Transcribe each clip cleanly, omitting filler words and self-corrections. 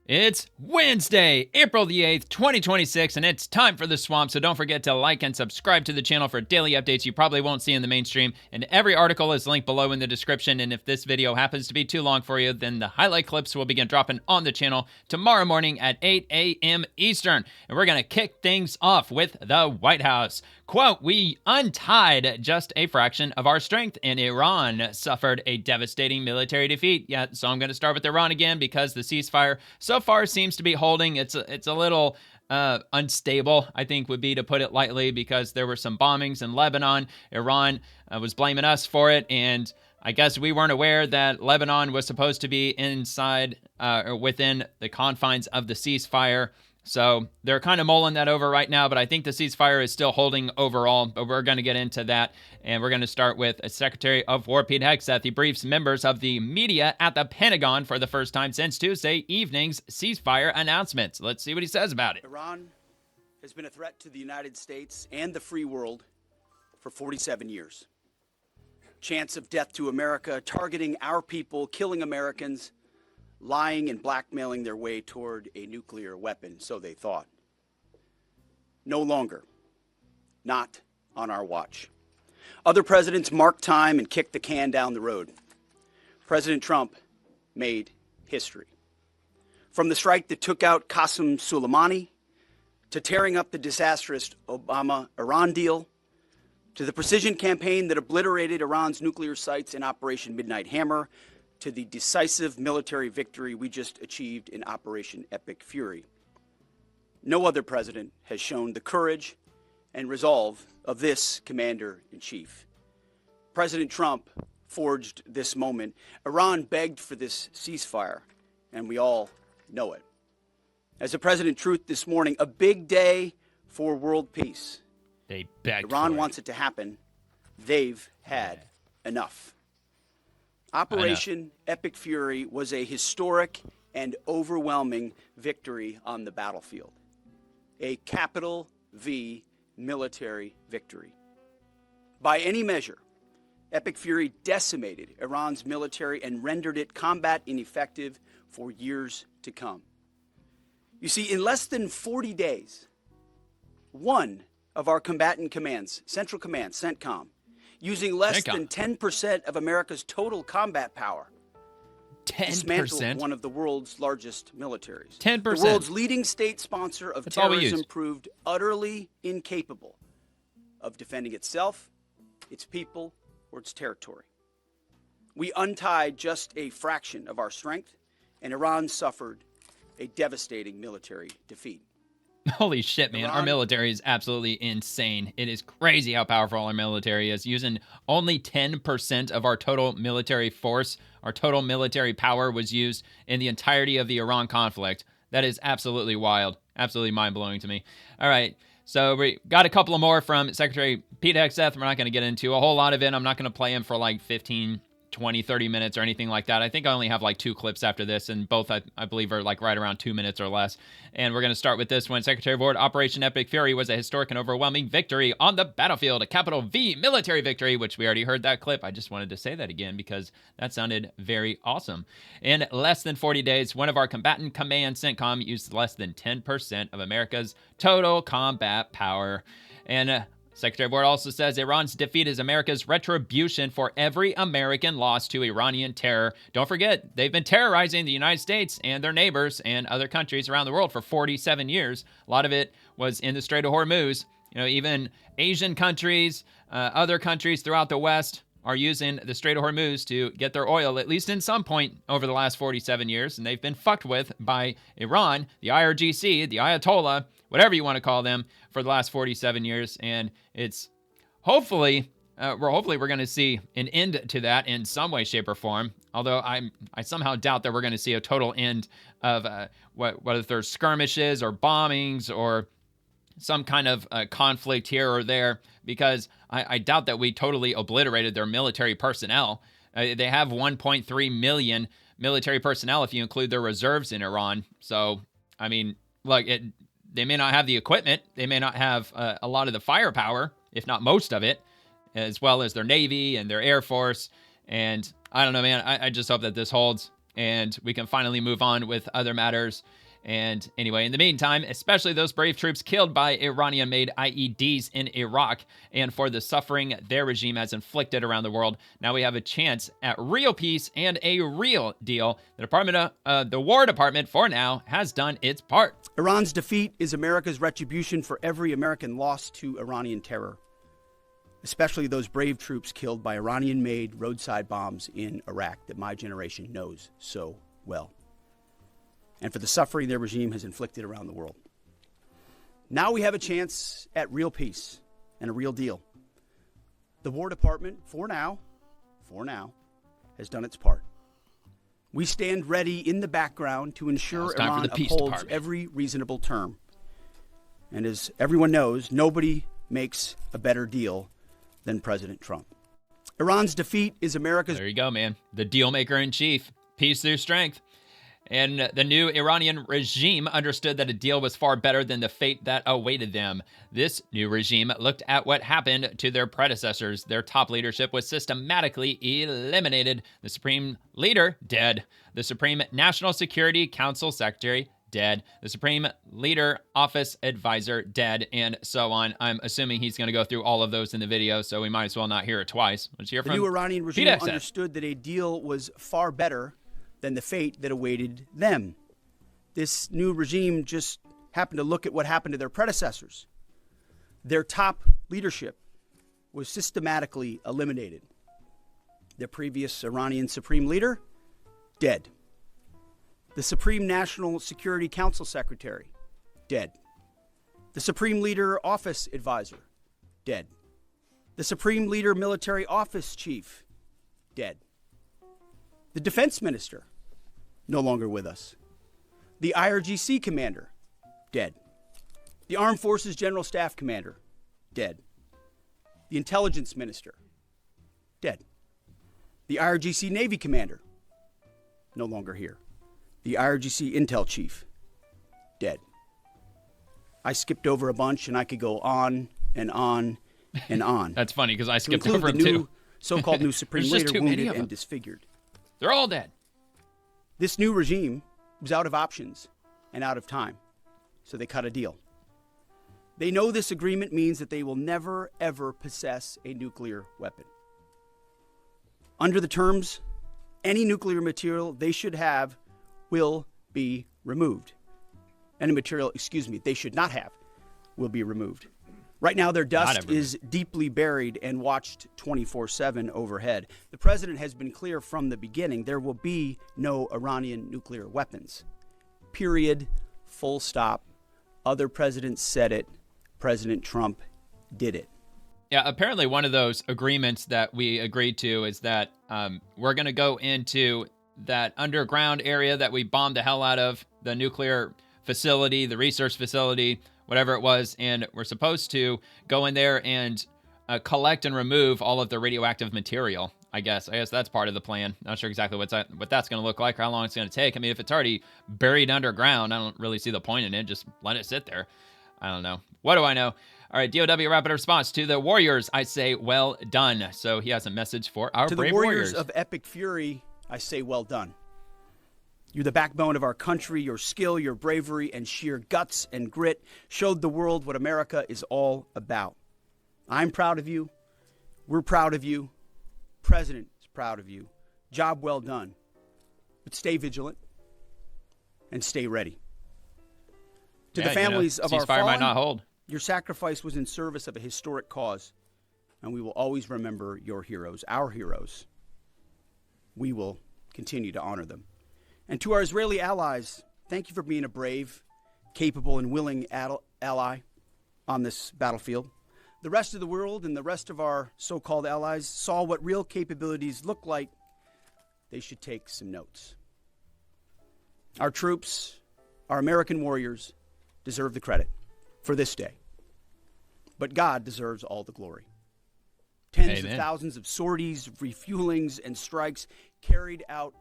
It's Wednesday, April the 8th, 2026, and it's time for The Swamp, so don't forget to like and subscribe to the channel for daily updates you probably won't see in the mainstream, and every article is linked below in the description, and if this video happens to be too long for you, then the highlight clips will begin dropping on the channel tomorrow morning at 8 a.m. Eastern, and we're going to kick things off with the White House. Quote, "We untied just a fraction of our strength, and Iran suffered a devastating military defeat." Yeah, so I'm going to start with Iran again because the ceasefire so far seems to be holding. It's a little unstable, I think would be to put it lightly, because there were some bombings in Lebanon. Iran was blaming us for it, and I guess we weren't aware that Lebanon was supposed to be inside or within the confines of the ceasefire. So they're kind of mulling that over right now, but I think the ceasefire is still holding overall, but we're going to get into that. And we're going to start with Secretary of War Pete Hegseth. He briefs members of the media at the Pentagon for the first time since Tuesday evening's ceasefire announcements. Let's see what he says about it. Iran has been a threat to the United States and the free world for 47 years. Chance of death to America, targeting our people, killing Americans, lying and blackmailing their way toward a nuclear weapon, so they thought. No longer. Not on our watch. Other presidents marked time and kicked the can down the road. President Trump made history. From the strike that took out Qasem Soleimani, to tearing up the disastrous Obama-Iran deal, to the precision campaign that obliterated Iran's nuclear sites in Operation Midnight Hammer, to the decisive military victory we just achieved in Operation Epic Fury. No other president has shown the courage and resolve of this commander-in-chief. President Trump forged this moment. Iran begged for this ceasefire, and we all know it. As the President truth this morning, a big day for world peace. They begged Iran for it. wants it to happen. They've had enough. Operation Epic Fury was a historic and overwhelming victory on the battlefield. A capital V military victory. By any measure, Epic Fury decimated Iran's military and rendered it combat ineffective for years to come. You see, in less than 40 days, one of our combatant commands, Central Command, CENTCOM, using less than 10% of America's total combat power, 10%? dismantled one of the world's largest militaries. 10%. The world's leading state sponsor of terrorism proved utterly incapable of defending itself, its people, or its territory. We untied just a fraction of our strength, and Iran suffered a devastating military defeat. Holy shit, man. Our military is absolutely insane. It is crazy how powerful our military is. Using only 10% of our total military force, our total military power was used in the entirety of the Iran conflict. That is absolutely wild. Absolutely mind-blowing to me. All right. So we got a couple of more from Secretary Pete Hegseth. We're not going to get into a whole lot of it. I'm not going to play him for like 15, 20, 30 minutes or anything like that. I think I only have like 2 clips after this, and both I believe are like right around 2 minutes or less. And we're going to start with this one. Secretary of War, Operation Epic Fury was a historic and overwhelming victory on the battlefield, a capital V military victory, which we already heard that clip. I just wanted to say that again because that sounded very awesome. In less than 40 days, one of our combatant command, CENTCOM, used less than 10% of America's total combat power. And Secretary of War also says Iran's defeat is America's retribution for every American loss to Iranian terror. Don't forget, they've been terrorizing the United States and their neighbors and other countries around the world for 47 years. A lot of it was in the Strait of Hormuz. You know, even Asian countries, other countries throughout the West are using the Strait of Hormuz to get their oil, at least in some point over the last 47 years. And they've been fucked with by Iran, the IRGC, the Ayatollah, whatever you want to call them, for the last 47 years. And it's hopefully we're going to see an end to that in some way, shape, or form. Although I somehow doubt that we're going to see a total end of whether there's skirmishes or bombings or some kind of conflict here or there, because I doubt that we totally obliterated their military personnel. They have 1.3 million military personnel if you include their reserves in Iran. So, I mean, look, they may not have the equipment. They may not have a lot of the firepower, if not most of it, as well as their Navy and their Air Force. And I don't know, man. I just hope that this holds. and we can finally move on with other matters. And anyway, in the meantime, especially those brave troops killed by Iranian-made IEDs in Iraq and for the suffering their regime has inflicted around the world, now we have a chance at real peace and a real deal. The War Department, for now, has done its part. Iran's defeat is America's retribution for every American lost to Iranian terror, especially those brave troops killed by Iranian-made roadside bombs in Iraq that my generation knows so well, and for the suffering their regime has inflicted around the world. Now we have a chance at real peace and a real deal. The War Department, for now, has done its part. We stand ready in the background to ensure Iran upholds every reasonable term. And as everyone knows, nobody makes a better deal than President Trump. Iran's defeat is America's... There you go, man. The deal maker in chief. Peace through strength. And the new Iranian regime understood that a deal was far better than the fate that awaited them. This new regime looked at what happened to their predecessors. Their top leadership was systematically eliminated. The supreme leader, dead. The Supreme National Security Council Secretary, dead. The Supreme Leader Office Advisor, dead, and so on. I'm assuming he's going to go through all of those in the video, so we might as well not hear it twice. Let's hear from the new Iranian regime Pete Hegseth. Understood that a deal was far better than the fate that awaited them. This new regime just happened to look at what happened to their predecessors. Their top leadership was systematically eliminated. The previous Iranian supreme leader, dead. The Supreme National Security Council Secretary, dead. The Supreme Leader Office Advisor, dead. The Supreme Leader Military Office Chief, dead. The Defense Minister, no longer with us. The IRGC Commander, dead. The Armed Forces General Staff Commander, dead. The Intelligence Minister, dead. The IRGC Navy Commander, no longer here. The IRGC Intel Chief, dead. I skipped over a bunch, and I could go on and on and on. That's funny, because I skipped over the them too. So-called new supreme leader wounded and disfigured. They're all dead. This new regime was out of options and out of time, so they cut a deal. They know this agreement means that they will never, ever possess a nuclear weapon. Under the terms, any nuclear material they should have will be removed. Any material, they should not have will be removed. Right now, their dust is deeply buried and watched 24/7 overhead. The president has been clear from the beginning, there will be no Iranian nuclear weapons. Period. Full stop. Other presidents said it. President Trump did it. Yeah, apparently one of those agreements that we agreed to is that we're going to go into that underground area that we bombed the hell out of, the nuclear facility, the research facility, whatever it was, and we're supposed to go in there and collect and remove all of the radioactive material, I guess that's part of the plan. Not sure exactly what that's going to look like, or how long it's going to take. I mean, if it's already buried underground, I don't really see the point in it. Just let it sit there. I don't know. What do I know? All right, DOW rapid response to the Warriors. I say, well done. So he has a message for our brave Warriors. To the Warriors of epic fury, I say, well done. You're the backbone of our country. Your skill, your bravery, and sheer guts and grit showed the world what America is all about. I'm proud of you. We're proud of you. President is proud of you. Job well done. But stay vigilant and stay ready. To the families of our fallen, might not hold. Your sacrifice was in service of a historic cause, and we will always remember your heroes, our heroes. We will continue to honor them. And to our Israeli allies, thank you for being a brave, capable, and willing ally on this battlefield. The rest of the world and the rest of our so-called allies saw what real capabilities look like. They should take some notes. Our troops, our American warriors, deserve the credit for this day. But God deserves all the glory. Tens of thousands of sorties, refuelings, and strikes carried out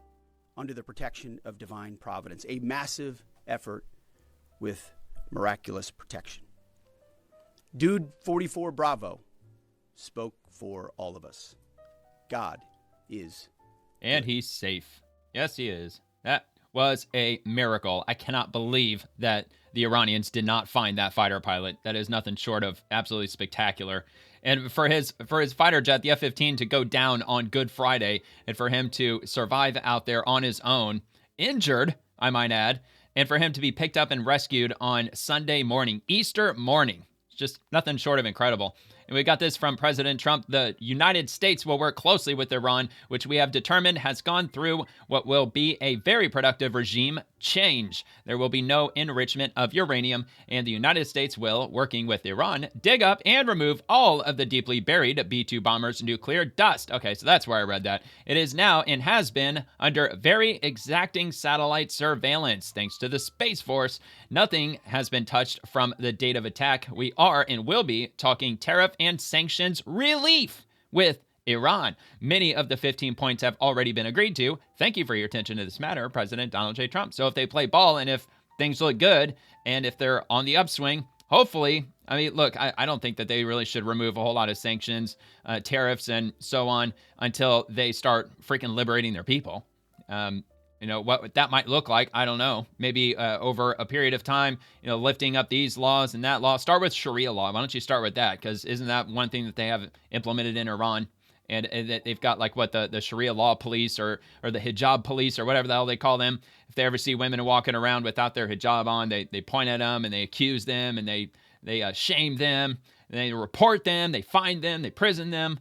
under the protection of divine providence. A massive effort with miraculous protection. Dude 44 Bravo spoke for all of us. God is and he's safe. Yes, he is. That was a miracle. I cannot believe that the Iranians did not find that fighter pilot. That is nothing short of absolutely spectacular. And for his fighter jet, the F-15, to go down on Good Friday, and for him to survive out there on his own, injured, I might add, and for him to be picked up and rescued on Sunday morning, Easter morning, it's just nothing short of incredible. And we got this from President Trump. The United States will work closely with Iran, which we have determined has gone through what will be a very productive regime change. There will be no enrichment of uranium, and the United States will, working with Iran, dig up and remove all of the deeply buried B-2 bombers' nuclear dust. Okay, so that's where I read that. It is now and has been under very exacting satellite surveillance. Thanks to the Space Force, nothing has been touched from the date of attack. We are and will be talking tariff and sanctions relief with Iran. Many of the 15 points have already been agreed to. Thank you for your attention to this matter, President Donald J. Trump. So if they play ball and if things look good and if they're on the upswing, hopefully, I mean, look, I don't think that they really should remove a whole lot of sanctions, tariffs, and so on until they start freaking liberating their people. What that might look like, I don't know. Maybe over a period of time, lifting up these laws and that law. Start with Sharia law. Why don't you start with that? Because isn't that one thing that they have implemented in Iran? And they've got like what the Sharia law police or the hijab police or whatever the hell they call them. If they ever see women walking around without their hijab on, they point at them and they accuse them and they shame them. And they report them. They fine them. They prison them.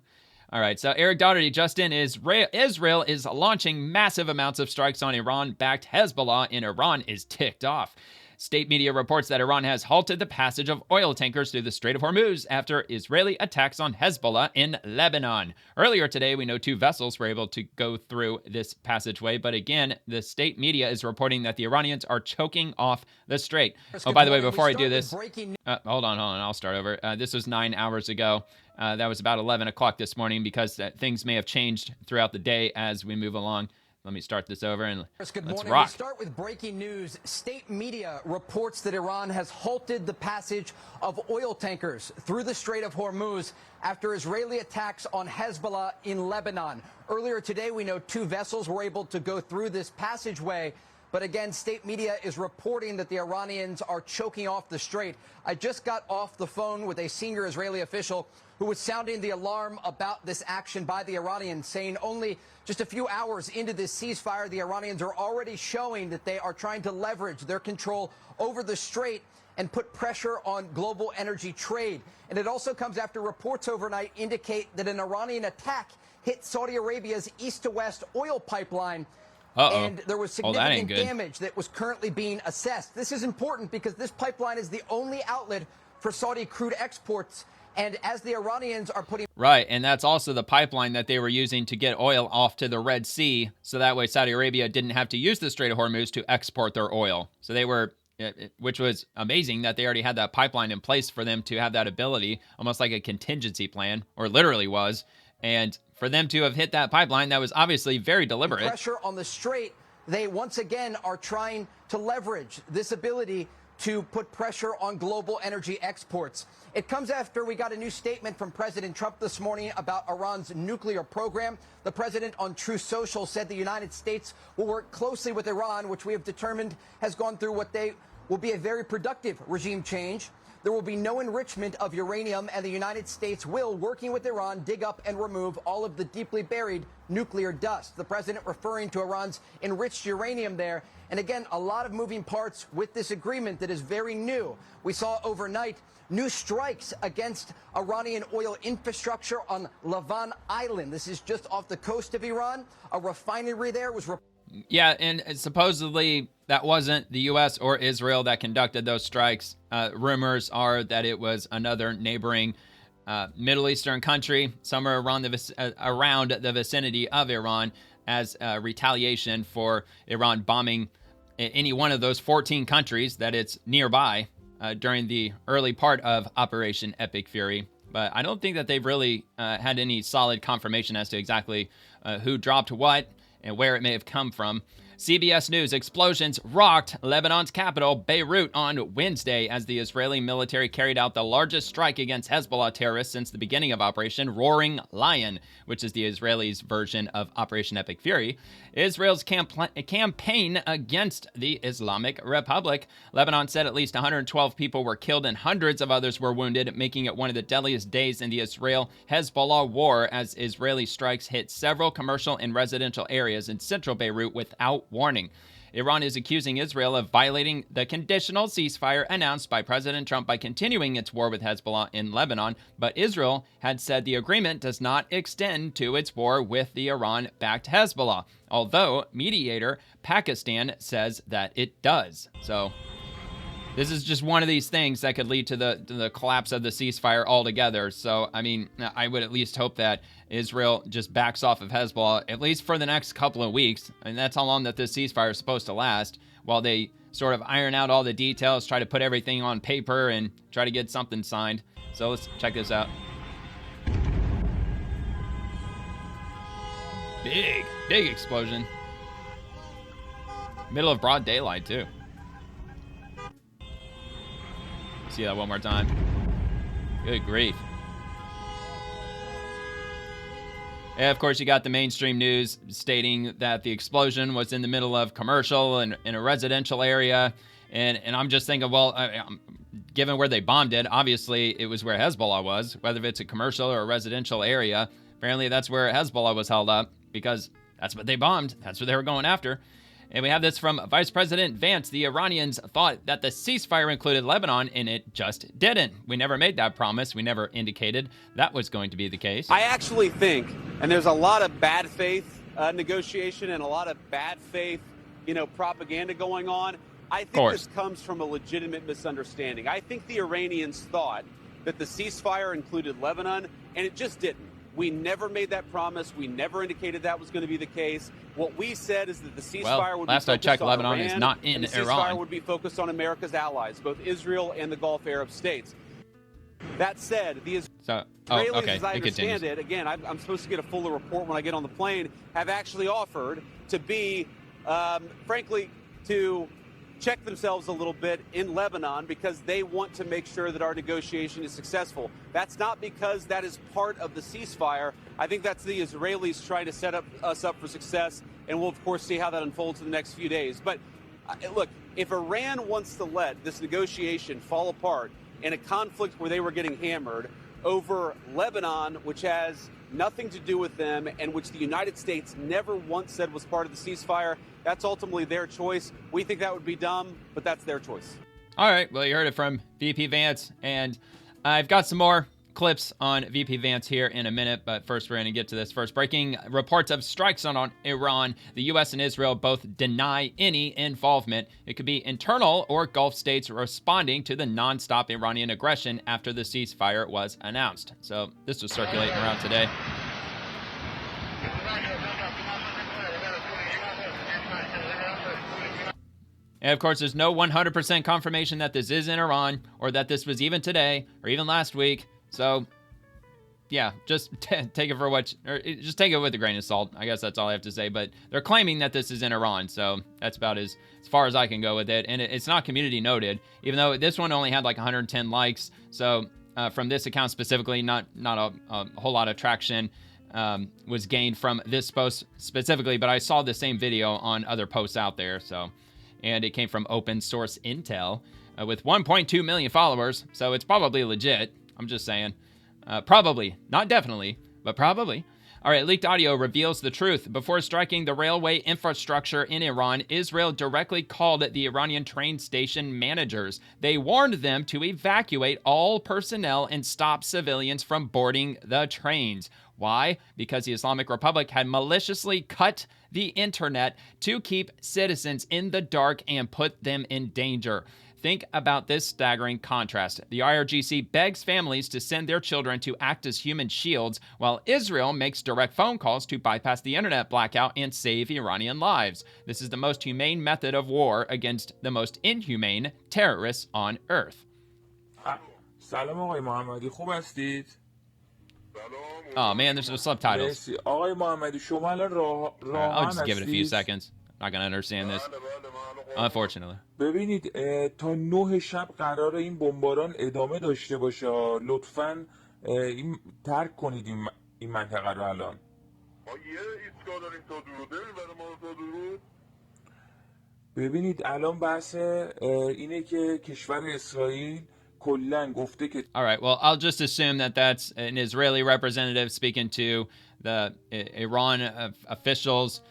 All right, so Eric Doherty just in. Israel is launching massive amounts of strikes on Iran-backed Hezbollah, and Iran is ticked off. State media reports that Iran has halted the passage of oil tankers through the Strait of Hormuz after Israeli attacks on Hezbollah in Lebanon. Earlier today, we know 2 vessels were able to go through this passageway, but again, the state media is reporting that the Iranians are choking off the strait. Oh, by the way, before I do this, hold on, I'll start over. This was 9 hours ago. That was about 11 o'clock this morning because things may have changed throughout the day as we move along. Let me start this over and let's rock. We start with breaking news. State media reports that Iran has halted the passage of oil tankers through the Strait of Hormuz after Israeli attacks on Hezbollah in Lebanon. Earlier today, we know 2 vessels were able to go through this passageway. But again, state media is reporting that the Iranians are choking off the strait. I just got off the phone with a senior Israeli official who was sounding the alarm about this action by the Iranians, saying only just a few hours into this ceasefire, the Iranians are already showing that they are trying to leverage their control over the strait and put pressure on global energy trade. And it also comes after reports overnight indicate that an Iranian attack hit Saudi Arabia's east-to-west oil pipeline. And there was significant damage that was currently being assessed. This is important because this pipeline is the only outlet for Saudi crude exports. And as the Iranians are putting... Right, and that's also the pipeline that they were using to get oil off to the Red Sea. So that way Saudi Arabia didn't have to use the Strait of Hormuz to export their oil. So they were, which was amazing that they already had that pipeline in place for them to have that ability, almost like a contingency plan, or literally was. And for them to have hit that pipeline, that was obviously very deliberate. Pressure on the strait, they once again are trying to leverage this ability to put pressure on global energy exports. It comes after we got a new statement from President Trump this morning about Iran's nuclear program. The president on Truth Social said the United States will work closely with Iran, which we have determined has gone through what they will be a very productive regime change. There will be no enrichment of uranium, and the United States will, working with Iran, dig up and remove all of the deeply buried nuclear dust. The president referring to Iran's enriched uranium there. And again, a lot of moving parts with this agreement that is very new. We saw overnight new strikes against Iranian oil infrastructure on Leavitt Island. This is just off the coast of Iran. A refinery there was... Yeah, and supposedly that wasn't the U.S. or Israel that conducted those strikes. Rumors are that it was another neighboring Middle Eastern country, somewhere around the vicinity of Iran, as retaliation for Iran bombing any one of those 14 countries that it's nearby during the early part of Operation Epic Fury. But I don't think that they've really had any solid confirmation as to exactly who dropped what and where it may have come from. CBS News: explosions rocked Lebanon's capital, Beirut, on Wednesday as the Israeli military carried out the largest strike against Hezbollah terrorists since the beginning of Operation Roaring Lion, which is the Israelis' version of Operation Epic Fury, Israel's campaign against the Islamic Republic. Lebanon said at least 112 people were killed and hundreds of others were wounded, making it one of the deadliest days in the Israel-Hezbollah war as Israeli strikes hit several commercial and residential areas in central Beirut without warning. Iran is accusing Israel of violating the conditional ceasefire announced by President Trump by continuing its war with Hezbollah in Lebanon, but Israel had said the agreement does not extend to its war with the Iran-backed Hezbollah, although mediator Pakistan says that it does. So this is just one of these things that could lead to the collapse of the ceasefire altogether. So, I mean, I would at least hope that Israel just backs off of Hezbollah, at least for the next couple of weeks. And that's how long that this ceasefire is supposed to last, while they sort of iron out all the details, try to put everything on paper, and try to get something signed. So let's check this out. Big explosion. Middle of broad daylight, too. See that one more time. Good grief. And of course, you got the mainstream news stating that the explosion was in the middle of commercial and in a residential area. And I'm just thinking, well, given where they bombed it, obviously it was where Hezbollah was, whether it's a commercial or a residential area. Apparently that's where Hezbollah was held up because that's what they bombed. That's what they were going after. And we have this from Vice President Vance. The Iranians thought that the ceasefire included Lebanon, and it just didn't. We never made that promise. We never indicated that was going to be the case. I actually think, and there's a lot of bad faith negotiation and a lot of bad faith, propaganda going on. I think this comes from a legitimate misunderstanding. I think the Iranians thought that the ceasefire included Lebanon, and it just didn't. We never made that promise. We never indicated that was going to be the case. What we said is that the ceasefire would be focused on Iran. Last I checked, Lebanon is not in Iran. The ceasefire would be focused on America's allies, both Israel and the Gulf Arab states. That said, the Israelis, as I understand it, again, I'm supposed to get a fuller report when I get on the plane, have actually offered to be, frankly, to check themselves a little bit in Lebanon because they want to make sure that our negotiation is successful. That's not because that is part of the ceasefire. I think that's the Israelis trying to set us up for success, and we'll, of course, see how that unfolds in the next few days. But, look, if Iran wants to let this negotiation fall apart in a conflict where they were getting hammered over Lebanon, which has nothing to do with them and which the United States never once said was part of the ceasefire, that's ultimately their choice. We think that would be dumb, but that's their choice. All right. Well, you heard it from VP Vance, and I've got some more clips on VP Vance here in a minute, but first we're going to get to this first. Breaking reports of strikes on Iran. The U.S. and Israel both deny any involvement. It could be internal or Gulf states responding to the nonstop Iranian aggression after the ceasefire was announced. So this was circulating around today. And of course, there's no 100% confirmation that this is in Iran or that this was even today or even last week. So, yeah, just take it for just take it with a grain of salt. I guess that's all I have to say. But they're claiming that this is in Iran, so that's about as far as I can go with it. And it's not community noted, even though this one only had like 110 likes. So from this account specifically, not a whole lot of traction was gained from this post specifically. But I saw the same video on other posts out there. So, and it came from open source intel with 1.2 million followers. So it's probably legit. I'm just saying. Probably. Not definitely, but probably. All right, leaked audio reveals the truth. Before striking the railway infrastructure in Iran, Israel directly called the Iranian train station managers. They warned them to evacuate all personnel and stop civilians from boarding the trains. Why? Because the Islamic Republic had maliciously cut the internet to keep citizens in the dark and put them in danger. Think about this staggering contrast. The IRGC begs families to send their children to act as human shields, while Israel makes direct phone calls to bypass the internet blackout and save Iranian lives. This is the most humane method of war against the most inhumane terrorists on earth. سلام آقای محمدی خوب هستید؟ Oh man, there's no subtitles. آقای محمدی شما الان I'll just give it a few seconds. not going to understand this, unfortunately. ببینید تا 9 شب قرار این بمباران ادامه داشته باشه. لطفاً این ترک کنید این منطقه رو الان. ببینید الان بحث اینه که کشور اسرائیل کلاً گفته که All right, well, I'll just assume that that's an Israeli representative speaking to the Iran officials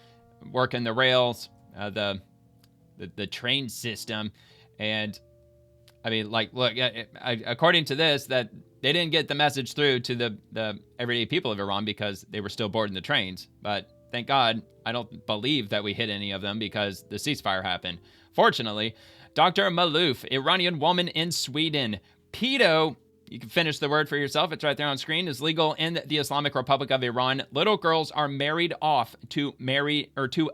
working the rails, the train system. And I mean, like, look, according to this, that they didn't get the message through to the everyday people of Iran because they were still boarding the trains. But thank God, I don't believe that we hit any of them because the ceasefire happened. Fortunately, Dr. Malouf, Iranian woman in Sweden. Pedo, you can finish the word for yourself. It's right there on screen, is legal in the Islamic Republic of Iran. Little girls are married off to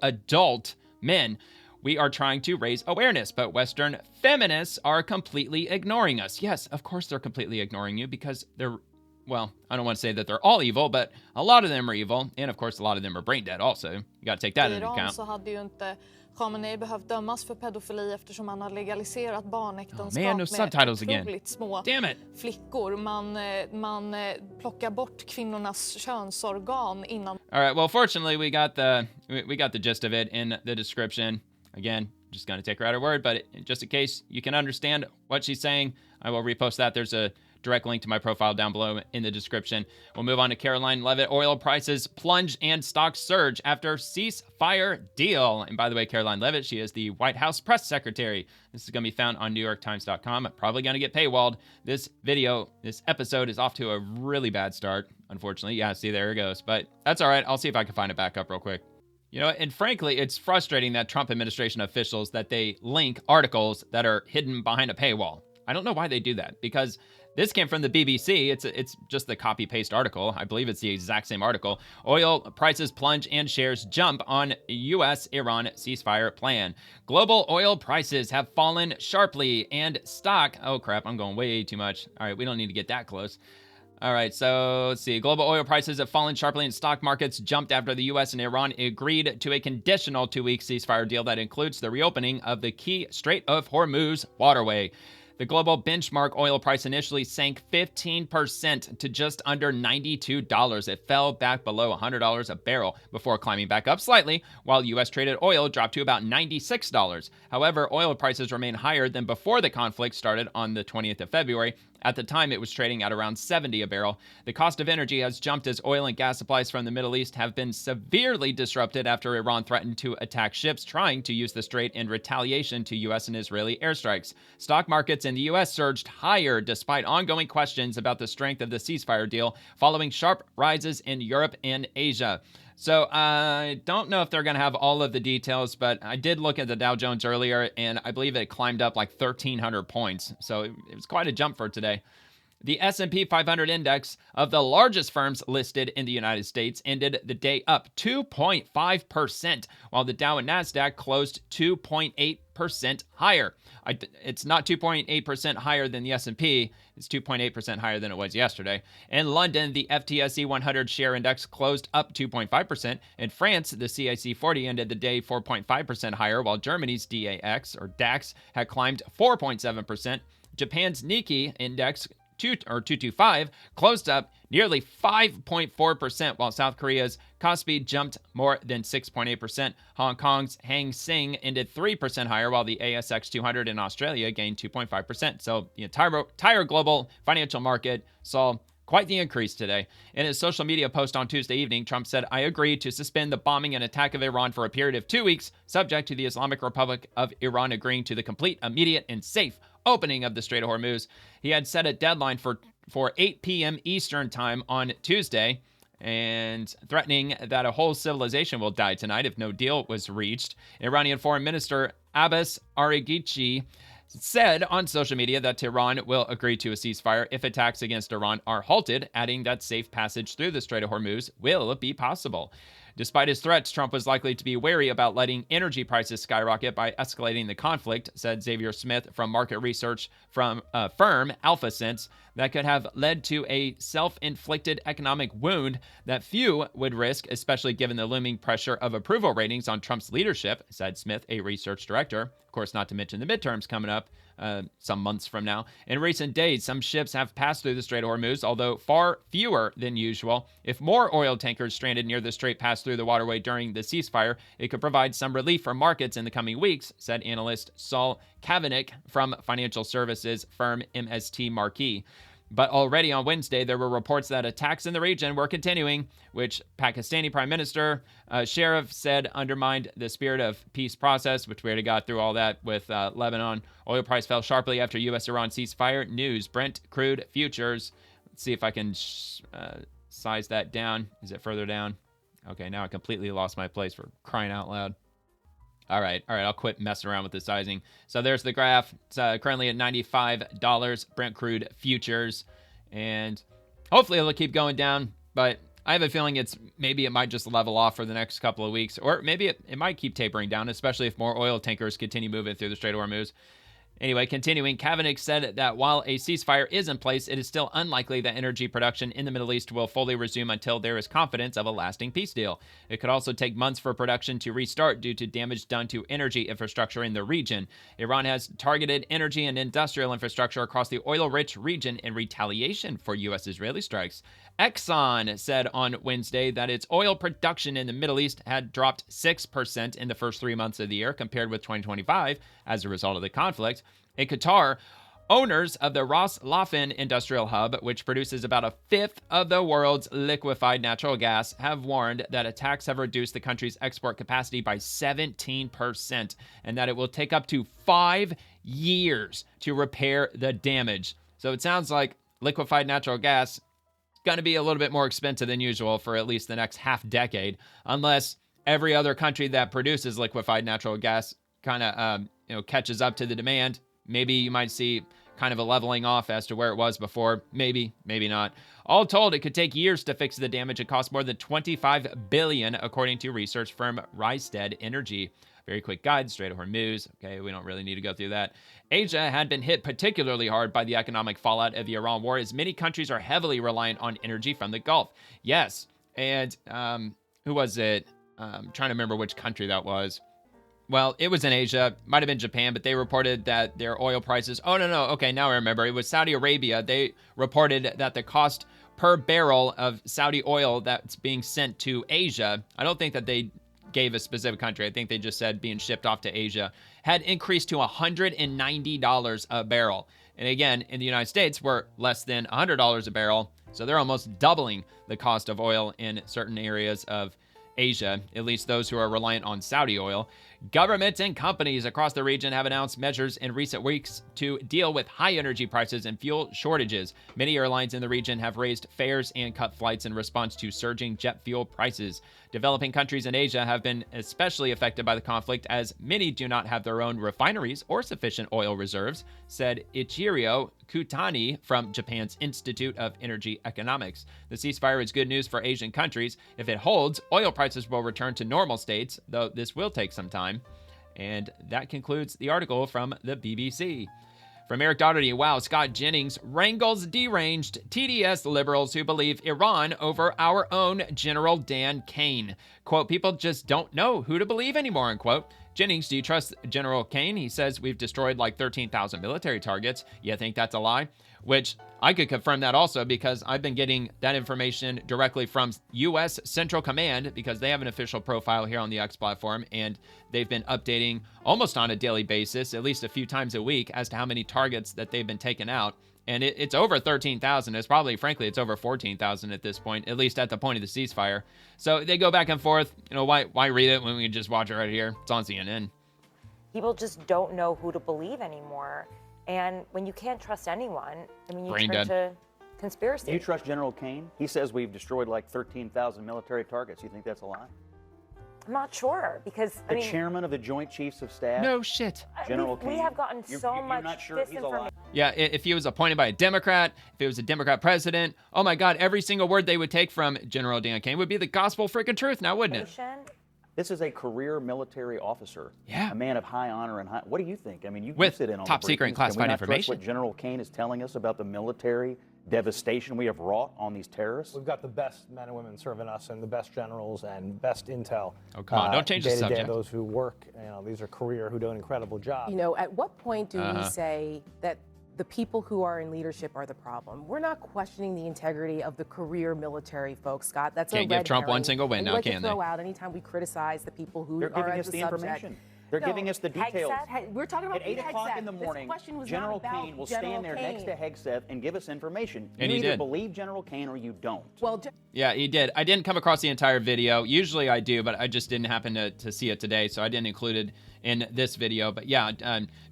adult men. We are trying to raise awareness, but Western feminists are completely ignoring us. Yes, of course they're completely ignoring you because they're, well, I don't want to say that they're all evil, but a lot of them are evil. And of course, a lot of them are brain dead also. You got to take that into account. Så hade ju inte Khamenei behövt dömas för pedofili eftersom man har legaliserat barnäktenskap med otroligt små flickor. Man plockar bort kvinnornas könsorgan innan. All right, well, fortunately, we got the gist of it in the description. Again, just going to take her at her word, but just in case you can understand what she's saying, I will repost that. There's a direct link to my profile down below in the description. We'll move on to Caroline Leavitt. Oil prices plunge and stocks surge after ceasefire deal. And by the way, Caroline Leavitt, she is the White House press secretary. This is going to be found on NewYorkTimes.com. Probably going to get paywalled. This episode is off to a really bad start, unfortunately. Yeah, see, there it goes. But that's all right. I'll see if I can find it back up real quick. You know, and frankly, it's frustrating that Trump administration officials, that they link articles that are hidden behind a paywall. I don't know why they do that, because this came from the BBC. It's just the copy-paste article. I believe it's the exact same article. Oil prices plunge and shares jump on U.S.-Iran ceasefire plan. Global oil prices have fallen sharply and stock... Oh, crap, I'm going way too much. All right, we don't need to get that close. All right, so let's see. Global oil prices have fallen sharply and stock markets jumped after the U.S. and Iran agreed to a conditional 2-week ceasefire deal that includes the reopening of the key Strait of Hormuz waterway. The global benchmark oil price initially sank 15% to just under $92. It fell back below $100 a barrel before climbing back up slightly, while U.S. traded oil dropped to about $96. However, oil prices remain higher than before the conflict started on the 20th of February. At the time, it was trading at around $70 a barrel. The cost of energy has jumped as oil and gas supplies from the Middle East have been severely disrupted after Iran threatened to attack ships trying to use the strait in retaliation to U.S. and Israeli airstrikes. Stock markets in the U.S. surged higher despite ongoing questions about the strength of the ceasefire deal, following sharp rises in Europe and Asia. So I don't know if they're going to have all of the details, but I did look at the Dow Jones earlier, and I believe it climbed up like 1,300 points. So it was quite a jump for today. The S&P 500 index of the largest firms listed in the United States ended the day up 2.5%, while the Dow and NASDAQ closed 2.8% higher. It's not 2.8% higher than the S&P. It's 2.8% higher than it was yesterday. In London, the FTSE 100 share index closed up 2.5%. In France, the CAC 40 ended the day 4.5% higher, while Germany's DAX had climbed 4.7%. Japan's Nikkei index 225 closed up nearly 5.4%, while South Korea's Kospi jumped more than 6.8%. Hong Kong's Hang Seng ended 3% higher, while the ASX 200 in Australia gained 2.5%. So the entire global financial market saw quite the increase today. In his social media post on Tuesday evening, Trump said, "I agree to suspend the bombing and attack of Iran for a period of 2 weeks, subject to the Islamic Republic of Iran agreeing to the complete, immediate, and safe opening of the Strait of Hormuz." He had set a deadline for 8 p.m. Eastern time on Tuesday, and threatening that a whole civilization will die tonight if no deal was reached. Iranian Foreign Minister Abbas Araghchi said on social media that Tehran will agree to a ceasefire if attacks against Iran are halted, adding that safe passage through the Strait of Hormuz will be possible. Despite his threats, Trump was likely to be wary about letting energy prices skyrocket by escalating the conflict, said Xavier Smith from market research from firm AlphaSense, that could have led to a self-inflicted economic wound that few would risk, especially given the looming pressure of approval ratings on Trump's leadership, said Smith, a research director. Of course, not to mention the midterms coming up some months from now. In recent days, some ships have passed through the Strait of Hormuz, although far fewer than usual. If more oil tankers stranded near the strait pass through the waterway during the ceasefire, it could provide some relief for markets in the coming weeks, said analyst Saul Kavanagh from financial services firm MST Marquee. But already on Wednesday, there were reports that attacks in the region were continuing, which Pakistani Prime Minister Sharif said undermined the spirit of peace process, which we already got through all that with Lebanon. Oil price fell sharply after U.S.-Iran ceasefire news. Brent crude futures. Let's see if I can size that down. Is it further down? Okay, now I completely lost my place, for crying out loud. All right, I'll quit messing around with the sizing. So there's the graph. It's currently at $95 Brent crude futures, and hopefully it'll keep going down, but I have a feeling it might just level off for the next couple of weeks, or maybe it might keep tapering down, especially if more oil tankers continue moving through the Strait of Hormuz. Anyway, continuing, Kavanagh said that while a ceasefire is in place, it is still unlikely that energy production in the Middle East will fully resume until there is confidence of a lasting peace deal. It could also take months for production to restart due to damage done to energy infrastructure in the region. Iran has targeted energy and industrial infrastructure across the oil-rich region in retaliation for U.S.-Israeli strikes. Exxon said on Wednesday that its oil production in the Middle East had dropped 6% in the first 3 months of the year compared with 2025 as a result of the conflict. In Qatar, owners of the Ras Laffan industrial hub, which produces about a fifth of the world's liquefied natural gas, have warned that attacks have reduced the country's export capacity by 17% and that it will take up to 5 years to repair the damage. So it sounds like liquefied natural gas going to be a little bit more expensive than usual for at least the next half decade, unless every other country that produces liquefied natural gas kind of catches up to the demand. Maybe you might see kind of a leveling off as to where it was before. Maybe not. All told, it could take years to fix the damage. It costs more than $25 billion, according to research firm Rystad Energy. Very quick guide, Strait of Hormuz. Okay, we don't really need to go through that. Asia had been hit particularly hard by the economic fallout of the Iran war, as many countries are heavily reliant on energy from the Gulf. Yes, and who was it? I'm trying to remember which country that was. Well, it was in Asia. Might have been Japan, but they reported that their oil prices... Oh, no. Okay, now I remember. It was Saudi Arabia. They reported that the cost per barrel of Saudi oil that's being sent to Asia, I don't think that they gave a specific country. I think they just said being shipped off to Asia, had increased to $190 a barrel. And again, in the United States, we're less than $100 a barrel. So they're almost doubling the cost of oil in certain areas of Asia, at least those who are reliant on Saudi oil. Governments and companies across the region have announced measures in recent weeks to deal with high energy prices and fuel shortages. Many airlines in the region have raised fares and cut flights in response to surging jet fuel prices. Developing countries in Asia have been especially affected by the conflict, as many do not have their own refineries or sufficient oil reserves, said Ichiro Kutani from Japan's Institute of Energy Economics. The ceasefire is good news for Asian countries. If it holds, oil prices will return to normal states, though this will take some time. And that concludes the article from the BBC. From Eric Doherty, wow, Scott Jennings wrangles deranged TDS liberals who believe Iran over our own General Dan Kane. Quote, people just don't know who to believe anymore, unquote. Jennings, do you trust General Kane? He says we've destroyed like 13,000 military targets. You think that's a lie? Which I could confirm that also, because I've been getting that information directly from U.S. Central Command, because they have an official profile here on the X platform, and they've been updating almost on a daily basis, at least a few times a week, as to how many targets that they've been taking out. And it's over 13,000. It's probably, frankly, it's over 14,000 at this point, at least at the point of the ceasefire. So they go back and forth. Why read it when we can just watch it right here? It's on CNN. People just don't know who to believe anymore. And when you can't trust anyone, you turn to conspiracy. Do you trust General Kane? He says we've destroyed like 13,000 military targets. You think that's a lie? I'm not sure because the chairman of the Joint Chiefs of Staff. No shit. General King. We have gotten so much not sure disinformation. Yeah, if he was appointed by a Democrat, if it was a Democrat president, oh my God, every single word they would take from General Dan King would be the gospel freaking truth now, wouldn't it? This is a career military officer. Yeah. A man of high honor and high. What do you think? I mean, you with sit in on top the secret and classified Can we not information. Trust what General Kane is telling us about the military devastation we have wrought on these terrorists? We've got the best men and women serving us and the best generals and best intel. Oh, come on, don't change the subject. Those who work, these are career who do an incredible job. At what point do we say that the people who are in leadership are the problem? We're not questioning the integrity of the career military folks, Scott. That's can't a red give Trump herring. one single win now, like can to throw they? out anytime we criticize the people who They're are giving at us the the subject. information. They're giving us the details. We're talking about At 8 o'clock in the This morning, question was General not about Kane will General stand there next to Hegseth and give us information. And you he either did. believe General Kane or you don't. Well, yeah, he did. I didn't come across the entire video. Usually I do, but I just didn't happen to see it today, so I didn't include it in this video. But yeah,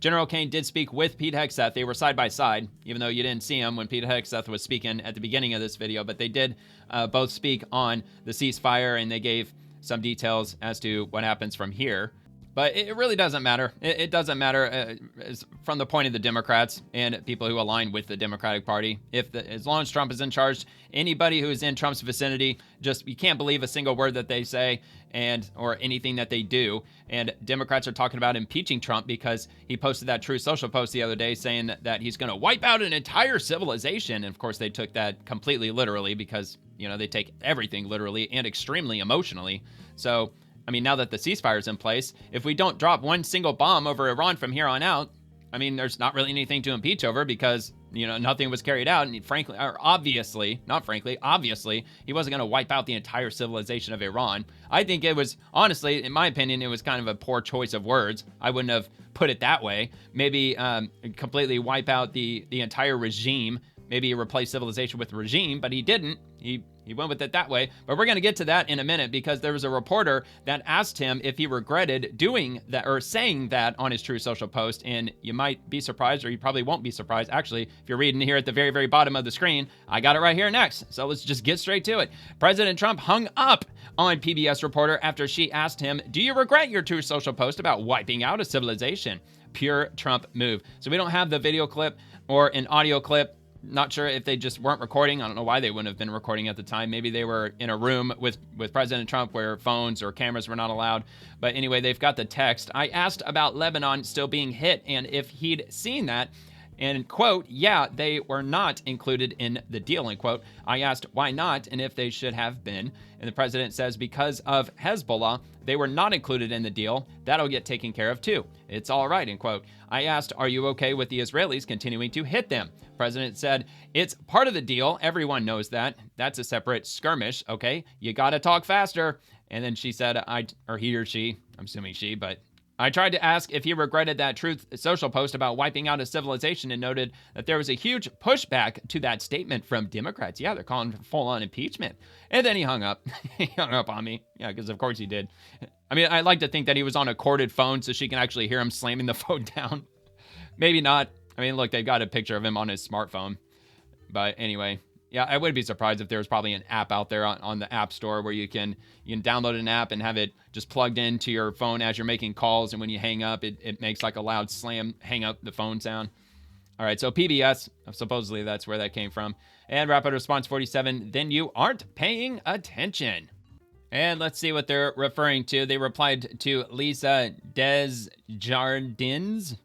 General Kane did speak with Pete Hegseth. They were side by side, even though you didn't see him when Pete Hegseth was speaking at the beginning of this video. But they did both speak on the ceasefire, and they gave some details as to what happens from here. But it really doesn't matter. It doesn't matter from the point of the Democrats and people who align with the Democratic Party. As long as Trump is in charge, anybody who is in Trump's vicinity, you can't believe a single word that they say or anything that they do. And Democrats are talking about impeaching Trump because he posted that Truth Social post the other day saying that he's going to wipe out an entire civilization. And of course, they took that completely literally because, they take everything literally and extremely emotionally. So, now that the ceasefire is in place, if we don't drop one single bomb over Iran from here on out, there's not really anything to impeach over because, nothing was carried out. And obviously, he wasn't going to wipe out the entire civilization of Iran. I think it was, honestly, in my opinion, it was kind of a poor choice of words. I wouldn't have put it that way. Maybe completely wipe out the entire regime, maybe replace civilization with regime, but he didn't. He went with it that way. But we're going to get to that in a minute because there was a reporter that asked him if he regretted doing that or saying that on his Truth Social post. And you might be surprised, or you probably won't be surprised. Actually, if you're reading here at the very, very bottom of the screen, I got it right here next. So let's just get straight to it. President Trump hung up on PBS reporter after she asked him, "Do you regret your Truth Social post about wiping out a civilization?" Pure Trump move. So we don't have the video clip or an audio clip. Not sure if they just weren't recording. I don't know why they wouldn't have been recording at the time. Maybe they were in a room with President Trump where phones or cameras were not allowed. But anyway, they've got the text. I asked about Lebanon still being hit and if he'd seen that. And, quote, yeah, they were not included in the deal, end quote. I asked why not and if they should have been. And the president says because of Hezbollah, they were not included in the deal. That'll get taken care of too. It's all right, end quote. I asked, are you okay with the Israelis continuing to hit them? President said, it's part of the deal. Everyone knows that. That's a separate skirmish, okay? You gotta talk faster. And then she said, or he or she, I'm assuming she, but I tried to ask if he regretted that Truth Social post about wiping out a civilization and noted that there was a huge pushback to that statement from Democrats. Yeah, they're calling for full-on impeachment. And then he hung up. He hung up on me. Yeah, because of course he did. I like to think that he was on a corded phone so she can actually hear him slamming the phone down. Maybe not. Look, they've got a picture of him on his smartphone. But anyway, yeah, I would be surprised if there was probably an app out there on the App Store where you can download an app and have it just plugged into your phone as you're making calls. And when you hang up, it makes like a loud slam, hang up the phone sound. All right, so PBS, supposedly that's where that came from. And Rapid Response 47, then you aren't paying attention. And let's see what they're referring to. They replied to Lisa Desjardins.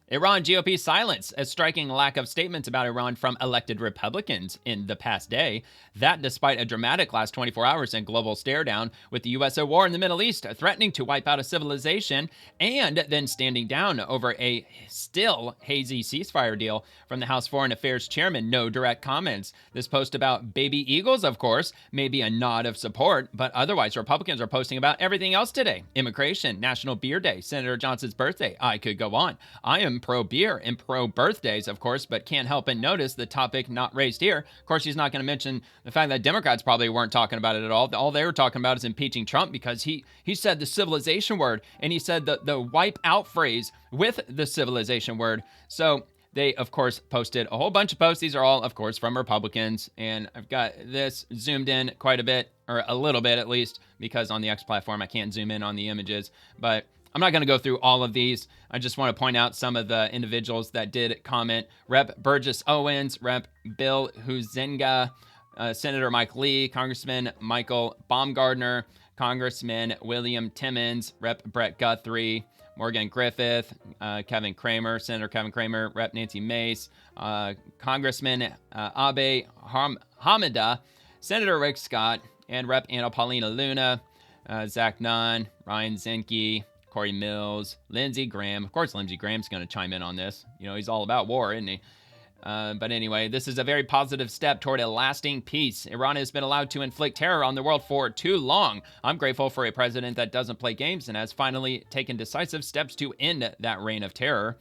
Iran GOP silence, a striking lack of statements about Iran from elected Republicans in the past day. That despite a dramatic last 24 hours and global stare down with the U.S. at war in the Middle East, threatening to wipe out a civilization, and then standing down over a still hazy ceasefire deal from the House Foreign Affairs chairman. No direct comments. This post about baby eagles, of course, may be a nod of support, but otherwise Republicans are posting about everything else today. Immigration, National Beer Day, Senator Johnson's birthday. I could go on. I am pro-beer and pro-birthdays, of course, but can't help but notice the topic not raised here. Of course, he's not going to mention the fact that Democrats probably weren't talking about it at all. All they were talking about is impeaching Trump because he said the civilization word, and he said the wipe out phrase with the civilization word. So they, of course, posted a whole bunch of posts. These are all, of course, from Republicans. And I've got this zoomed in quite a bit, or a little bit at least, because on the X platform, I can't zoom in on the images. But I'm not going to go through all of these. I just want to point out some of the individuals that did comment. Rep. Burgess Owens, Rep. Bill Huizenga, Senator Mike Lee, Congressman Michael Baumgardner, Congressman William Timmons, Rep. Brett Guthrie, Morgan Griffith, Kevin Kramer, Senator Kevin Kramer, Rep. Nancy Mace, Congressman Abe Hamida, Senator Rick Scott, and Rep. Anna Paulina Luna, Zach Nunn, Ryan Zinke, Corey Mills, Lindsey Graham. Of course, Lindsey Graham's going to chime in on this. You know, he's all about war, isn't he? But anyway, this is a very positive step toward a lasting peace. Iran has been allowed to inflict terror on the world for too long. I'm grateful for a president that doesn't play games and has finally taken decisive steps to end that reign of terror.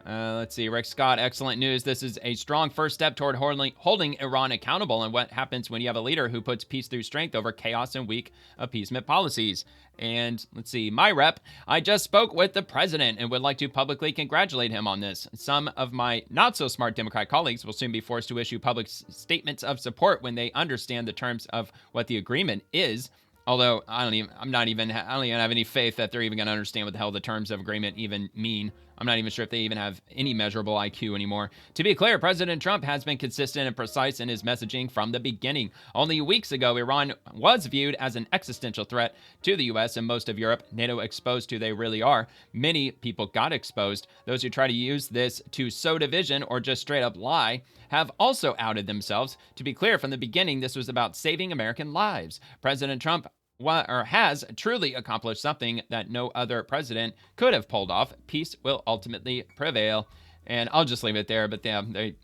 Let's see, Rick Scott, excellent news. This is a strong first step toward holding Iran accountable and what happens when you have a leader who puts peace through strength over chaos and weak appeasement policies. And let's see, my rep, I just spoke with the president and would like to publicly congratulate him on this. Some of my not so smart Democrat colleagues will soon be forced to issue public statements of support when they understand the terms of what the agreement is. Although I don't even have any faith that they're even going to understand what the hell the terms of agreement even mean. I'm not even sure if they even have any measurable IQ anymore. To be clear, President Trump has been consistent and precise in his messaging from the beginning. Only weeks ago, Iran was viewed as an existential threat to the U.S. and most of Europe. NATO exposed who they really are. Many people got exposed. Those who try to use this to sow division or just straight up lie have also outed themselves. To be clear, from the beginning, this was about saving American lives. President Trump has truly accomplished something that no other president could have pulled off. Peace will ultimately prevail. And I'll just leave it there. But they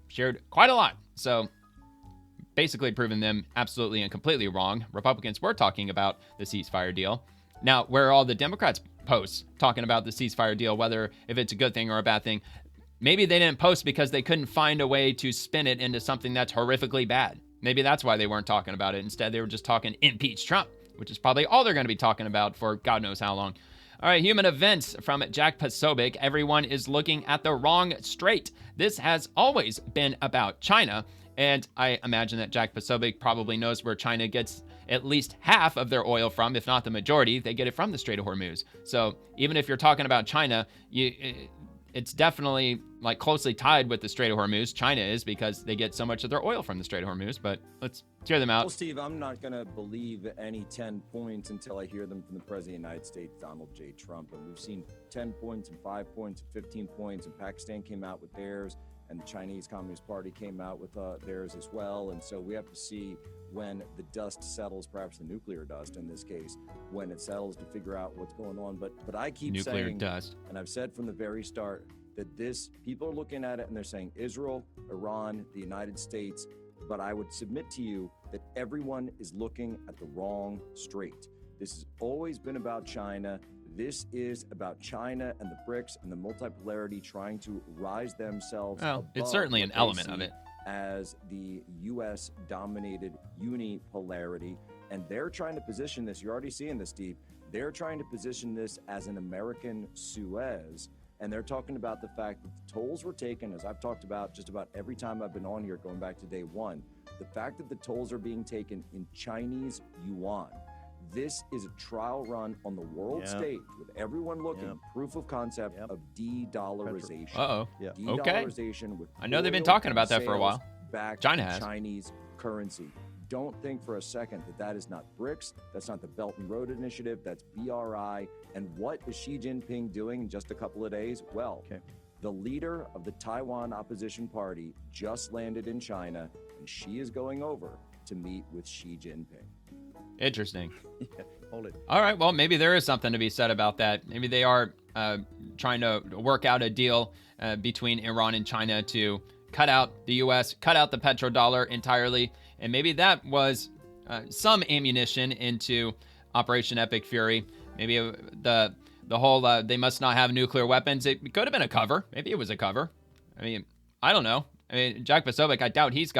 shared quite a lot. So basically proving them absolutely and completely wrong. Republicans were talking about the ceasefire deal. Now, where are all the Democrats' posts talking about the ceasefire deal, whether if it's a good thing or a bad thing? Maybe they didn't post because they couldn't find a way to spin it into something that's horrifically bad. Maybe that's why they weren't talking about it. Instead, they were just talking impeach Trump, which is probably all they're going to be talking about for God knows how long. All right, human events from Jack Posobiec. Everyone is looking at the wrong strait. This has always been about China. And I imagine that Jack Posobiec probably knows where China gets at least half of their oil from, if not the majority. They get it from the Strait of Hormuz. So even if you're talking about China, it's definitely like closely tied with the Strait of Hormuz. China is, because they get so much of their oil from the Strait of Hormuz. But let's hear them out. Well, Steve, I'm not going to believe any 10 points until I hear them from the President of the United States, Donald J. Trump. And we've seen 10 points and 5 points and 15 points, and Pakistan came out with theirs, and the Chinese Communist Party came out with theirs as well. And so we have to see when the dust settles, perhaps the nuclear dust in this case, when it settles, to figure out what's going on. But I keep saying, dust. And I've said from the very start, that people are looking at it and they're saying Israel, Iran, the United States, but I would submit to you that everyone is looking at the wrong strait. This has always been about China. This is about China and the BRICS and the multipolarity trying to rise themselves above. It's certainly an element of it. As the U.S. dominated unipolarity, and they're trying to position this, you're already seeing this, Steve, they're trying to position this as an American Suez. And they're talking about the fact that the tolls were taken, as I've talked about just about every time I've been on here, going back to day one, the fact that the tolls are being taken in Chinese yuan. This is a trial run on the world stage with everyone looking, proof of concept of de-dollarization. Uh-oh. De-dollarization with I know they've been talking about that for a while. Back China to has. Chinese currency. Don't think for a second that that is not BRICS, that's not the Belt and Road Initiative, that's BRI. And what is Xi Jinping doing in just a couple of days? Well, the leader of the Taiwan Opposition Party just landed in China, and she is going over to meet with Xi Jinping. Interesting. Hold it. All right, well, maybe there is something to be said about that. Maybe they are trying to work out a deal between Iran and China to cut out the U.S., cut out the petrodollar entirely. And maybe that was some ammunition into Operation Epic Fury. Maybe the whole they must not have nuclear weapons. It could have been a cover. Maybe it was a cover. I mean, I don't know. I mean, Jack Posobiec, I doubt he's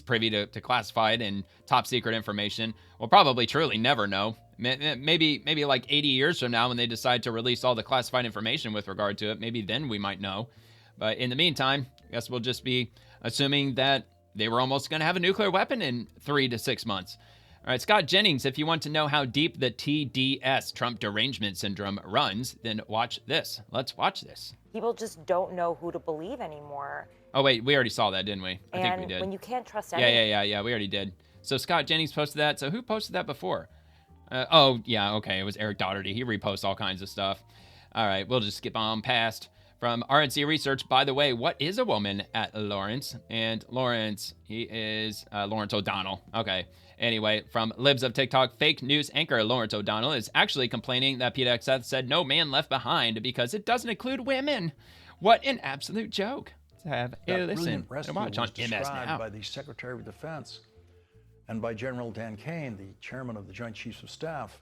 privy to classified and top secret information. We'll probably truly never know. Maybe like 80 years from now when they decide to release all the classified information with regard to it, maybe then we might know. But in the meantime, I guess we'll just be assuming that they were almost going to have a nuclear weapon in 3 to 6 months. All right, Scott Jennings, if you want to know how deep the TDS, Trump Derangement Syndrome, runs, then watch this. Let's watch this. People just don't know who to believe anymore. Oh, wait, we already saw that, didn't we? I think we did. And when you can't trust anyone. Yeah, we already did. So Scott Jennings posted that. So who posted that before? Okay, it was Eric Doherty. He reposts all kinds of stuff. All right, we'll just skip on past. From RNC Research, by the way, what is a woman at Lawrence? And Lawrence, he is Lawrence O'Donnell. Okay. Anyway, from Libs of TikTok, fake news anchor Lawrence O'Donnell is actually complaining that Pete Hegseth said no man left behind because it doesn't include women. What an absolute joke. To have a listen and watch on MS Now. By the Secretary of Defense and by General Dan Kane, the chairman of the Joint Chiefs of Staff,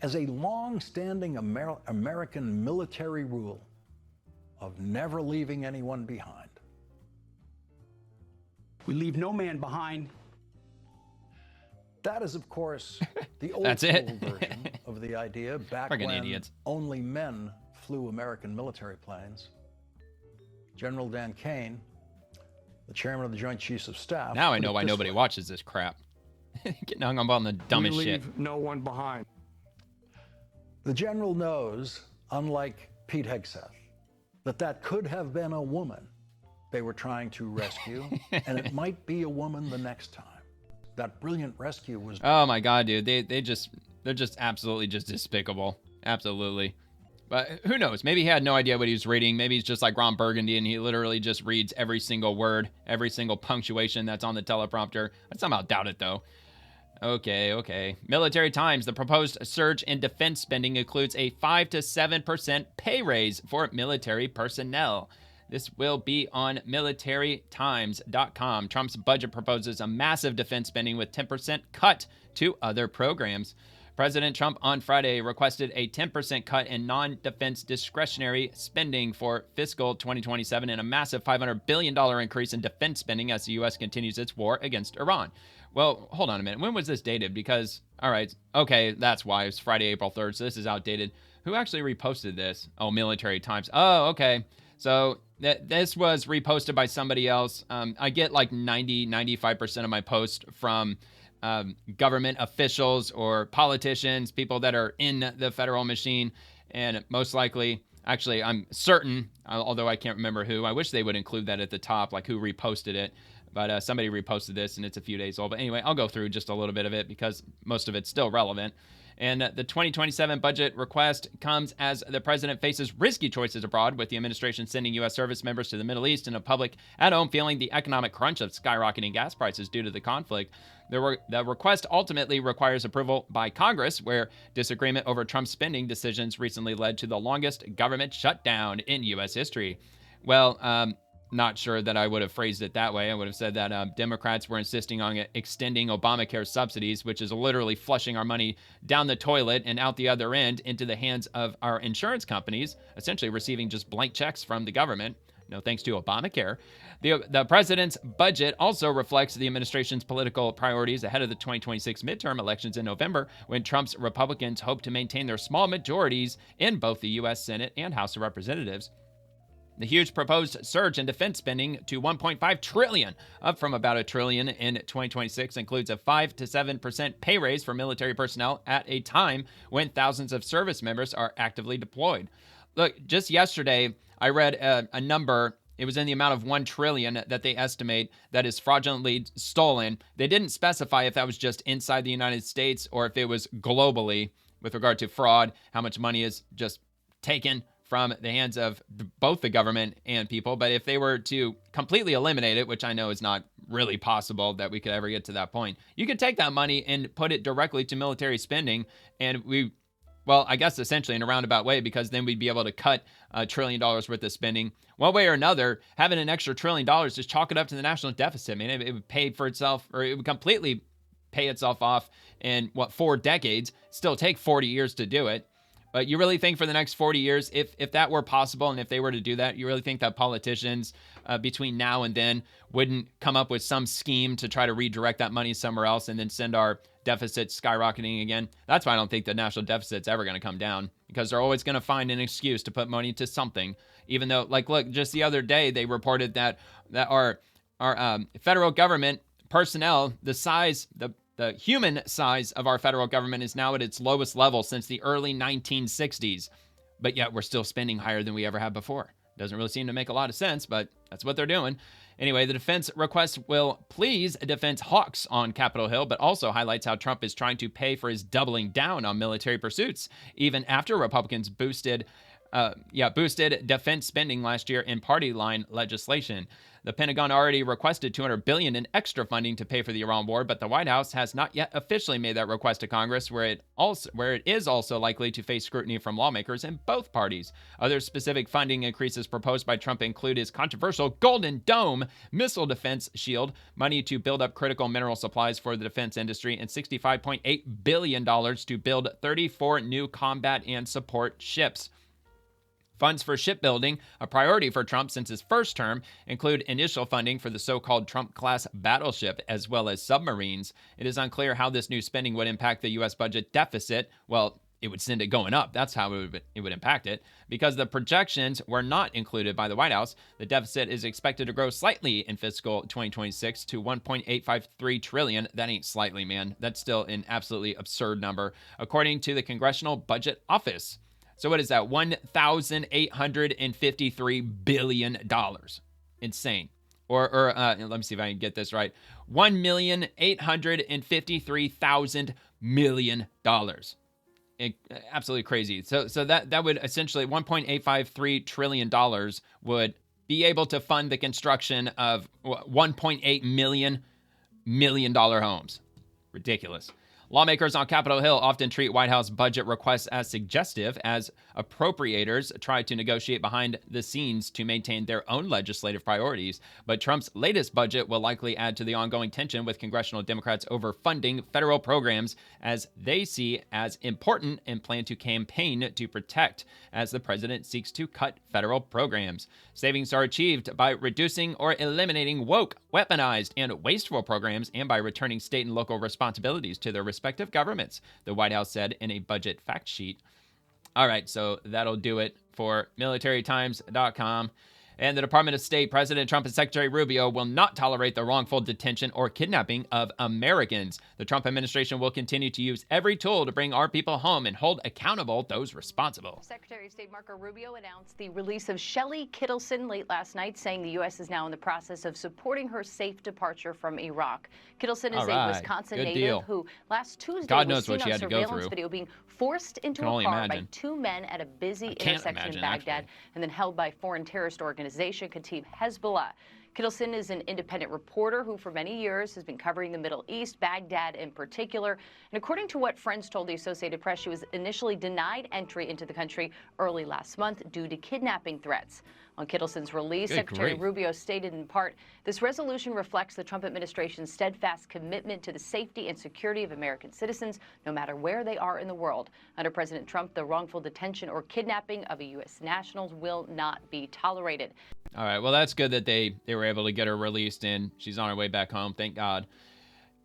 as a long-standing American military rule of never leaving anyone behind. We leave no man behind. That is, of course, the old version of the idea back when only men flew American military planes. General Dan Kane, the chairman of the Joint Chiefs of Staff. Now I know why nobody watches this crap. Getting hung up on the dumbest shit. We leave no one behind. The general knows, unlike Pete Hegseth, that could have been a woman they were trying to rescue, and it might be a woman the next time. That brilliant rescue was... Oh my God, dude. They're just absolutely just despicable. Absolutely. But who knows? Maybe he had no idea what he was reading. Maybe he's just like Ron Burgundy and he literally just reads every single word, every single punctuation that's on the teleprompter. I somehow doubt it, though. Okay. Military Times. The proposed surge in defense spending includes a 5 to 7% pay raise for military personnel. This will be on militarytimes.com. Trump's budget proposes a massive defense spending with 10% cut to other programs. President Trump on Friday requested a 10% cut in non-defense discretionary spending for fiscal 2027 and a massive $500 billion increase in defense spending as the U.S. continues its war against Iran. Well, hold on a minute. When was this dated? Because, all right, okay, that's why. It's Friday, April 3rd, so this is outdated. Who actually reposted this? Oh, Military Times. Oh, okay. So this was reposted by somebody else. I get like 95% of my posts from government officials or politicians, people that are in the federal machine. And most likely, actually, I'm certain, although I can't remember who, I wish they would include that at the top, like who reposted it. But somebody reposted this and it's a few days old. But anyway, I'll go through just a little bit of it because most of it's still relevant. And the 2027 budget request comes as the president faces risky choices abroad, with the administration sending U.S. service members to the Middle East and a public at home feeling the economic crunch of skyrocketing gas prices due to the conflict. The request ultimately requires approval by Congress, where disagreement over Trump's spending decisions recently led to the longest government shutdown in U.S. history. Well, not sure that I would have phrased it that way. I would have said that Democrats were insisting on extending Obamacare subsidies, which is literally flushing our money down the toilet and out the other end into the hands of our insurance companies, essentially receiving just blank checks from the government. No thanks to Obamacare. The president's budget also reflects the administration's political priorities ahead of the 2026 midterm elections in November, when Trump's Republicans hope to maintain their small majorities in both the U.S. Senate and House of Representatives. The huge proposed surge in defense spending to $1.5 trillion, up from about $1 trillion in 2026, includes a 5 to 7% pay raise for military personnel at a time when thousands of service members are actively deployed. Look, just yesterday, I read a number. It was in the amount of $1 trillion that they estimate that is fraudulently stolen. They didn't specify if that was just inside the United States or if it was globally with regard to fraud, how much money is just taken from the hands of both the government and people. But if they were to completely eliminate it, which I know is not really possible that we could ever get to that point, you could take that money and put it directly to military spending. And I guess essentially in a roundabout way, because then we'd be able to cut $1 trillion worth of spending. One way or another, having an extra $1 trillion, just chalk it up to the national deficit. I mean, it would pay for itself, or it would completely pay itself off in 4 decades, still take 40 years to do it. But you really think for the next 40 years, if that were possible and if they were to do that, you really think that politicians between now and then wouldn't come up with some scheme to try to redirect that money somewhere else and then send our deficit skyrocketing again. That's why I don't think the national deficit's ever going to come down, because they're always going to find an excuse to put money to something. Even though, like, look, just the other day they reported that our federal government personnel, the human size of our federal government is now at its lowest level since the early 1960s. But yet we're still spending higher than we ever have before. Doesn't really seem to make a lot of sense, but that's what they're doing. Anyway, the defense request will please defense hawks on Capitol Hill, but also highlights how Trump is trying to pay for his doubling down on military pursuits, even after Republicans boosted defense spending last year in party line legislation. The Pentagon already requested $200 billion in extra funding to pay for the Iran war, but the White House has not yet officially made that request to Congress, where it is also likely to face scrutiny from lawmakers in both parties. Other specific funding increases proposed by Trump include his controversial Golden Dome missile defense shield, money to build up critical mineral supplies for the defense industry, and $65.8 billion to build 34 new combat and support ships. Funds for shipbuilding, a priority for Trump since his first term, include initial funding for the so-called Trump-class battleship, as well as submarines. It is unclear how this new spending would impact the U.S. budget deficit. Well, it would send it going up. That's how it would impact it. Because the projections were not included by the White House, the deficit is expected to grow slightly in fiscal 2026 to $1.853 trillion. That ain't slightly, man. That's still an absolutely absurd number, according to the Congressional Budget Office. So what is that? $1,853 billion. Insane. Or let me see if I can get this right. $1,853,000 million. Absolutely crazy. So that would essentially $1.853 trillion would be able to fund the construction of 1.8 million homes. Ridiculous. Lawmakers on Capitol Hill often treat White House budget requests as suggestive, as appropriators try to negotiate behind the scenes to maintain their own legislative priorities. But Trump's latest budget will likely add to the ongoing tension with congressional Democrats over funding federal programs as they see as important and plan to campaign to protect as the president seeks to cut federal programs. Savings are achieved by reducing or eliminating woke, weaponized, and wasteful programs, and by returning state and local responsibilities to their respective governments, the White House said in a budget fact sheet. All right, so that'll do it for militarytimes.com. And the Department of State, President Trump and Secretary Rubio will not tolerate the wrongful detention or kidnapping of Americans. The Trump administration will continue to use every tool to bring our people home and hold accountable those responsible. Secretary of State Marco Rubio announced the release of Shelley Kittleson late last night, saying the U.S. is now in the process of supporting her safe departure from Iraq. Kittleson is a Wisconsin native who last Tuesday was seen on surveillance video being forced into a car by two men at a busy intersection in Baghdad and then held by foreign terrorist organization Kataib Hezbollah. Kittleson is an independent reporter who for many years has been covering the Middle East, Baghdad in particular. And according to what friends told the Associated Press, she was initially denied entry into the country early last month due to kidnapping threats. On Kittleson's release, Secretary Rubio stated in part, this resolution reflects the Trump administration's steadfast commitment to the safety and security of American citizens, no matter where they are in the world. Under President Trump, the wrongful detention or kidnapping of U.S. nationals will not be tolerated. All right, well, that's good that they were able to get her released, and she's on her way back home, thank God.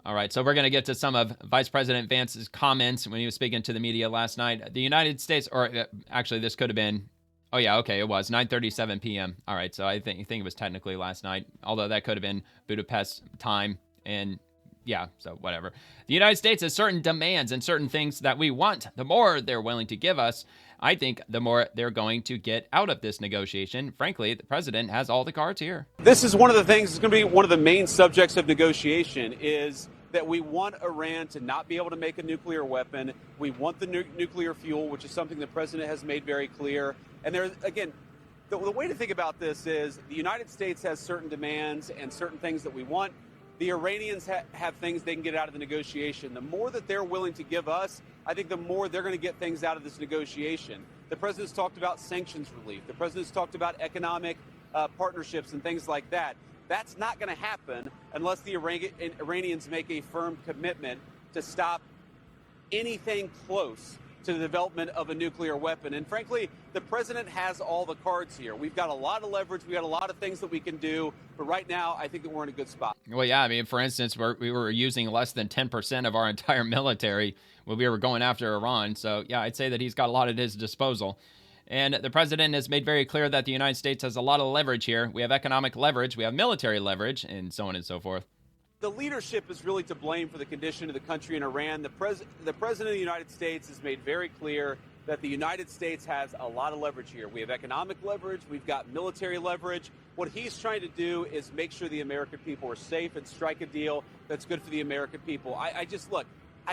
All right, so we're going to get to some of Vice President Vance's comments when he was speaking to the media last night. The United States, or actually this could have been, oh yeah, okay, it was 9:37 p.m. All right, so I think it was technically last night, although that could have been Budapest time, and yeah, so whatever. The United States has certain demands and certain things that we want. The more they're willing to give us, I think the more they're going to get out of this negotiation. Frankly, the president has all the cards here. This is one of the things that's going to be one of the main subjects of negotiation is that we want Iran to not be able to make a nuclear weapon. We want the nuclear fuel, which is something the president has made very clear. And there, again, the way to think about this is the United States has certain demands and certain things that we want. The Iranians have things they can get out of the negotiation. The more that they're willing to give us, I think the more they're going to get things out of this negotiation. The president's talked about sanctions relief. The president's talked about economic partnerships and things like that. That's not going to happen unless the Iranians make a firm commitment to stop anything close to the development of a nuclear weapon. And frankly, the president has all the cards here. We've got a lot of leverage. We've got a lot of things that we can do. But right now, I think that we're in a good spot. Well, yeah, I mean, for instance, we were using less than 10% of our entire military when we were going after Iran. So, yeah, I'd say that he's got a lot at his disposal. And the president has made very clear that the United States has a lot of leverage here. We have economic leverage, we have military leverage, and so on and so forth. The leadership is really to blame for the condition of the country in Iran. The president of the United States has made very clear that the United States has a lot of leverage here. We have economic leverage. We've got military leverage. What he's trying to do is make sure the American people are safe and strike a deal that's good for the American people. I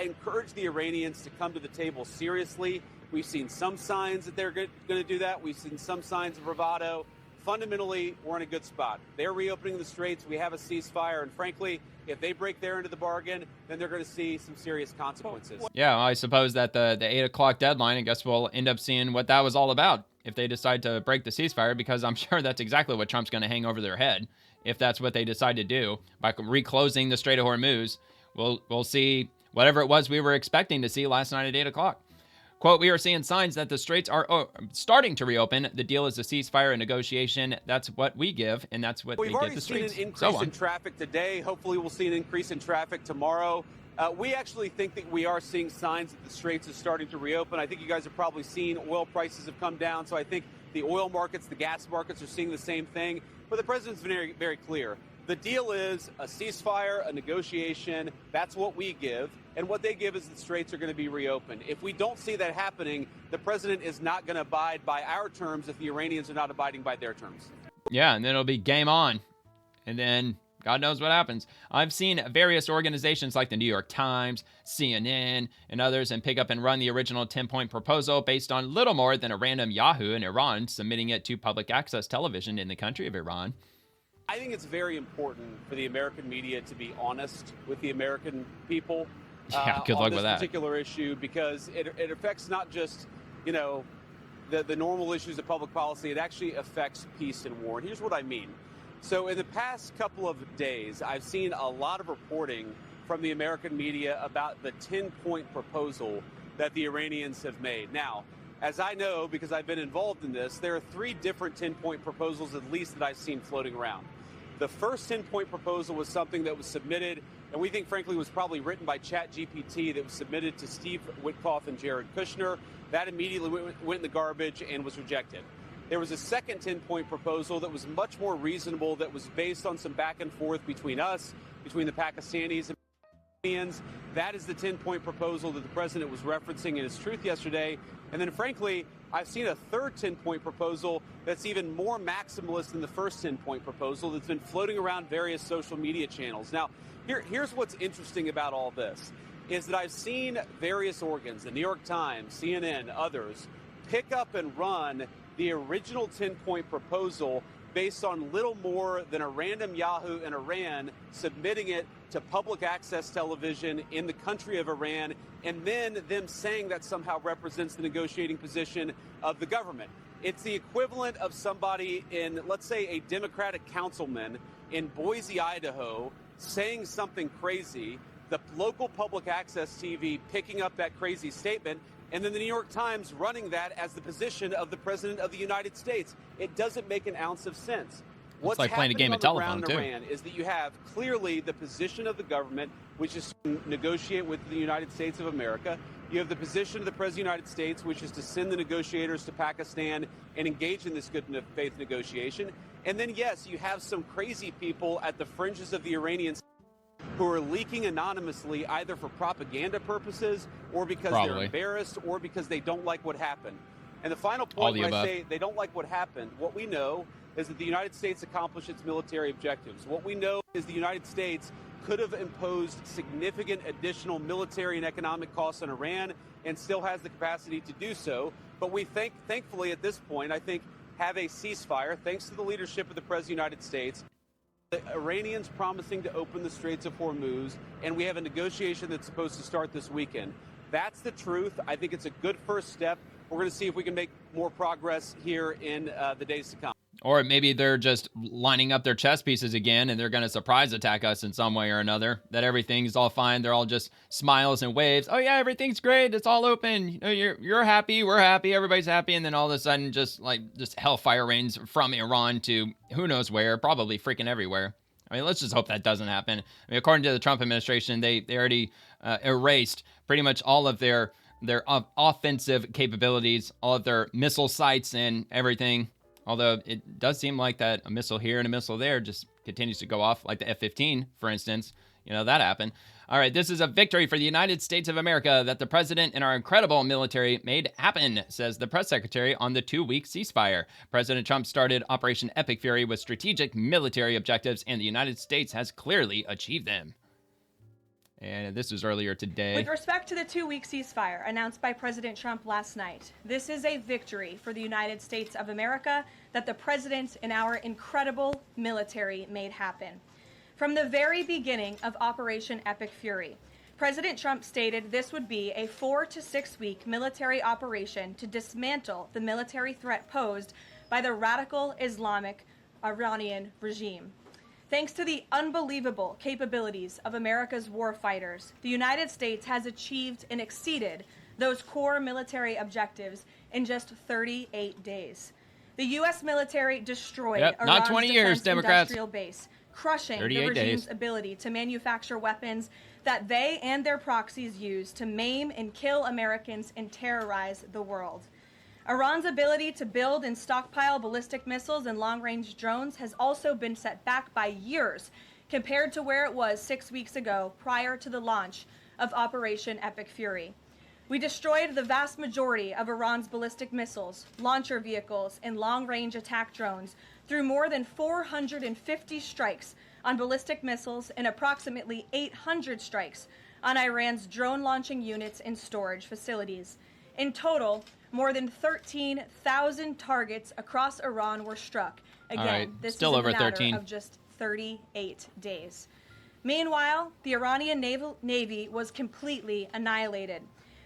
encourage the Iranians to come to the table seriously. We've seen some signs that they're going to do that. We've seen some signs of bravado. Fundamentally, we're in a good spot. They're reopening the straits. We have a ceasefire. And frankly, if they break their end of the bargain, then they're going to see some serious consequences. Yeah, I suppose that the 8 o'clock deadline, I guess we'll end up seeing what that was all about if they decide to break the ceasefire, because I'm sure that's exactly what Trump's going to hang over their head if that's what they decide to do. By reclosing the Strait of Hormuz, we'll see whatever it was we were expecting to see last night at 8 o'clock. Quote, we are seeing signs that the straits are starting to reopen. The deal is a ceasefire and negotiation. That's what we give, and that's what they get the straits. We've already seen an increase in traffic today. Hopefully we'll see an increase in traffic tomorrow. We actually think that we are seeing signs that the straits is starting to reopen. I think you guys have probably seen oil prices have come down, so I think the oil markets, the gas markets are seeing the same thing. But the president's been very, very clear. The deal is a ceasefire, a negotiation. That's what we give. And what they give is the straits are going to be reopened. If we don't see that happening, the president is not going to abide by our terms if the Iranians are not abiding by their terms. Yeah, and then it'll be game on. And then God knows what happens. I've seen various organizations like the New York Times, CNN, and others and pick up and run the original 10-point proposal based on little more than a random Yahoo in Iran submitting it to public access television in the country of Iran. I think it's very important for the American media to be honest with the American people good luck on this with that particular issue, because it affects not just, the normal issues of public policy. It actually affects peace and war. And here's what I mean. So in the past couple of days, I've seen a lot of reporting from the American media about the 10-point proposal that the Iranians have made. Now, as I know, because I've been involved in this, there are 3 different 10-point proposals at least that I've seen floating around. The first 10-point proposal was something that was submitted, and we think, frankly, was probably written by ChatGPT, that was submitted to Steve Witkoff and Jared Kushner. That immediately went in the garbage and was rejected. There was a second 10-point proposal that was much more reasonable, that was based on some back and forth between us, between the Pakistanis and Iranians. That is the 10-point proposal that the president was referencing in his truth yesterday. And then, frankly, I've seen a third 10-point proposal that's even more maximalist than the first 10-point proposal that's been floating around various social media channels. Now, here's what's interesting about all this, is that I've seen various organs, the New York Times, CNN, others, pick up and run the original 10-point proposal based on little more than a random Yahoo in Iran submitting it to public access television in the country of Iran, and then them saying that somehow represents the negotiating position of the government. It's the equivalent of somebody in, let's say, a Democratic councilman in Boise, Idaho, saying something crazy, the local public access TV picking up that crazy statement, and then the New York Times running that as the position of the President of the United States. It doesn't make an ounce of sense. It's like playing a game of telephone, too. Iran is that you have clearly the position of the government, which is to negotiate with the United States of America. You have the position of the President of the United States, which is to send the negotiators to Pakistan and engage in this good faith negotiation. And then, yes, you have some crazy people at the fringes of the Iranian who are leaking anonymously, either for propaganda purposes or because they're embarrassed or because they don't like what happened. And the final point, when I say they don't like what happened, what we know is that the United States accomplished its military objectives. What we know is the United States could have imposed significant additional military and economic costs on Iran and still has the capacity to do so. But we thankfully, at this point, I think, have a ceasefire, thanks to the leadership of the President of the United States. The Iranians promising to open the Straits of Hormuz, and we have a negotiation that's supposed to start this weekend. That's the truth. I think it's a good first step. We're going to see if we can make more progress here in the days to come. Or maybe they're just lining up their chess pieces again and they're going to surprise attack us in some way or another. That everything's all fine. They're all just smiles and waves. Oh yeah, everything's great. It's all open. You know, you're happy. We're happy. Everybody's happy. And then all of a sudden just hellfire rains from Iran to who knows where, probably freaking everywhere. I mean, let's just hope that doesn't happen. I mean, according to the Trump administration, they already erased pretty much all of their offensive capabilities, all of their missile sites and everything. Although it does seem like that a missile here and a missile there just continues to go off, like the F-15, for instance. You know, that happened. All right, this is a victory for the United States of America that the president and our incredible military made happen, says the press secretary on the 2-week ceasefire. President Trump started Operation Epic Fury with strategic military objectives, and the United States has clearly achieved them. And this was earlier today. With respect to the 2-week ceasefire announced by President Trump last night, this is a victory for the United States of America that the president and our incredible military made happen. From the very beginning of Operation Epic Fury, President Trump stated this would be a 4 to 6 week military operation to dismantle the military threat posed by the radical Islamic Iranian regime. Thanks to the unbelievable capabilities of America's war fighters, the United States has achieved and exceeded those core military objectives in just 38 days. The U.S. military destroyed Iran's defense industrial base, crushing the regime's ability to manufacture weapons that they and their proxies use to maim and kill Americans and terrorize the world. Iran's ability to build and stockpile ballistic missiles and long-range drones has also been set back by years compared to where it was 6 weeks ago prior to the launch of Operation Epic Fury. We destroyed the vast majority of Iran's ballistic missiles, launcher vehicles, and long-range attack drones through more than 450 strikes on ballistic missiles and approximately 800 strikes on Iran's drone launching units and storage facilities. In total, more than 13,000 targets across Iran were struck. Again, this still is over in a matter 13. of just 38 days. Meanwhile, the Iranian Navy was completely annihilated.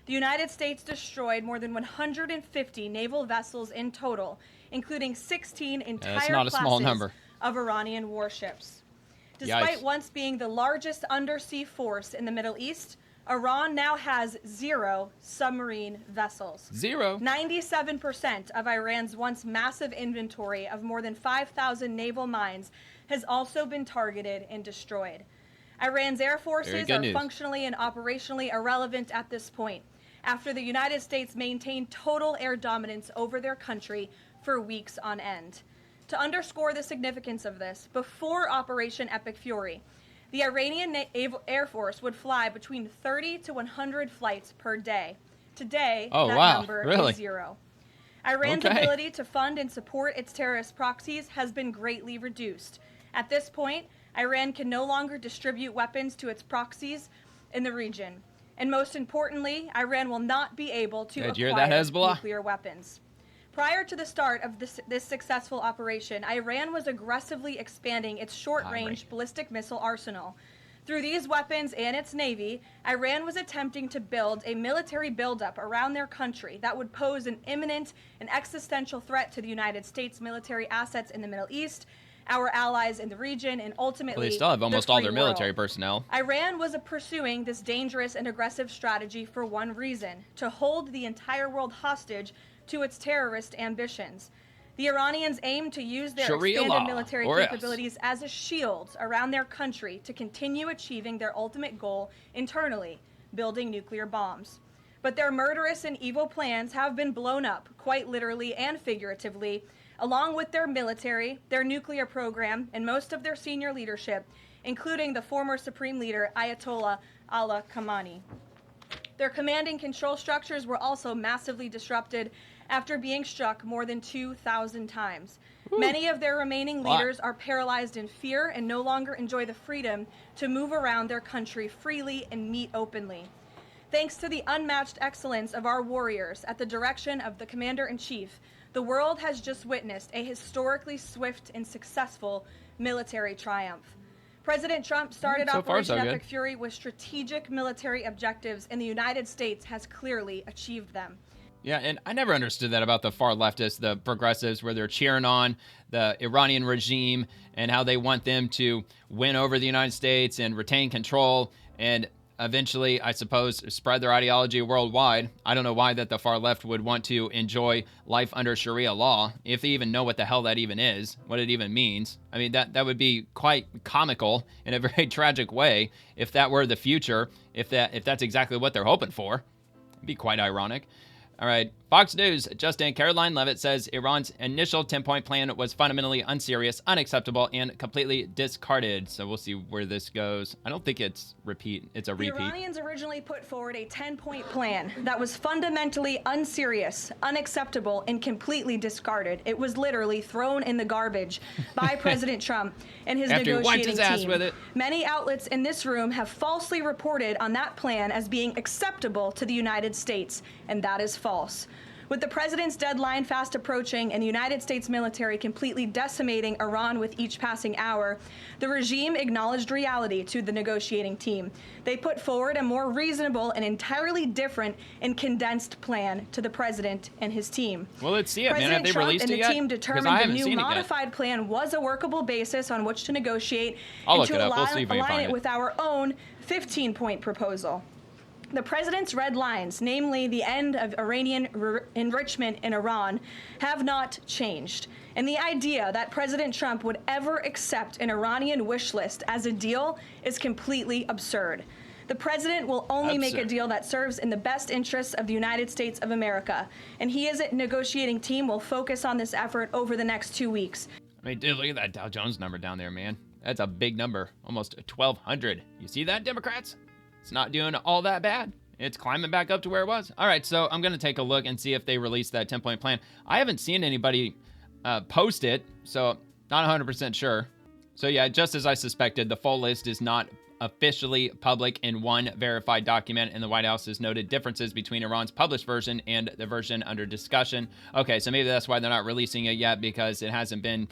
The United States destroyed more than 150 naval vessels in total, including 16 entire classes of Iranian warships. Despite once being the largest undersea force in the Middle East, Iran now has 0 submarine vessels. 0. 97% of Iran's once massive inventory of more than 5,000 naval mines has also been targeted and destroyed. Iran's air forces are functionally and operationally irrelevant at this point, after the United States maintained total air dominance over their country for weeks on end. To underscore the significance of this, before Operation Epic Fury, the Iranian Air Force would fly between 30 to 100 flights per day. Today, that number is 0. Iran's ability to fund and support its terrorist proxies has been greatly reduced. At this point, Iran can no longer distribute weapons to its proxies in the region. And most importantly, Iran will not be able to acquire nuclear weapons. Prior to the start of this successful operation, Iran was aggressively expanding its short-range ballistic missile arsenal. Through these weapons and its navy, Iran was attempting to build a military buildup around their country that would pose an imminent and existential threat to the United States military assets in the Middle East, our allies in the region, and ultimately they still have almost all their military personnel. Iran was pursuing this dangerous and aggressive strategy for one reason: to hold the entire world hostage to its terrorist ambitions. The Iranians aim to use their expanded military capabilities as a shield around their country to continue achieving their ultimate goal internally, building nuclear bombs. But their murderous and evil plans have been blown up, quite literally and figuratively, along with their military, their nuclear program, and most of their senior leadership, including the former Supreme Leader Ayatollah Ali Khamenei. Their command and control structures were also massively disrupted after being struck more than 2,000 times. Many of their remaining leaders are paralyzed in fear and no longer enjoy the freedom to move around their country freely and meet openly. Thanks to the unmatched excellence of our warriors at the direction of the Commander-in-Chief, the world has just witnessed a historically swift and successful military triumph. President Trump started Operation Epic Fury with strategic military objectives, and the United States has clearly achieved them. Yeah, and I never understood that about the far leftists, the progressives, where they're cheering on the Iranian regime and how they want them to win over the United States and retain control and eventually, I suppose, spread their ideology worldwide. I don't know why that the far left would want to enjoy life under Sharia law, if they even know what the hell that even is, what it even means. I mean, that would be quite comical in a very tragic way if that were the future, if that's exactly what they're hoping for. It'd be quite ironic. All right, Fox News, Justin Caroline Leavitt says Iran's initial 10-point plan was fundamentally unserious, unacceptable, and completely discarded. So we'll see where this goes. I don't think it's a repeat. The Iranians originally put forward a 10-point plan that was fundamentally unserious, unacceptable, and completely discarded. It was literally thrown in the garbage by President Trump and his negotiating team. With it. Many outlets in this room have falsely reported on that plan as being acceptable to the United States, and that is false. With the president's deadline fast approaching and the United States military completely decimating Iran with each passing hour, the regime acknowledged reality to the negotiating team. They put forward a more reasonable and entirely different and condensed plan to the president and his team. Well, let's see it, man. Have President they Trump released and it the yet? team determined the new modified plan was a workable basis on which to negotiate and to align it with our own 15-point proposal. The president's red lines, namely the end of Iranian enrichment in Iran, have not changed. And the idea that President Trump would ever accept an Iranian wish list as a deal is completely absurd. The president will only make a deal that serves in the best interests of the United States of America. And he as a negotiating team will focus on this effort over the next 2 weeks. I mean, dude, look at that Dow Jones number down there, man. That's a big number, almost 1,200. You see that, Democrats? It's not doing all that bad. It's climbing back up to where it was. All right, so I'm going to take a look and see if they released that 10-point plan. I haven't seen anybody post it, so not 100% sure. So yeah, just as I suspected, the full list is not officially public in one verified document, and the White House has noted differences between Iran's published version and the version under discussion. Okay, so maybe that's why they're not releasing it yet, because it hasn't been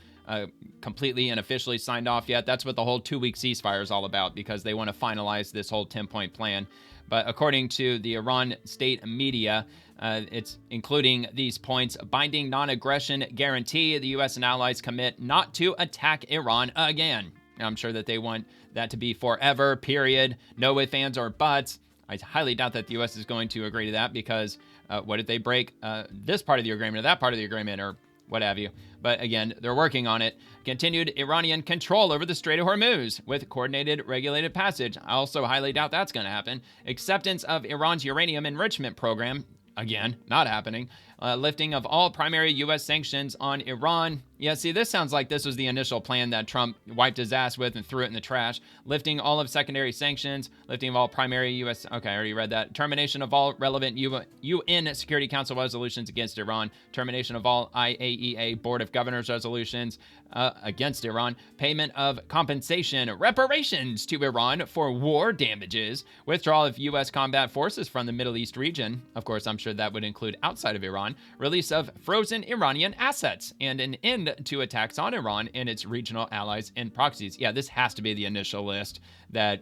completely and officially signed off yet. That's what the whole 2-week ceasefire is all about, because they want to finalize this whole 10-point plan. But according to the Iran state media, it's including these points: binding non-aggression guarantee. The U.S. and allies commit not to attack Iran again. I'm sure that they want that to be forever, period. No ifs, ands, or buts. I highly doubt that the U.S. is going to agree to that, because what if they break this part of the agreement or that part of the agreement or what have you? But again, they're working on it. Continued Iranian control over the Strait of Hormuz with coordinated regulated passage. I also highly doubt that's going to happen. Acceptance of Iran's uranium enrichment program. Again, not happening. Lifting of all primary U.S. sanctions on Iran. Yeah, see, this sounds like this was the initial plan that Trump wiped his ass with and threw it in the trash. Lifting all of secondary sanctions. Lifting of all primary U.S. Okay, I already read that. Termination of all relevant UN Security Council resolutions against Iran. Termination of all IAEA Board of Governors resolutions against Iran. Payment of compensation, reparations to Iran for war damages. Withdrawal of U.S. combat forces from the Middle East region. Of course, I'm sure that would include outside of Iran. Release of frozen Iranian assets, and an end to attacks on Iran and its regional allies and proxies. Yeah, this has to be the initial list that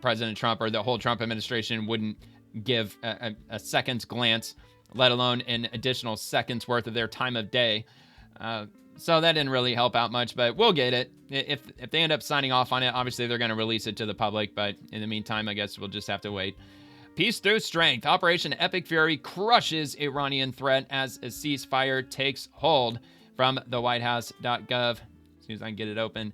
President Trump or the whole Trump administration wouldn't give a second's glance, let alone an additional second's worth of their time of day. So that didn't really help out much, but we'll get it. If they end up signing off on it, obviously they're going to release it to the public, but in the meantime, I guess we'll just have to wait. Peace through strength. Operation Epic Fury crushes Iranian threat as a ceasefire takes hold, from the whitehouse.gov. As soon as I can get it open.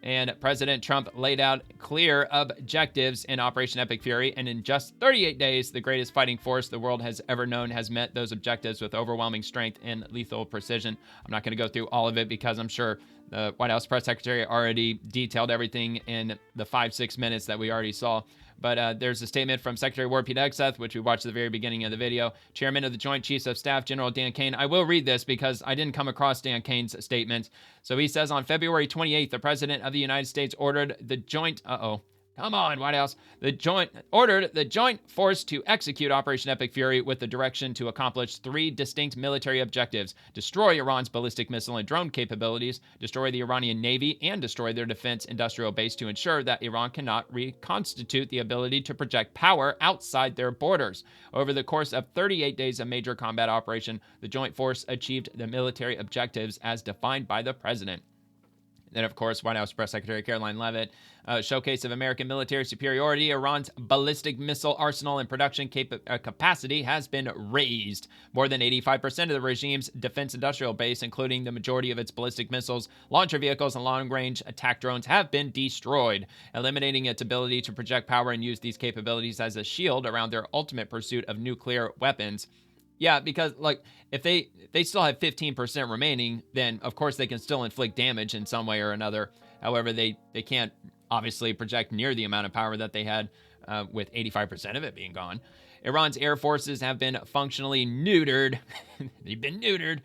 And President Trump laid out clear objectives in Operation Epic Fury, and in just 38 days, the greatest fighting force the world has ever known has met those objectives with overwhelming strength and lethal precision. I'm not going to go through all of it, because I'm sure the White House press secretary already detailed everything in the 5-6 minutes that we already saw. But there's a statement from Secretary War Pete Hegseth, which we watched at the very beginning of the video. Chairman of the Joint Chiefs of Staff, General Dan Kane. I will read this because I didn't come across Dan Kane's statement. So he says, on February 28th, the President of the United States ordered the Joint Come on, White House. Ordered the joint force to execute Operation Epic Fury with the direction to accomplish 3 distinct military objectives: destroy Iran's ballistic missile and drone capabilities, destroy the Iranian Navy, and destroy their defense industrial base to ensure that Iran cannot reconstitute the ability to project power outside their borders. Over the course of 38 days of major combat operation, the joint force achieved the military objectives as defined by the president. Then, of course, White House Press Secretary Caroline Leavitt, showcase of American military superiority. Iran's ballistic missile arsenal and production capacity has been raised. More than 85% of the regime's defense industrial base, including the majority of its ballistic missiles, launcher vehicles, and long-range attack drones, have been destroyed, eliminating its ability to project power and use these capabilities as a shield around their ultimate pursuit of nuclear weapons. Yeah, because, like, if they still have 15% remaining, then, of course, they can still inflict damage in some way or another. However, they can't, obviously, project near the amount of power that they had with 85% of it being gone. Iran's air forces have been functionally neutered. They've been neutered.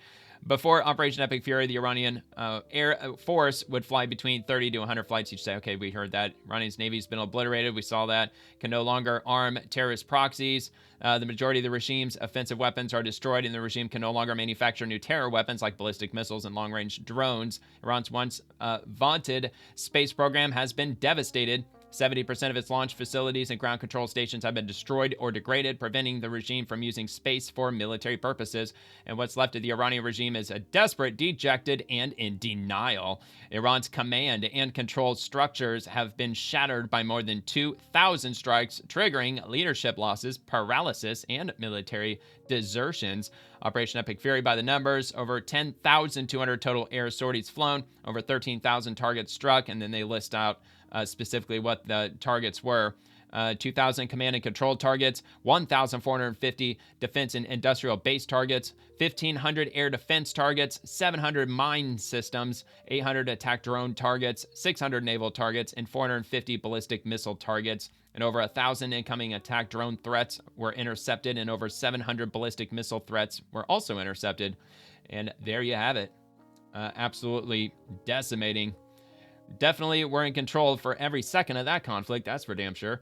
Before Operation Epic Fury, the Iranian Air Force would fly between 30 to 100 flights each day. Okay, we heard that. Iranian's Navy's been obliterated. We saw that. Can no longer arm terrorist proxies. The majority of the regime's offensive weapons are destroyed, and the regime can no longer manufacture new terror weapons like ballistic missiles and long-range drones. Iran's once vaunted space program has been devastated. 70% of its launch facilities and ground control stations have been destroyed or degraded, preventing the regime from using space for military purposes. And what's left of the Iranian regime is a desperate, dejected, and in denial. Iran's command and control structures have been shattered by more than 2,000 strikes, triggering leadership losses, paralysis, and military desertions. Operation Epic Fury by the numbers: over 10,200 total air sorties flown, over 13,000 targets struck, and then they list out specifically what the targets were. 2,000 command and control targets, 1,450 defense and industrial base targets, 1,500 air defense targets, 700 mine systems, 800 attack drone targets, 600 naval targets, and 450 ballistic missile targets. And over 1,000 incoming attack drone threats were intercepted, and over 700 ballistic missile threats were also intercepted. And there you have it. Absolutely decimating. Definitely we're in control for every second of that conflict, that's for damn sure.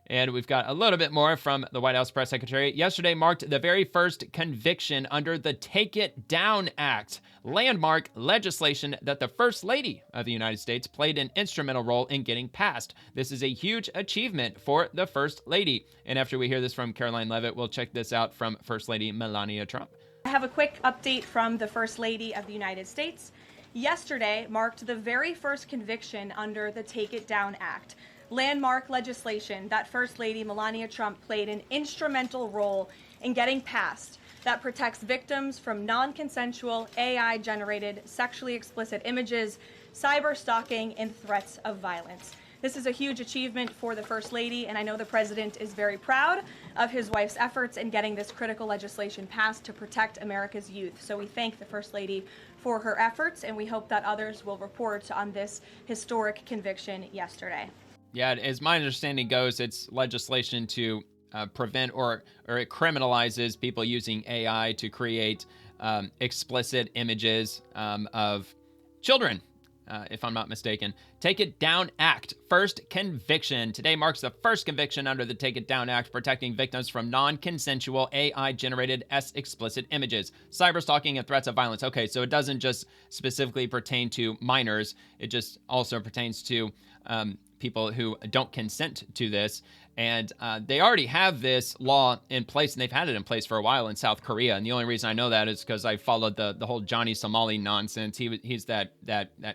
And we've got a little bit more from the White House press secretary. Yesterday marked the very first conviction under the Take It Down Act, landmark legislation that the First Lady of the United States played an instrumental role in getting passed. This is a huge achievement for the First Lady. And after we hear this from Caroline Leavitt, we'll check this out from First Lady Melania Trump. I have a quick update from the First Lady of the United States. Yesterday marked the very first conviction under the Take It Down Act, landmark legislation that First Lady Melania Trump played an instrumental role in getting passed, that protects victims from non-consensual AI-generated sexually explicit images, cyber stalking, and threats of violence. This is a huge achievement for the First Lady, and I know the President is very proud of his wife's efforts in getting this critical legislation passed to protect America's youth. So we thank the First Lady for her efforts, and we hope that others will report on this historic conviction yesterday. Yeah, as my understanding goes, it's legislation to prevent or it criminalizes people using AI to create explicit images of children. If I'm not mistaken. Take It Down Act, first conviction. Today marks the first conviction under the Take It Down Act, protecting victims from non-consensual AI-generated explicit images, cyberstalking, and threats of violence. Okay, so it doesn't just specifically pertain to minors. It just also pertains to people who don't consent to this. And they already have this law in place, and they've had it in place for a while in South Korea. And the only reason I know that is because I followed the whole Johnny Somali nonsense. He's that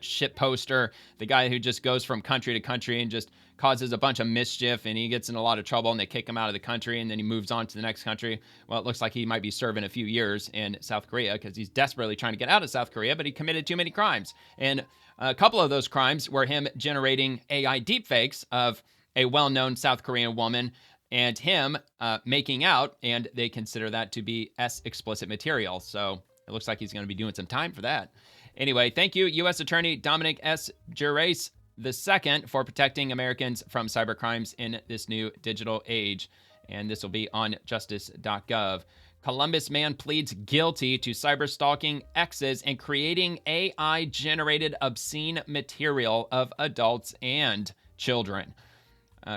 shit poster, the guy who just goes from country to country and just causes a bunch of mischief, and he gets in a lot of trouble, and they kick him out of the country, and then he moves on to the next country. Well, it looks like he might be serving a few years in South Korea because he's desperately trying to get out of South Korea, but he committed too many crimes. And a couple of those crimes were him generating AI deepfakes of a well-known South Korean woman and him making out, and they consider that to be explicit material. So it looks like he's going to be doing some time for that. Anyway, thank you, U.S. Attorney Dominic S. Gerace II, for protecting Americans from cybercrimes in this new digital age. And this will be on justice.gov. Columbus man pleads guilty to cyberstalking exes and creating AI-generated obscene material of adults and children.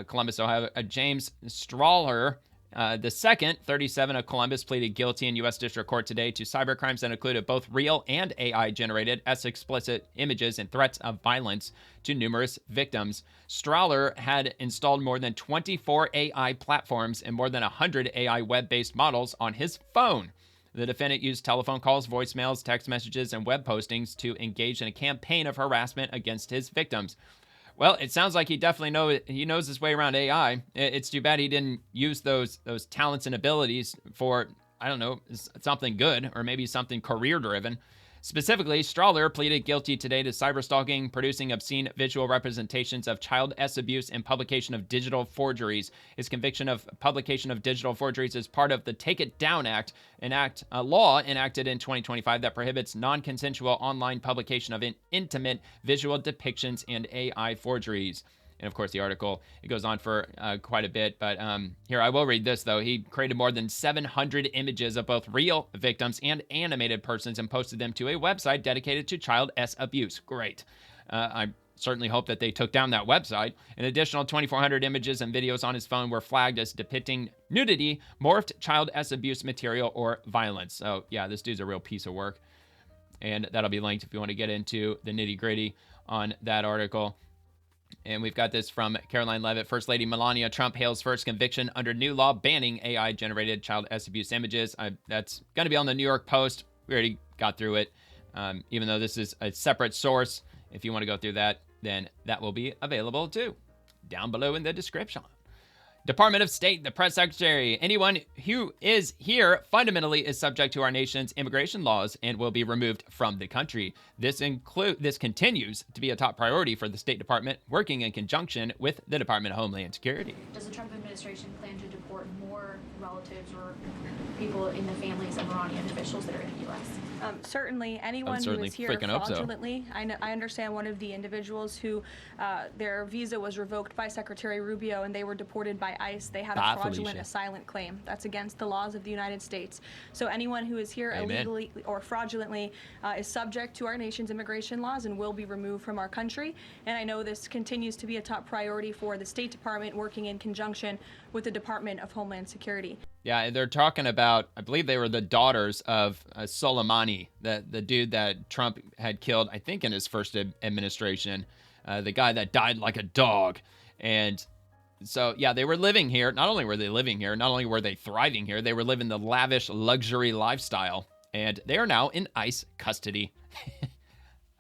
Columbus, Ohio. James Strawler, the second, 37 of Columbus, pleaded guilty in U.S. District Court today to cybercrimes that included both real and AI-generated explicit images and threats of violence to numerous victims. Strawler had installed more than 24 AI platforms and more than 100 AI web-based models on his phone. The defendant used telephone calls, voicemails, text messages, and web postings to engage in a campaign of harassment against his victims. Well, it sounds like he definitely knows his way around AI. It's too bad he didn't use those talents and abilities for, I don't know, something good or maybe something career-driven. Specifically, Strawler pleaded guilty today to cyberstalking, producing obscene visual representations of child abuse, and publication of digital forgeries. His conviction of publication of digital forgeries is part of the Take It Down Act, a law enacted in 2025 that prohibits non-consensual online publication of intimate visual depictions and AI forgeries. And of course, the article, it goes on for quite a bit. But here, I will read this, though. He created more than 700 images of both real victims and animated persons and posted them to a website dedicated to child abuse. Great. I certainly hope that they took down that website. An additional 2,400 images and videos on his phone were flagged as depicting nudity, morphed child abuse material, or violence. So, yeah, this dude's a real piece of work. And that'll be linked if you want to get into the nitty-gritty on that article. And we've got this from Caroline Leavitt. First Lady Melania Trump hails first conviction under new law banning AI-generated child abuse images. That's going to be on the New York Post. We already got through it. Even though this is a separate source, if you want to go through that, then that will be available too, down below in the description. Department of State, the press secretary, anyone who is here fundamentally is subject to our nation's immigration laws and will be removed from the country. This continues to be a top priority for the State Department, working in conjunction with the Department of Homeland Security. Does the Trump administration plan to deport more relatives or people in the families of Iranian officials that are in the U.S.? Certainly, anyone who is here fraudulently. I understand one of the individuals who their visa was revoked by Secretary Rubio and they were deported by ICE. They had a fraudulent asylum claim. That's against the laws of the United States. So anyone who is here illegally or fraudulently is subject to our nation's immigration laws and will be removed from our country. And I know this continues to be a top priority for the State Department, working in conjunction with the Department of Homeland Security. Yeah, they're talking about, I believe they were the daughters of Soleimani, the dude that Trump had killed, I think in his first administration, the guy that died like a dog. And so, yeah, they were living here. Not only were they living here, not only were they thriving here, they were living the lavish luxury lifestyle. And they are now in ICE custody.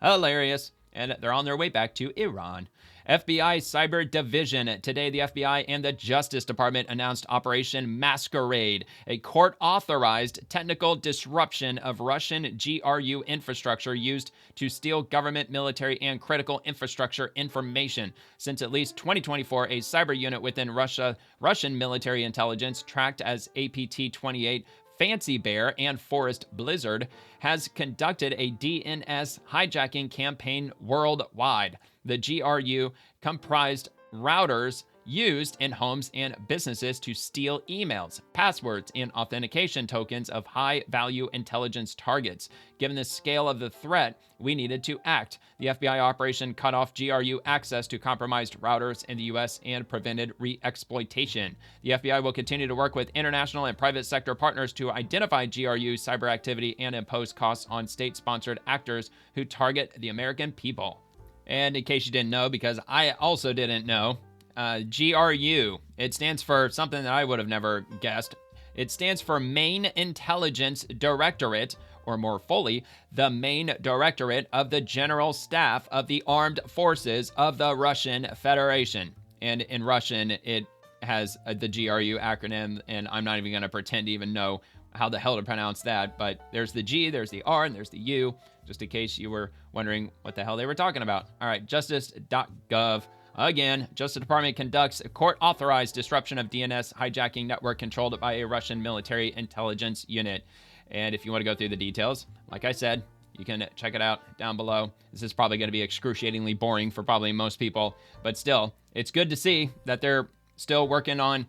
Hilarious. And they're on their way back to Iran. FBI Cyber Division. Today, the FBI and the Justice Department announced Operation Masquerade, a court-authorized technical disruption of Russian GRU infrastructure used to steal government, military, and critical infrastructure information. Since at least 2024, a cyber unit within Russian military intelligence, tracked as APT-28, Fancy Bear, and Forest Blizzard, has conducted a DNS hijacking campaign worldwide. The GRU comprised routers used in homes and businesses to steal emails, passwords, and authentication tokens of high-value intelligence targets. Given the scale of the threat, we needed to act. The FBI operation cut off GRU access to compromised routers in the U.S. and prevented re-exploitation. The FBI will continue to work with international and private sector partners to identify GRU cyber activity and impose costs on state-sponsored actors who target the American people. And in case you didn't know, because I also didn't know, GRU, it stands for something that I would have never guessed. It stands for Main Intelligence Directorate, or more fully, the Main Directorate of the General Staff of the Armed Forces of the Russian Federation. And in Russian, it has the GRU acronym, and I'm not even going to pretend to even know how the hell to pronounce that, but there's the G, there's the R, and there's the U, just in case you were wondering what the hell they were talking about. All right, justice.gov. Again, Justice Department conducts a court-authorized disruption of DNS hijacking network controlled by a Russian military intelligence unit. And if you want to go through the details, like I said, you can check it out down below. This is probably going to be excruciatingly boring for probably most people, but still, it's good to see that they're still working on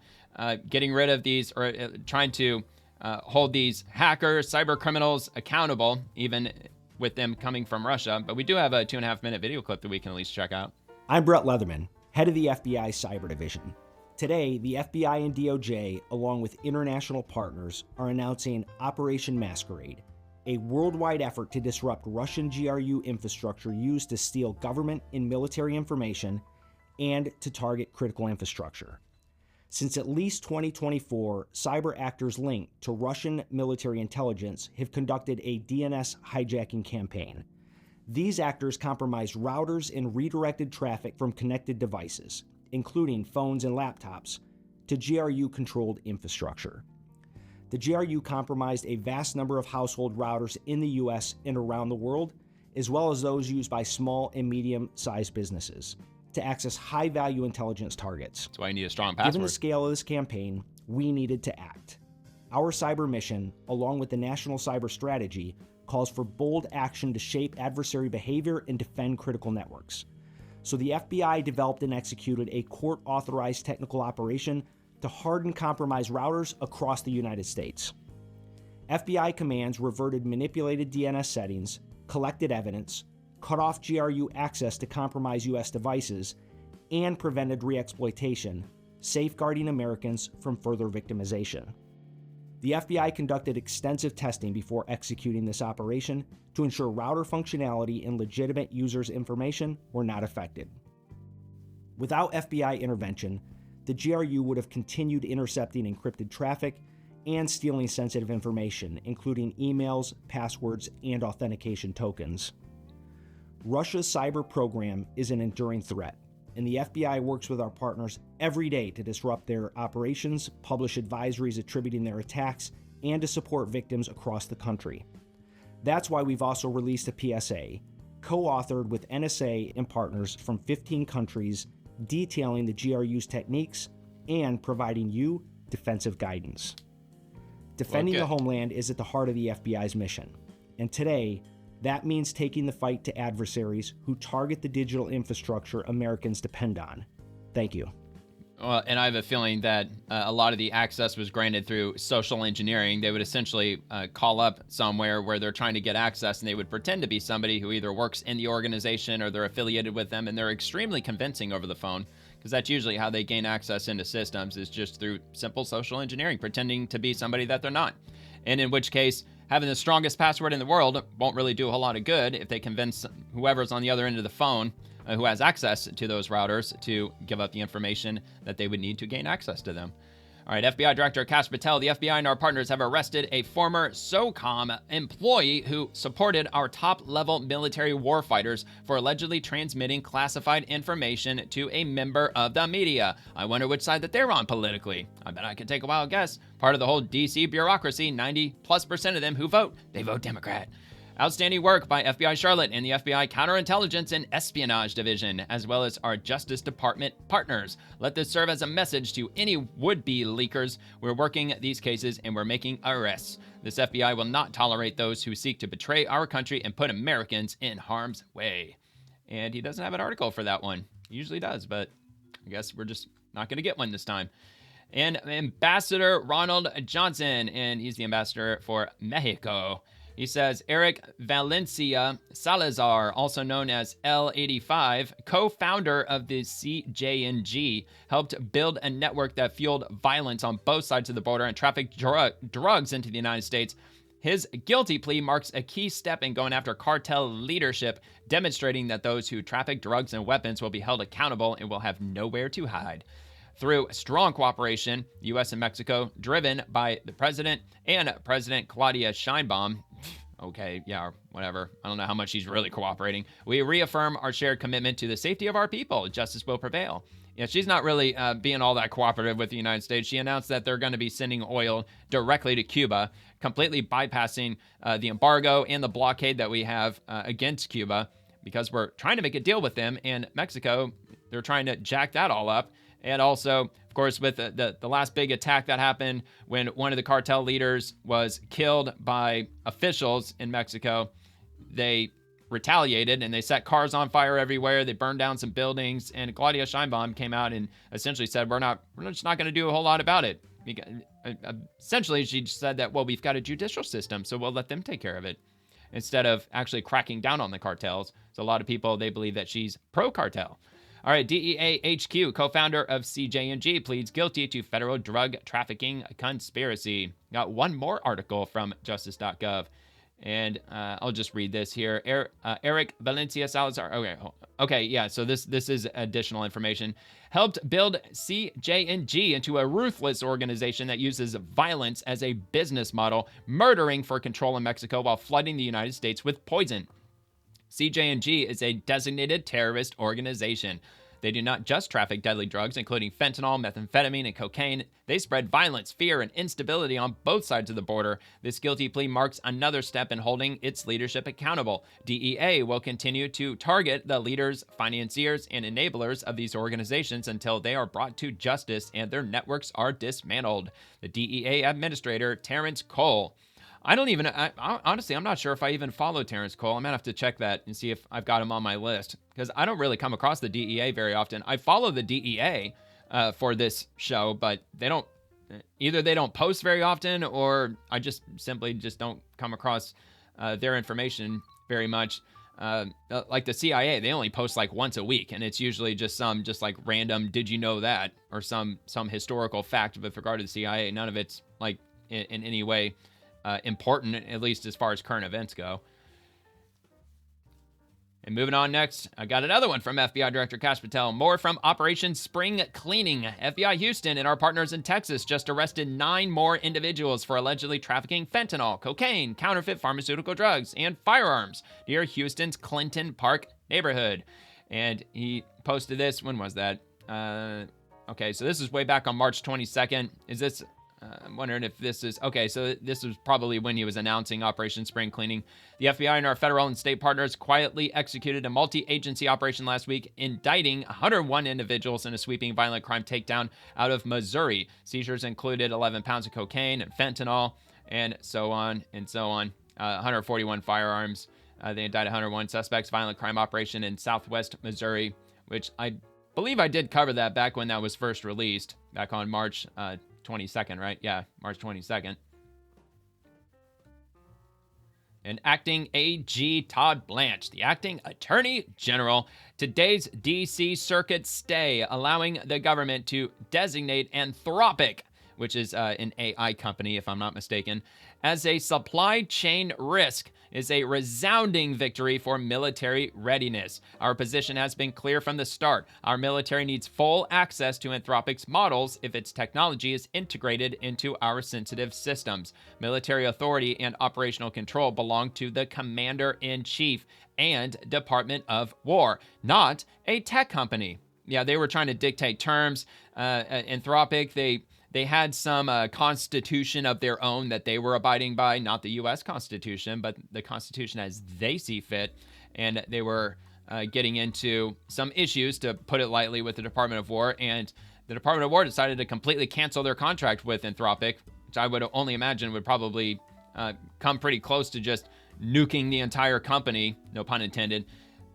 getting rid of these, or trying to hold these hackers, cyber criminals accountable, even with them coming from Russia. But we do have a 2.5-minute video clip that we can at least check out. I'm Brett Leatherman, head of the FBI Cyber Division. Today, the FBI and DOJ, along with international partners, are announcing Operation Masquerade, a worldwide effort to disrupt Russian GRU infrastructure used to steal government and military information and to target critical infrastructure. Since at least 2024, cyber actors linked to Russian military intelligence have conducted a DNS hijacking campaign. These actors compromised routers and redirected traffic from connected devices, including phones and laptops, to GRU-controlled infrastructure. The GRU compromised a vast number of household routers in the US and around the world, as well as those used by small and medium-sized businesses, to access high-value intelligence targets. That's why you need a strong password. Given the scale of this campaign, we needed to act. Our cyber mission, along with the National Cyber Strategy, calls for bold action to shape adversary behavior and defend critical networks. So the FBI developed and executed a court-authorized technical operation to harden compromised routers across the United States. FBI commands reverted manipulated DNS settings, collected evidence, cut off GRU access to compromised U.S. devices, and prevented re-exploitation, safeguarding Americans from further victimization. The FBI conducted extensive testing before executing this operation to ensure router functionality and legitimate users' information were not affected. Without FBI intervention, the GRU would have continued intercepting encrypted traffic and stealing sensitive information, including emails, passwords, and authentication tokens. Russia's cyber program is an enduring threat, and the FBI works with our partners every day to disrupt their operations, publish advisories attributing their attacks, and to support victims across the country. That's why we've also released a PSA, co-authored with NSA and partners from 15 countries, detailing the GRU's techniques and providing you defensive guidance. Defending the homeland is at the heart of the FBI's mission, and today, that means taking the fight to adversaries who target the digital infrastructure Americans depend on. Thank you. Well, and I have a feeling that a lot of the access was granted through social engineering. They would essentially call up somewhere where they're trying to get access, and they would pretend to be somebody who either works in the organization or they're affiliated with them, and they're extremely convincing over the phone, because that's usually how they gain access into systems, is just through simple social engineering, pretending to be somebody that they're not. And in which case, having the strongest password in the world won't really do a whole lot of good if they convince whoever's on the other end of the phone who has access to those routers to give up the information that they would need to gain access to them. All right, FBI Director Kash Patel, the FBI and our partners have arrested a former SOCOM employee who supported our top-level military warfighters for allegedly transmitting classified information to a member of the media. I wonder which side that they're on politically. I bet I could take a wild guess. Part of the whole DC bureaucracy, 90+% of them who vote, they vote Democrat. Outstanding work by FBI Charlotte and the FBI Counterintelligence and Espionage Division, as well as our Justice Department partners. Let this serve as a message to any would-be leakers. We're working these cases and we're making arrests. This FBI will not tolerate those who seek to betray our country and put Americans in harm's way. And he doesn't have an article for that one. He usually does, but I guess we're just not going to get one this time. And Ambassador Ronald Johnson, and he's the ambassador for Mexico. He says, Eric Valencia Salazar, also known as L85, co-founder of the CJNG, helped build a network that fueled violence on both sides of the border and trafficked drugs into the United States. His guilty plea marks a key step in going after cartel leadership, demonstrating that those who traffic drugs and weapons will be held accountable and will have nowhere to hide. Through strong cooperation, the U.S. and Mexico, driven by the president and President Claudia Sheinbaum, okay, yeah, or whatever, I don't know how much she's really cooperating, we reaffirm our shared commitment to the safety of our people. Justice will prevail. Yeah, she's not really being all that cooperative with the United States. She announced that they're going to be sending oil directly to Cuba, completely bypassing the embargo and the blockade that we have against Cuba, because we're trying to make a deal with them, and Mexico, they're trying to jack that all up. And also, of course, with the last big attack that happened when one of the cartel leaders was killed by officials in Mexico, they retaliated and they set cars on fire everywhere. They burned down some buildings, and Claudia Sheinbaum came out and essentially said, we're just not going to do a whole lot about it. Essentially, she said that, well, we've got a judicial system, so we'll let them take care of it, instead of actually cracking down on the cartels. So a lot of people, they believe that she's pro-cartel. All right, DEA HQ, co-founder of CJ&G, pleads guilty to federal drug trafficking conspiracy. Got one more article from justice.gov. And I'll just read this here. Eric Valencia Salazar. Okay, yeah. So this is additional information. Helped build CJ&G into a ruthless organization that uses violence as a business model, murdering for control in Mexico while flooding the United States with poison. CJ&G is a designated terrorist organization. They do not just traffic deadly drugs, including fentanyl, methamphetamine, and cocaine. They spread violence, fear, and instability on both sides of the border. This guilty plea marks another step in holding its leadership accountable. DEA will continue to target the leaders, financiers, and enablers of these organizations until they are brought to justice and their networks are dismantled. The DEA Administrator, Terrence Cole. Honestly, I'm not sure if I even follow Terrence Cole. I'm going to have to check that and see if I've got him on my list, because I don't really come across the DEA very often. I follow the DEA for this show, but they don't post very often, or I just simply don't come across their information very much. Like the CIA, they only post like once a week, and it's usually just like random, did you know that? Or some historical fact with regard to the CIA. None of it's like in any way important, at least as far as current events go. And moving on next, I got another one from FBI Director Kash Patel. More from Operation Spring Cleaning. FBI Houston and our partners in Texas just arrested 9 more individuals for allegedly trafficking fentanyl, cocaine, counterfeit pharmaceutical drugs, and firearms near Houston's Clinton Park neighborhood. And he posted this. When was that? Okay, so this is way back on March 22nd. Is this... I'm wondering if this is... Okay, so this was probably when he was announcing Operation Spring Cleaning. The FBI and our federal and state partners quietly executed a multi-agency operation last week, indicting 101 individuals in a sweeping violent crime takedown out of Missouri. Seizures included 11 pounds of cocaine and fentanyl, and so on and so on. 141 firearms. They indicted 101 suspects. Violent crime operation in southwest Missouri, which I believe I did cover that back when that was first released, back on March 22nd, right? Yeah, March 22nd. And acting AG Todd Blanche, the acting attorney general, today's D.C. Circuit stay, allowing the government to designate Anthropic, which is an AI company, if I'm not mistaken, as a supply chain risk, is a resounding victory for military readiness. Our position has been clear from the start. Our military needs full access to Anthropic's models if its technology is integrated into our sensitive systems. Military authority and operational control belong to the Commander-in-Chief and Department of War, not a tech company. Yeah, they were trying to dictate terms. Anthropic, they had some constitution of their own that they were abiding by, not the U.S. Constitution, but the Constitution as they see fit. And they were getting into some issues, to put it lightly, with the Department of War. And the Department of War decided to completely cancel their contract with Anthropic, which I would only imagine would probably come pretty close to just nuking the entire company, no pun intended.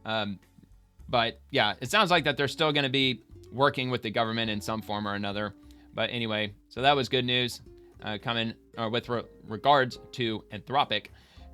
But yeah, it sounds like that they're still going to be working with the government in some form or another. But anyway, so that was good news coming with regards to Anthropic.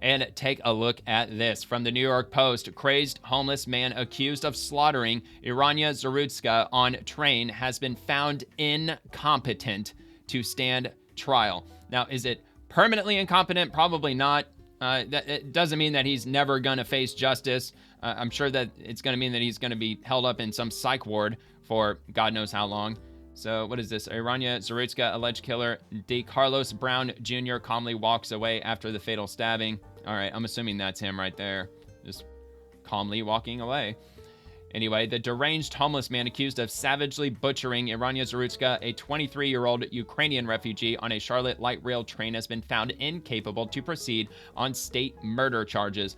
And take a look at this from the New York Post. Crazed homeless man accused of slaughtering Irania Zarutska on train has been found incompetent to stand trial. Now, is it permanently incompetent? Probably not. It doesn't mean that he's never going to face justice. I'm sure that it's going to mean that he's going to be held up in some psych ward for God knows how long. So what is this? Irania Zarutska, alleged killer DeCarlos Brown Jr. calmly walks away after the fatal stabbing. All right, I'm assuming that's him right there, just calmly walking away. Anyway, the deranged homeless man accused of savagely butchering Irania Zarutska, a 23-year-old Ukrainian refugee on a Charlotte light rail train, has been found incapable to proceed on state murder charges.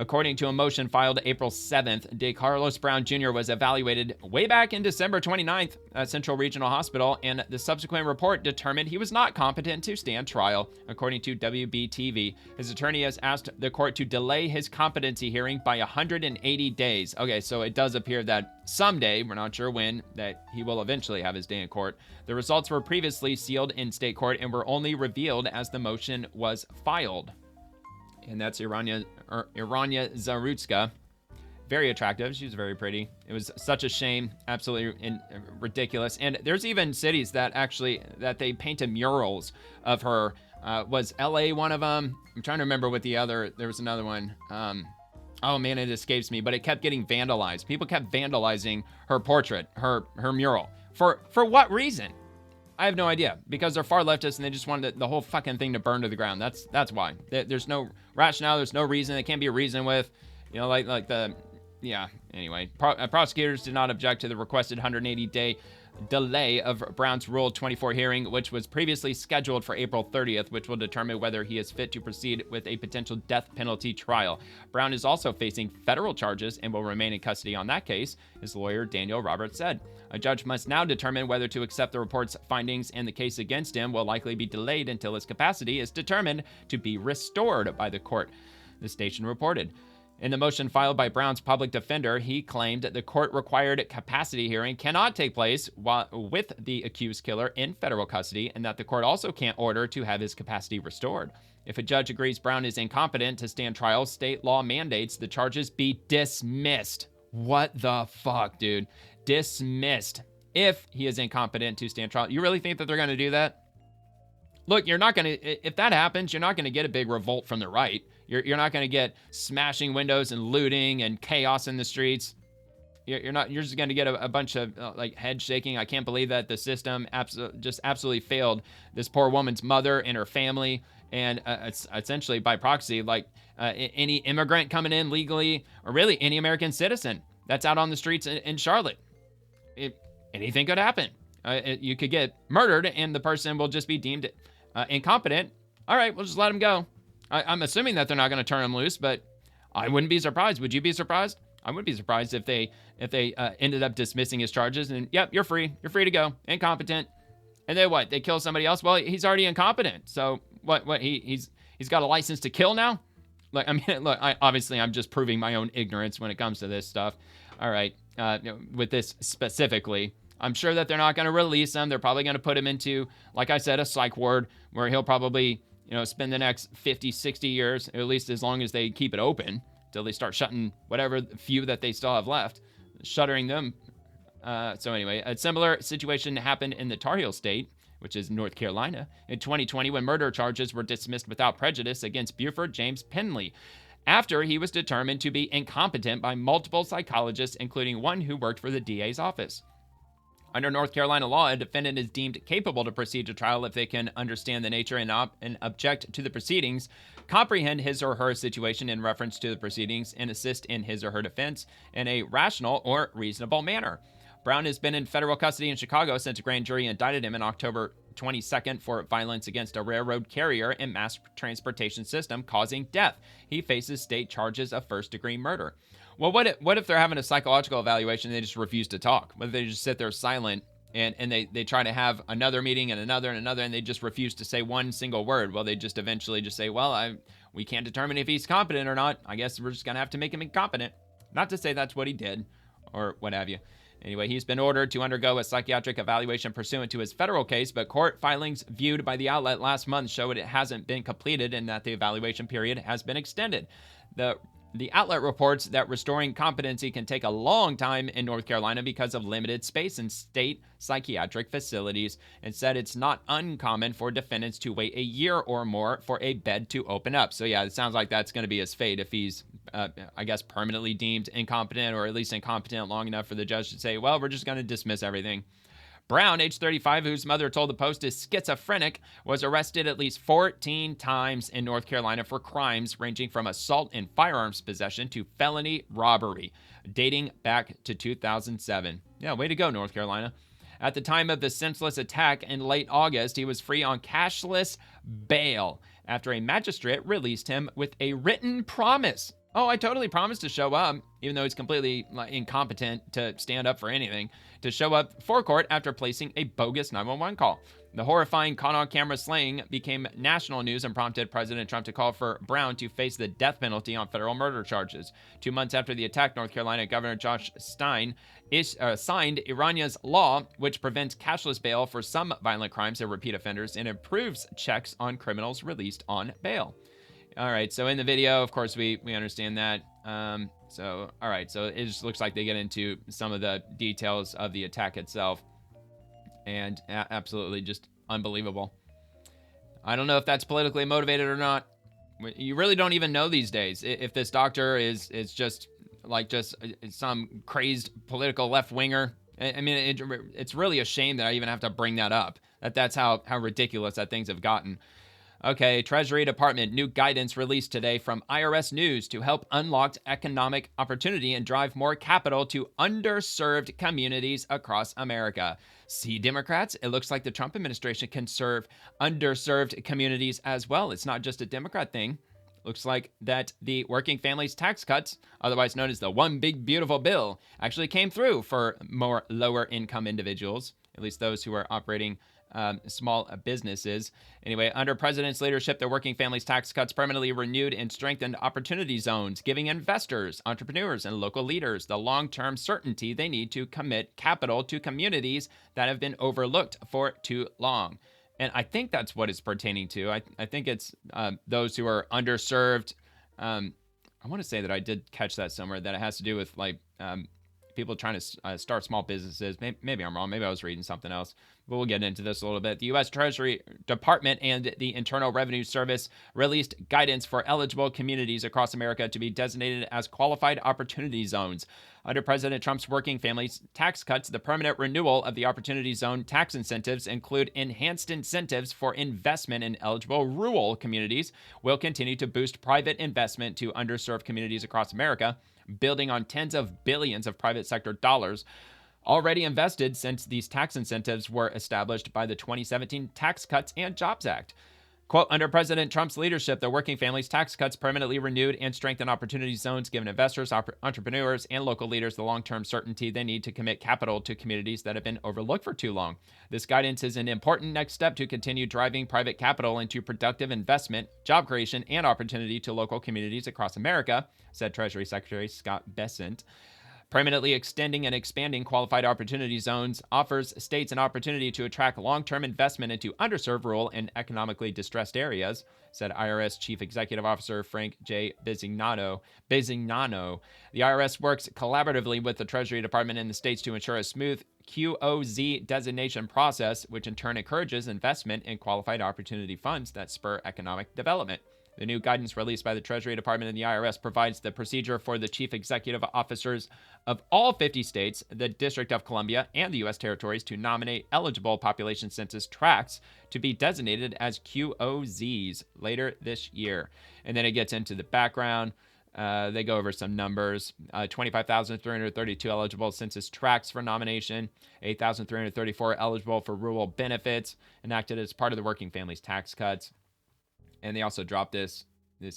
According to a motion filed April 7th, DeCarlos Brown Jr. was evaluated way back in December 29th at Central Regional Hospital, and the subsequent report determined he was not competent to stand trial, according to WBTV. His attorney has asked the court to delay his competency hearing by 180 days. Okay, so it does appear that someday, we're not sure when, that he will eventually have his day in court. The results were previously sealed in state court and were only revealed as the motion was filed. And that's Irania Zarutska. very attractive. She was very pretty. It was such a shame, absolutely ridiculous. And there's even cities that they painted murals of her. Was LA one of them? I'm trying to remember what there was another one. Oh man, it escapes me, but it kept getting vandalized. People kept vandalizing her portrait, her mural. For what reason? I have no idea, because they're far leftists and they just wanted the whole fucking thing to burn to the ground. That's why. There's no rationale. There's no reason. They can't be reasoned with. You know, anyway. Prosecutors did not object to the requested 180-day delay of Brown's Rule 24 hearing, which was previously scheduled for April 30th, which will determine whether he is fit to proceed with a potential death penalty trial. Brown is also facing federal charges and will remain in custody on that case, his lawyer Daniel Roberts said. A judge must now determine whether to accept the report's findings, and the case against him will likely be delayed until his capacity is determined to be restored by the court, the station reported. In the motion filed by Brown's public defender, he claimed the court-required capacity hearing cannot take place with the accused killer in federal custody, and that the court also can't order to have his capacity restored. If a judge agrees Brown is incompetent to stand trial, state law mandates the charges be dismissed. What the fuck, dude? Dismissed. If he is incompetent to stand trial. You really think that they're going to do that? Look, if that happens, you're not going to get a big revolt from the right. You're not going to get smashing windows and looting and chaos in the streets. You're just going to get a bunch of head shaking. I can't believe that the system absolutely failed this poor woman's mother and her family, and it's essentially by proxy, any immigrant coming in legally, or really any American citizen that's out on the streets in Charlotte. Anything could happen. You could get murdered, and the person will just be deemed incompetent. All right, we'll just let him go. I'm assuming that they're not going to turn him loose, but I wouldn't be surprised. Would you be surprised? I wouldn't be surprised if they ended up dismissing his charges and, yep, you're free. You're free to go. Incompetent. And then what? They kill somebody else? Well, he's already incompetent. So what? He's got a license to kill now? Obviously I'm just proving my own ignorance when it comes to this stuff. All right. With this specifically, I'm sure that they're not going to release him. They're probably going to put him into, like I said, a psych ward where he'll probably, spend the next 50, 60 years, or at least as long as they keep it open, until they start shutting whatever few that they still have left, shuttering them. So anyway, a similar situation happened in the Tar Heel State, which is North Carolina, in 2020 when murder charges were dismissed without prejudice against Buford James Penley, after he was determined to be incompetent by multiple psychologists, including one who worked for the DA's office. Under North Carolina law, a defendant is deemed capable to proceed to trial if they can understand the nature and object to the proceedings, comprehend his or her situation in reference to the proceedings, and assist in his or her defense in a rational or reasonable manner. Brown has been in federal custody in Chicago since a grand jury indicted him in October 22nd for violence against a railroad carrier and mass transportation system causing death. He faces state charges of first-degree murder. Well, what if they're having a psychological evaluation and they just refuse to talk? What if they just sit there silent and they try to have another meeting and another and they just refuse to say one single word? Well, they just eventually just say, well, we can't determine if he's competent or not. I guess we're just going to have to make him incompetent. Not to say that's what he did or what have you. Anyway, he's been ordered to undergo a psychiatric evaluation pursuant to his federal case, but court filings viewed by the outlet last month show it hasn't been completed and that the evaluation period has been extended. The outlet reports that restoring competency can take a long time in North Carolina because of limited space in state psychiatric facilities, and said it's not uncommon for defendants to wait a year or more for a bed to open up. So yeah, it sounds like that's going to be his fate if he's, I guess, permanently deemed incompetent, or at least incompetent long enough for the judge to say, well, we're just going to dismiss everything. Brown, age 35, whose mother told the Post is schizophrenic, was arrested at least 14 times in North Carolina for crimes ranging from assault and firearms possession to felony robbery, dating back to 2007. Yeah, way to go, North Carolina. At the time of the senseless attack in late August, he was free on cashless bail after a magistrate released him with a written promise. Oh, I totally promised to show up, even though he's completely incompetent to stand up for anything, to show up for court after placing a bogus 911 call. The horrifying caught-on-camera slaying became national news and prompted President Trump to call for Brown to face the death penalty on federal murder charges. 2 months after the attack, North Carolina Governor Josh Stein signed Iranian's law, which prevents cashless bail for some violent crimes and repeat offenders and improves checks on criminals released on bail. All right, so in the video, of course, we understand that So, all right. So it just looks like they get into some of the details of the attack itself. And absolutely just unbelievable. I don't know if that's politically motivated or not. You really don't even know these days if this doctor is just some crazed political left-winger. I mean, it's really a shame that I even have to bring that up. That's how ridiculous that things have gotten. Okay, Treasury Department, new guidance released today from IRS News to help unlock economic opportunity and drive more capital to underserved communities across America. See, Democrats, it looks like the Trump administration can serve underserved communities as well. It's not just a Democrat thing. Looks like that the working families tax cuts, otherwise known as the One Big Beautiful Bill, actually came through for more lower income individuals, at least those who are operating small businesses. Anyway, under President's leadership, the working families tax cuts permanently renewed and strengthened opportunity zones, giving investors, entrepreneurs, and local leaders the long-term certainty they need to commit capital to communities that have been overlooked for too long. And I think that's what it's pertaining to. I think it's those who are underserved. I want to say that I did catch that somewhere, that it has to do with people trying to start small businesses. Maybe I'm wrong. Maybe I was reading something else. But we'll get into this a little bit. The U.S. Treasury Department and the Internal Revenue Service released guidance for eligible communities across America to be designated as qualified opportunity zones. Under President Trump's working families tax cuts, the permanent renewal of the Opportunity Zone tax incentives include enhanced incentives for investment in eligible rural communities, will continue to boost private investment to underserved communities across America, building on tens of billions of private sector dollars already invested since these tax incentives were established by the 2017 Tax Cuts and Jobs Act. Quote, under President Trump's leadership, the working families tax cuts permanently renewed and strengthened opportunity zones, giving investors, entrepreneurs, and local leaders the long-term certainty they need to commit capital to communities that have been overlooked for too long. This guidance is an important next step to continue driving private capital into productive investment, job creation, and opportunity to local communities across America, said Treasury Secretary Scott Bessent. Permanently extending and expanding qualified opportunity zones offers states an opportunity to attract long-term investment into underserved, rural, and economically distressed areas, said IRS Chief Executive Officer Frank J. Bisignano. The IRS works collaboratively with the Treasury Department and the states to ensure a smooth QOZ designation process, which in turn encourages investment in qualified opportunity funds that spur economic development. The new guidance released by the Treasury Department and the IRS provides the procedure for the chief executive officers of all 50 states, the District of Columbia, and the U.S. territories to nominate eligible population census tracts to be designated as QOZs later this year. And then it gets into the background. They go over some numbers. 25,332 eligible census tracts for nomination, 8,334 eligible for rural benefits, enacted as part of the working families tax cuts. And they also dropped this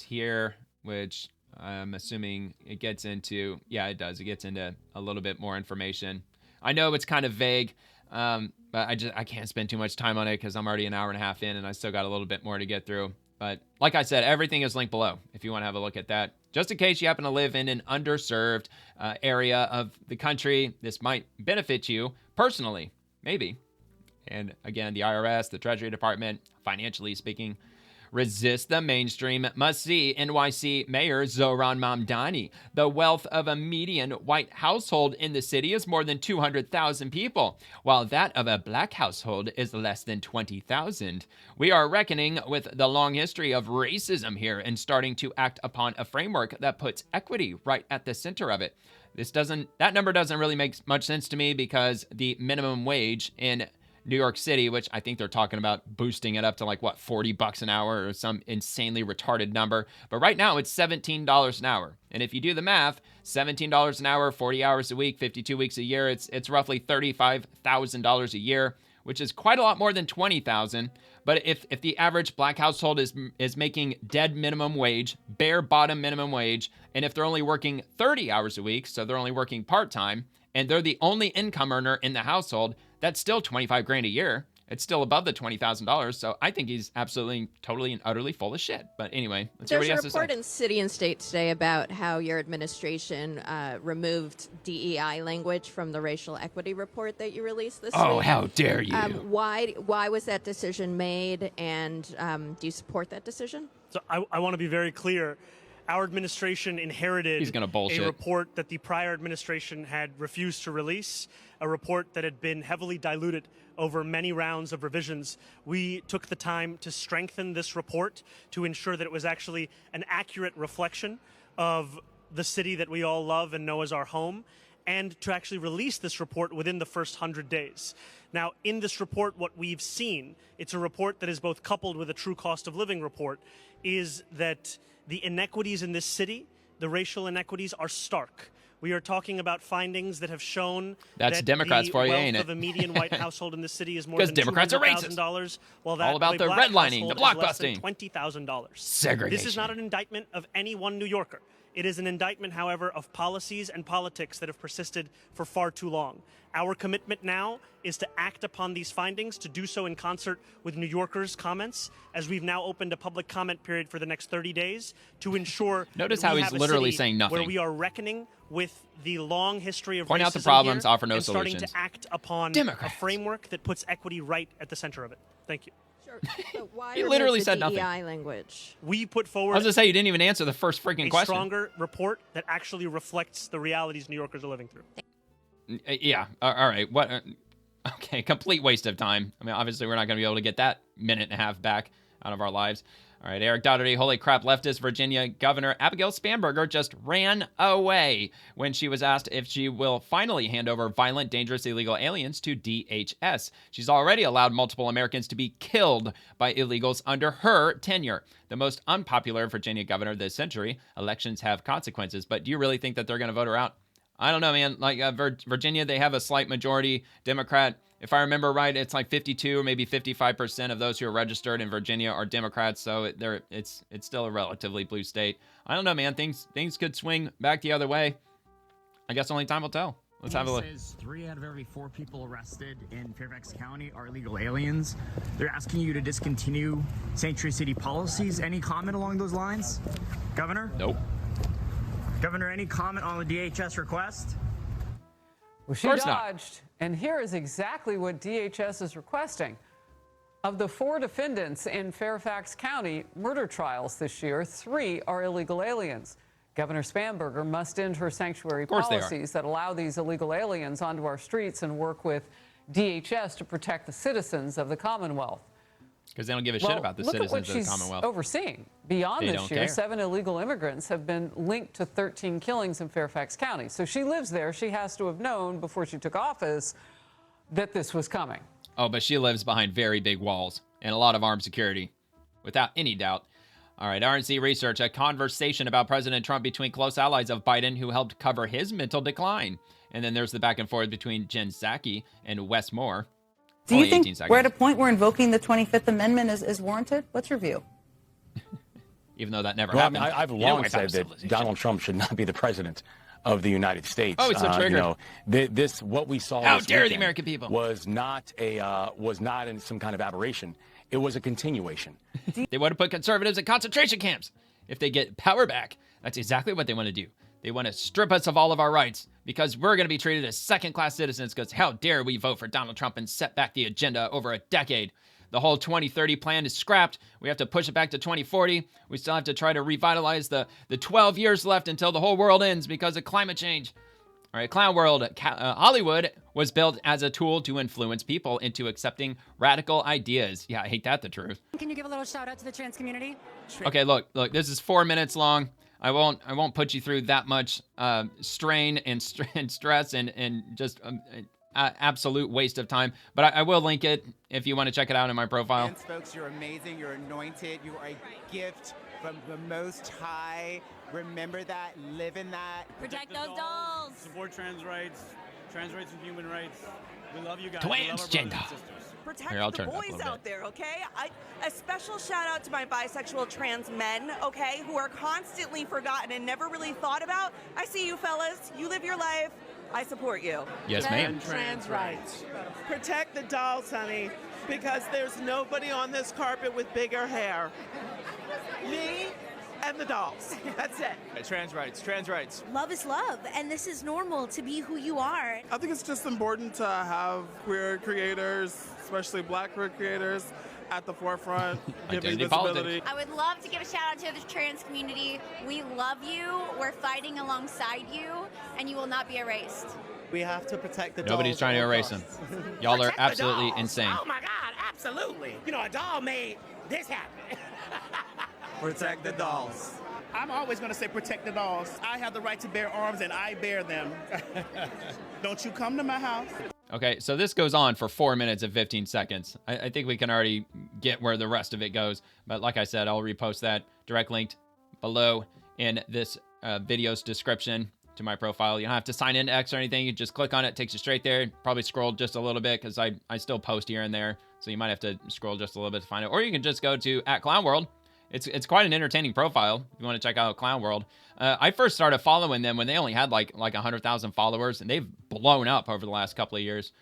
here, which I'm assuming it gets into. Yeah, it does. It gets into a little bit more information. I know it's kind of vague, but I can't spend too much time on it because I'm already an hour and a half in and I still got a little bit more to get through. But like I said, everything is linked below if you want to have a look at that. Just in case you happen to live in an underserved area of the country, this might benefit you personally, maybe. And again, the IRS, the Treasury Department, financially speaking, resist the mainstream, must see NYC Mayor Zohran Mamdani. The wealth of a median white household in the city is more than 200,000 people, while that of a black household is less than 20,000. We are reckoning with the long history of racism here and starting to act upon a framework that puts equity right at the center of it. That number doesn't really make much sense to me because the minimum wage in New York City, which I think they're talking about boosting it up to $40 an hour or some insanely retarded number. But right now it's $17 an hour. And if you do the math, $17 an hour, 40 hours a week, 52 weeks a year, it's roughly $35,000 a year, which is quite a lot more than $20,000. But if the average black household is making dead minimum wage, bare bottom minimum wage, and if they're only working 30 hours a week, so they're only working part-time, and they're the only income earner in the household, that's still $25,000 a year. It's still above the $20,000. So I think he's absolutely, totally, and utterly full of shit. But anyway, let's hear what he has to say. There's a report in City and State today about how your administration removed DEI language from the racial equity report that you released this week. Oh, how dare you. Why was that decision made, and do you support that decision? So I want to be very clear. our administration inherited a report that the prior administration had refused to release, a report that had been heavily diluted over many rounds of revisions. We took the time to strengthen this report to ensure that it was actually an accurate reflection of the city that we all love and know as our home, and to actually release this report within the first 100 days. Now, in this report, what we've seen, it's a report that is both coupled with a true cost of living report, is that the inequities in this city, the racial inequities, are stark. We are talking about findings that have shown that Democrats the for you, wealth ain't it? of a median white household in this city is more Because than Democrats are $200,000, while that All about of a the black redlining, the household is less than blockbusting. $20,000. Segregation. This is not an indictment of any one New Yorker. It is an indictment, however, of policies and politics that have persisted for far too long. Our commitment now is to act upon these findings, to do so in concert with New Yorkers' comments, as we've now opened a public comment period for the next 30 days to ensure Notice that how we he's have a literally city saying nothing. where we are reckoning with the long history of Point out the racism problems, here offer no and starting solutions. to act upon Democrats. a framework that puts equity right at the center of it. Thank you. So why He remove literally the said DEI nothing. language? We put forward I was going to say, you didn't even answer the first freaking a question. stronger report that actually reflects the realities New Yorkers are living through. Yeah. All right. What? Okay. Complete waste of time. I mean, obviously, we're not going to be able to get that minute and a half back out of our lives. All right. Eric Dougherty, holy crap, leftist Virginia Governor Abigail Spanberger just ran away when she was asked if she will finally hand over violent, dangerous, illegal aliens to DHS. She's already allowed multiple Americans to be killed by illegals under her tenure. The most unpopular Virginia governor this century. Elections have consequences, but do you really think that they're going to vote her out? I don't know, man. Like Virginia, they have a slight majority Democrat. If I remember right, it's like 52 or maybe 55% of those who are registered in Virginia are Democrats. So it's still a relatively blue state. I don't know, man. Things could swing back the other way. I guess only time will tell. Let's have a look. Says 3 out of every 4 people arrested in Fairfax County are illegal aliens. They're asking you to discontinue sanctuary city policies. Any comment along those lines, Governor? Nope. Governor, any comment on the DHS request? Well, she dodged, and here is exactly what DHS is requesting. Of the 4 defendants in Fairfax County murder trials this year, 3 are illegal aliens. Governor Spanberger must end her sanctuary policies that allow these illegal aliens onto our streets and work with DHS to protect the citizens of the Commonwealth. Because they don't give a shit about the citizens of the Commonwealth. Overseeing. Beyond this year, 7 illegal immigrants have been linked to 13 killings in Fairfax County. So she lives there. She has to have known before she took office that this was coming. Oh, but she lives behind very big walls and a lot of armed security, without any doubt. All right, RNC Research, a conversation about President Trump between close allies of Biden who helped cover his mental decline. And then there's the back and forth between Jen Psaki and Wes Moore. Do you think we're at a point where invoking the 25th Amendment is warranted? What's your view? Even though that never happened. I mean, I've long said that Donald Trump should not be the president of the United States. Oh, it's a trigger. You know, this what we saw. How this dare the weekend American people? Was not in some kind of aberration. It was a continuation. They want to put conservatives in concentration camps. If they get power back, that's exactly what they want to do. They want to strip us of all of our rights because we're going to be treated as second-class citizens because how dare we vote for Donald Trump and set back the agenda over a decade. The whole 2030 plan is scrapped. We have to push it back to 2040. We still have to try to revitalize the 12 years left until the whole world ends because of climate change. All right, Clown World, Hollywood was built as a tool to influence people into accepting radical ideas. Yeah, ain't that the truth? Can you give a little shout out to the trans community? Okay, look, this is 4 minutes long. I won't put you through that much strain and stress and just absolute waste of time. But I will link it if you want to check it out in my profile. Trans folks, you're amazing. You're anointed. You are a gift from the Most High. Remember that. Live in that. Protect those dolls. Support trans rights and human rights. We love you guys. Transgender. Protect Here, I'll the turn it up a boys little out there, okay? A special shout out to my bisexual trans men, okay, who are constantly forgotten and never really thought about. I see you fellas. You live your life. I support you. Yes, ma'am. Trans rights. Protect the dolls, honey, because there's nobody on this carpet with bigger hair. Me and the dolls. That's it. Trans rights. Love is love, and this is normal to be who you are. I think it's just important to have queer creators, especially Black queer creators, at the forefront, giving Identity visibility. I would love to give a shout out to the trans community. We love you. We're fighting alongside you, and you will not be erased. We have to protect the dolls. Nobody's trying to erase them. Y'all are absolutely insane. Oh my God, absolutely. You know, a doll made this happen. Protect the dolls. I'm always going to say protect the dolls. I have the right to bear arms, and I bear them. Don't you come to my house. Okay, so this goes on for 4 minutes and 15 seconds. I think we can already get where the rest of it goes. But like I said, I'll repost that direct linked below in this video's description to my profile. You don't have to sign in to X or anything. You just click on it. It takes you straight there. Probably scroll just a little bit because I still post here and there. So you might have to scroll just a little bit to find it. Or you can just go to @ClownWorld. It's quite an entertaining profile if you want to check out Clown World. I first started following them when they only had like 100,000 followers, and they've blown up over the last couple of years.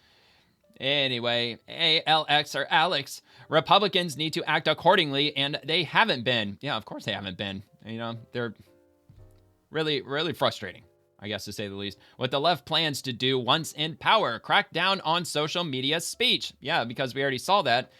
Anyway, ALX or Alex, Republicans need to act accordingly, and they haven't been. Yeah, of course they haven't been. You know, they're really, really frustrating, I guess to say the least. What the left plans to do once in power, crack down on social media speech. Yeah, because we already saw that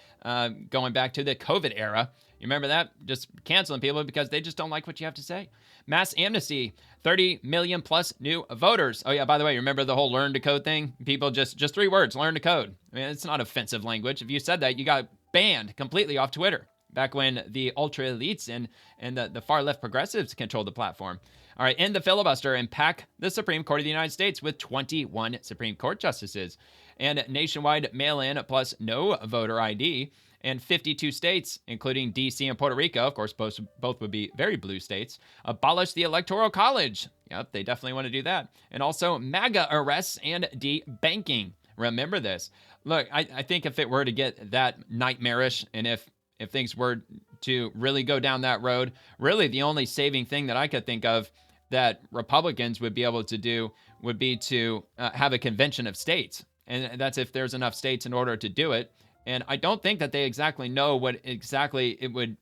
going back to the COVID era. You remember that? Just canceling people because they just don't like what you have to say. Mass amnesty, 30 million plus new voters. Oh yeah, by the way, remember the whole learn to code thing? People just 3 words, learn to code. I mean, it's not offensive language. If you said that, you got banned completely off Twitter back when the ultra elites and the far left progressives controlled the platform. All right, end the filibuster and pack the Supreme Court of the United States with 21 Supreme Court justices. And nationwide mail-in plus no voter ID. And 52 states, including D.C. and Puerto Rico, of course, both would be very blue states, abolish the Electoral College. Yep, they definitely want to do that. And also MAGA arrests and debanking. Remember this. Look, I think if it were to get that nightmarish, and if things were to really go down that road, really the only saving thing that I could think of that Republicans would be able to do would be to have a convention of states. And that's if there's enough states in order to do it. And I don't think that they exactly know what exactly it would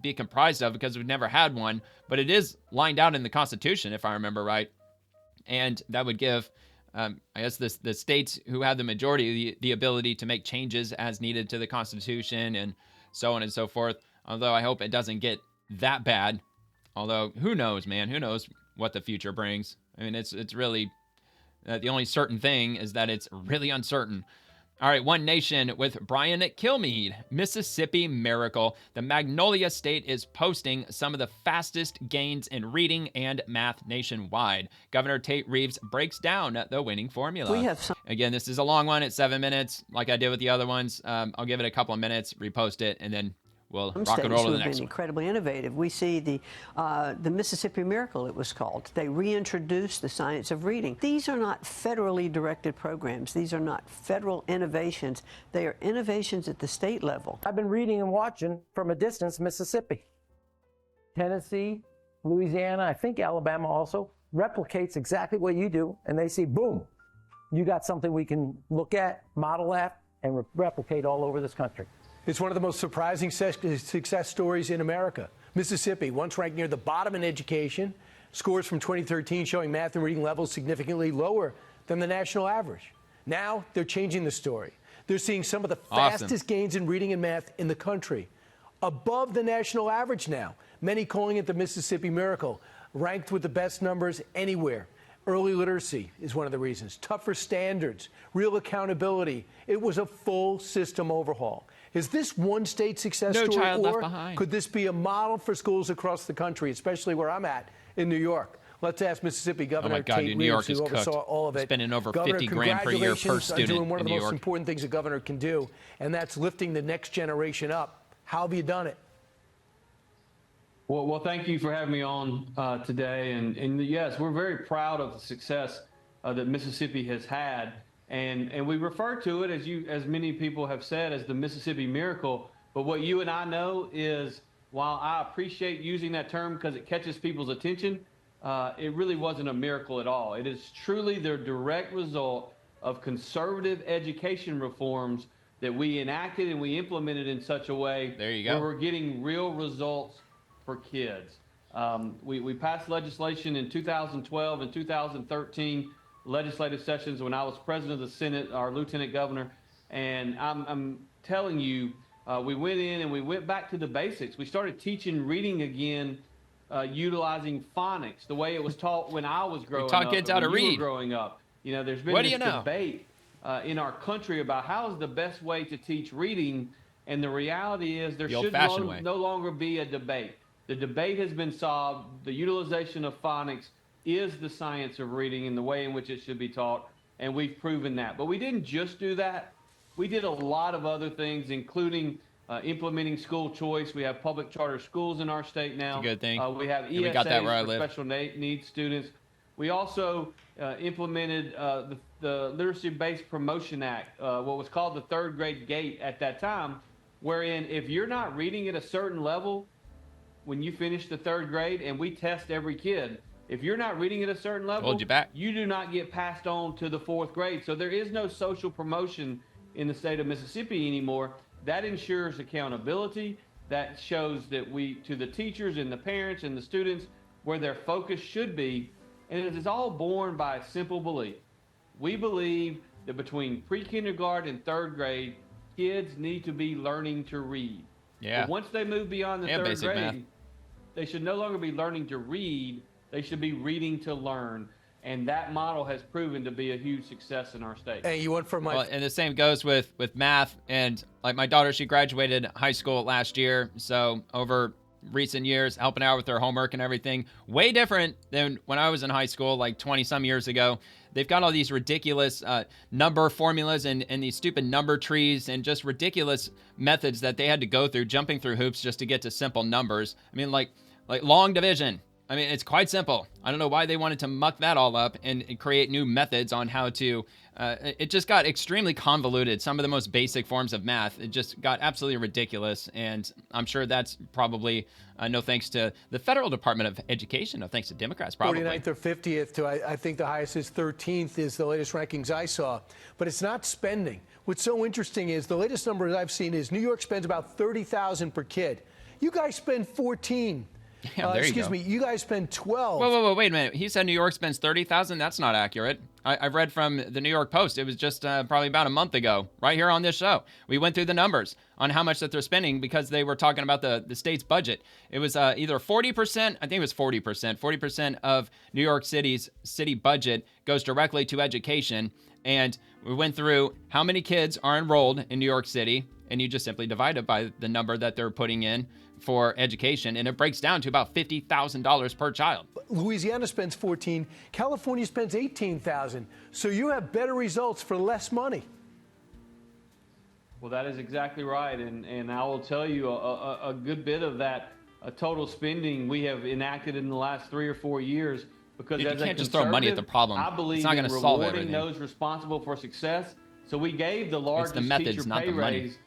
be comprised of because we've never had one. But it is lined out in the Constitution, if I remember right. And that would give, I guess, the states who have the majority the ability to make changes as needed to the Constitution and so on and so forth. Although I hope it doesn't get that bad. Although, who knows, man? Who knows what the future brings? I mean, it's really, the only certain thing is that it's really uncertain. All right, One Nation with Brian Kilmeade, Mississippi Miracle. The Magnolia State is posting some of the fastest gains in reading and math nationwide. Governor Tate Reeves breaks down the winning formula. Again, this is a long one. It's 7 minutes, like I did with the other ones. I'll give it a couple of minutes, repost it, and then we'll rock and roll to the next one. Incredibly innovative. We see the Mississippi Miracle, it was called. They reintroduced the science of reading. These are not federally directed programs. These are not federal innovations. They are innovations at the state level. I've been reading and watching from a distance Mississippi. Tennessee, Louisiana, I think Alabama also replicates exactly what you do, and they see, boom, you got something we can look at, model at, and replicate all over this country. It's one of the most surprising success stories in America. Mississippi, once ranked near the bottom in education, scores from 2013 showing math and reading levels significantly lower than the national average. Now they're changing the story. They're seeing some of the fastest gains in reading and math in the country, above the national average now. Many calling it the Mississippi Miracle, ranked with the best numbers anywhere. Early literacy is one of the reasons. Tougher standards, real accountability. It was a full system overhaul. Is this one state success story, or could this be a model for schools across the country, especially where I'm at in New York? Let's ask Mississippi Governor Tate Reeves, who oversaw all of it. Spending over $50,000 per year per student doing one of the in New most York. important things a governor can do, and that's lifting the next generation up. How have you done it? Well, thank you for having me on today. And yes, we're very proud of the success that Mississippi has had. And we refer to it, as many people have said, as the Mississippi Miracle. But what you and I know is, while I appreciate using that term because it catches people's attention, it really wasn't a miracle at all. It is truly the direct result of conservative education reforms that we enacted and we implemented in such a way where we're getting real results for kids. We passed legislation in 2012 and 2013 legislative sessions when I was president of the Senate, our lieutenant governor, and I'm telling you we went in and we went back to the basics. We started teaching reading again, utilizing phonics, the way it was taught when I was growing up. We taught kids how to read. Growing up. You know, there's been this debate in our country about how is the best way to teach reading, and the reality is there should no longer be a debate. The debate has been solved. The utilization of phonics is the science of reading and the way in which it should be taught, and we've proven that. But we didn't just do that. We did a lot of other things, including implementing school choice. We have public charter schools in our state now. It's a good thing. We have ESAs we got that where I for live. special needs students. We also implemented the Literacy-Based Promotion Act, what was called the third grade gate at that time, wherein if you're not reading at a certain level when you finish the third grade, and we test every kid, if you're not reading at a certain level, you do not get passed on to the fourth grade. So there is no social promotion in the state of Mississippi anymore. That ensures accountability. That shows that to the teachers and the parents and the students where their focus should be. And it is all born by a simple belief. We believe that between pre-kindergarten and third grade, kids need to be learning to read. Yeah. But once they move beyond the third grade, math. They should no longer be learning to read. They should be reading to learn. And that model has proven to be a huge success in our state. Hey, you went from and the same goes with math. And like my daughter, she graduated high school last year. So over recent years, helping out with their homework and everything, way different than when I was in high school, like 20 some years ago. They've got all these ridiculous number formulas and these stupid number trees and just ridiculous methods that they had to go through, jumping through hoops just to get to simple numbers. I mean, like long division. I mean, it's quite simple. I don't know why they wanted to muck that all up and create new methods on how to, it just got extremely convoluted. Some of the most basic forms of math, it just got absolutely ridiculous. And I'm sure that's probably no thanks to the Federal Department of Education, no thanks to Democrats, probably. 49th or 50th to, I think the highest is 13th is the latest rankings I saw. But it's not spending. What's so interesting is the latest numbers I've seen is New York spends about $30,000 per kid. You guys spend 14. Yeah, there excuse me, you guys spend 12. Whoa, wait a minute. He said New York spends $30,000. That's not accurate. I've read from the New York Post. It was just probably about a month ago, right here on this show. We went through the numbers on how much that they're spending because they were talking about the state's budget. It was either 40%, I think it was 40%. 40% of New York City's city budget goes directly to education. And we went through how many kids are enrolled in New York City, and you just simply divide it by the number that they're putting in for education, and it breaks down to about $50,000 per child. Louisiana spends 14, California spends 18,000. So you have better results for less money. Well, that is exactly right, and I will tell you a good bit of that total spending we have enacted in the last 3 or 4 years. Because you can't just throw money at the problem. I believe it's not in going to solve rewarding everything. those responsible for success. So we gave the largest methods, teacher not pay the money. raise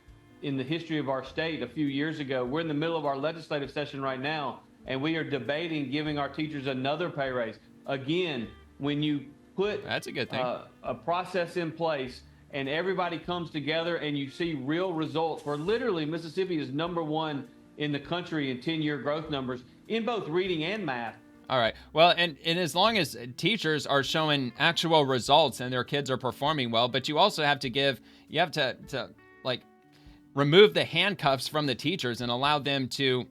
in the history of our state a few years ago. We're in the middle of our legislative session right now, and we are debating giving our teachers another pay raise. Again, when you put that's a good thing. A process in place and everybody comes together and you see real results, where literally Mississippi is #1 in the country in 10-year growth numbers in both reading and math. All right. Well, and as long as teachers are showing actual results and their kids are performing well, but you also have to remove the handcuffs from the teachers and allow them to,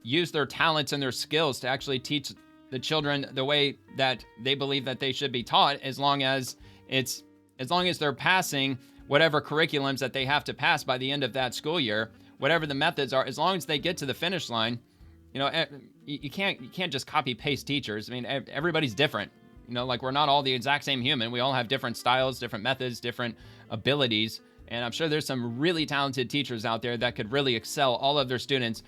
use their talents and their skills to actually teach the children the way that they believe that they should be taught, as long as they're passing whatever curriculums that they have to pass by the end of that school year, whatever the methods are, as long as they get to the finish line. You can't just copy paste teachers. I mean, everybody's different. We're not all the exact same human. We all have different styles, different methods, different abilities. And I'm sure there's some really talented teachers out there that could really excel all of their students.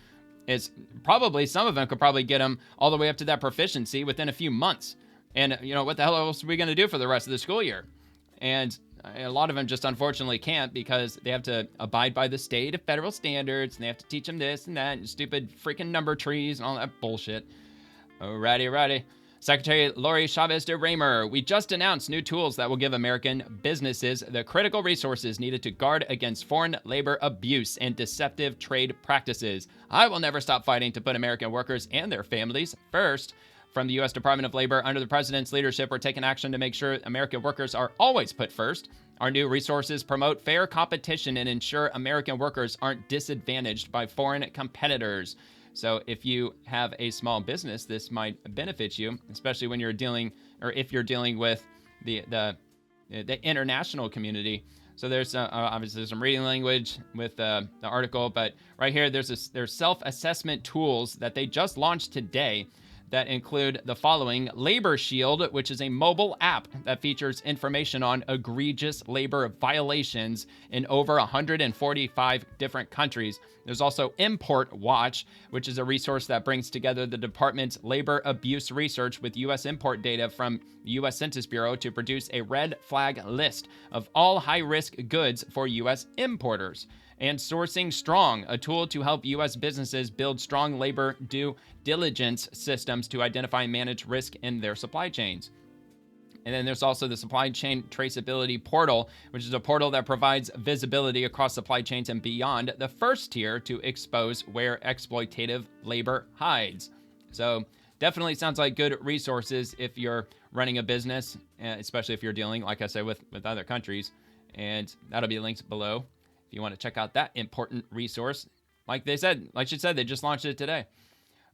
Some of them could probably get them all the way up to that proficiency within a few months. And what the hell else are we going to do for the rest of the school year? And a lot of them just unfortunately can't, because they have to abide by the state of federal standards, and they have to teach them this and that, and stupid freaking number trees and all that bullshit. Alrighty. Secretary Lori Chavez de Raymer, we just announced new tools that will give American businesses the critical resources needed to guard against foreign labor abuse and deceptive trade practices. I will never stop fighting to put American workers and their families first. From the U.S. Department of Labor, under the president's leadership, we're taking action to make sure American workers are always put first. Our new resources promote fair competition and ensure American workers aren't disadvantaged by foreign competitors. So if you have a small business, this might benefit you, especially when you're dealing, or if you're dealing with the international community. So there's obviously some reading language with the article, but right here there's self-assessment tools that they just launched today that include the following: Labor Shield, which is a mobile app that features information on egregious labor violations in over 145 different countries. There's also Import Watch, which is a resource that brings together the department's labor abuse research with U.S. import data from the U.S. Census Bureau to produce a red flag list of all high-risk goods for U.S. importers. And Sourcing Strong, a tool to help U.S. businesses build strong labor due diligence systems to identify and manage risk in their supply chains. And then there's also the Supply Chain Traceability Portal, which is a portal that provides visibility across supply chains and beyond the first tier to expose where exploitative labor hides. So definitely sounds like good resources if you're running a business, especially if you're dealing, like I said, with other countries. And that'll be linked below if you want to check out that important resource. Like she said, they just launched it today,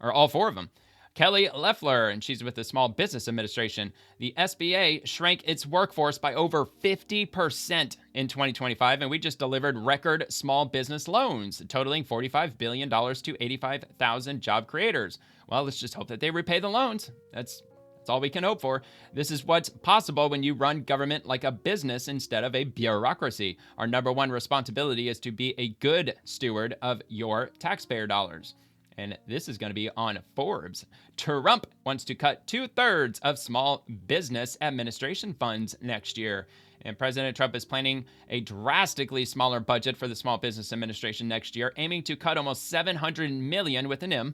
or all four of them. Kelly Loeffler, and she's with the Small Business Administration. The SBA shrank its workforce by over 50% in 2025, and we just delivered record small business loans, totaling $45 billion to 85,000 job creators. Well, let's just hope that they repay the loans. That's all we can hope for. This is what's possible when you run government like a business instead of a bureaucracy. Our number one responsibility is to be a good steward of your taxpayer dollars. And this is going to be on Forbes. Trump wants to cut 2/3 of small business administration funds next year. And President Trump is planning a drastically smaller budget for the Small Business Administration next year, aiming to cut almost $700 million with an M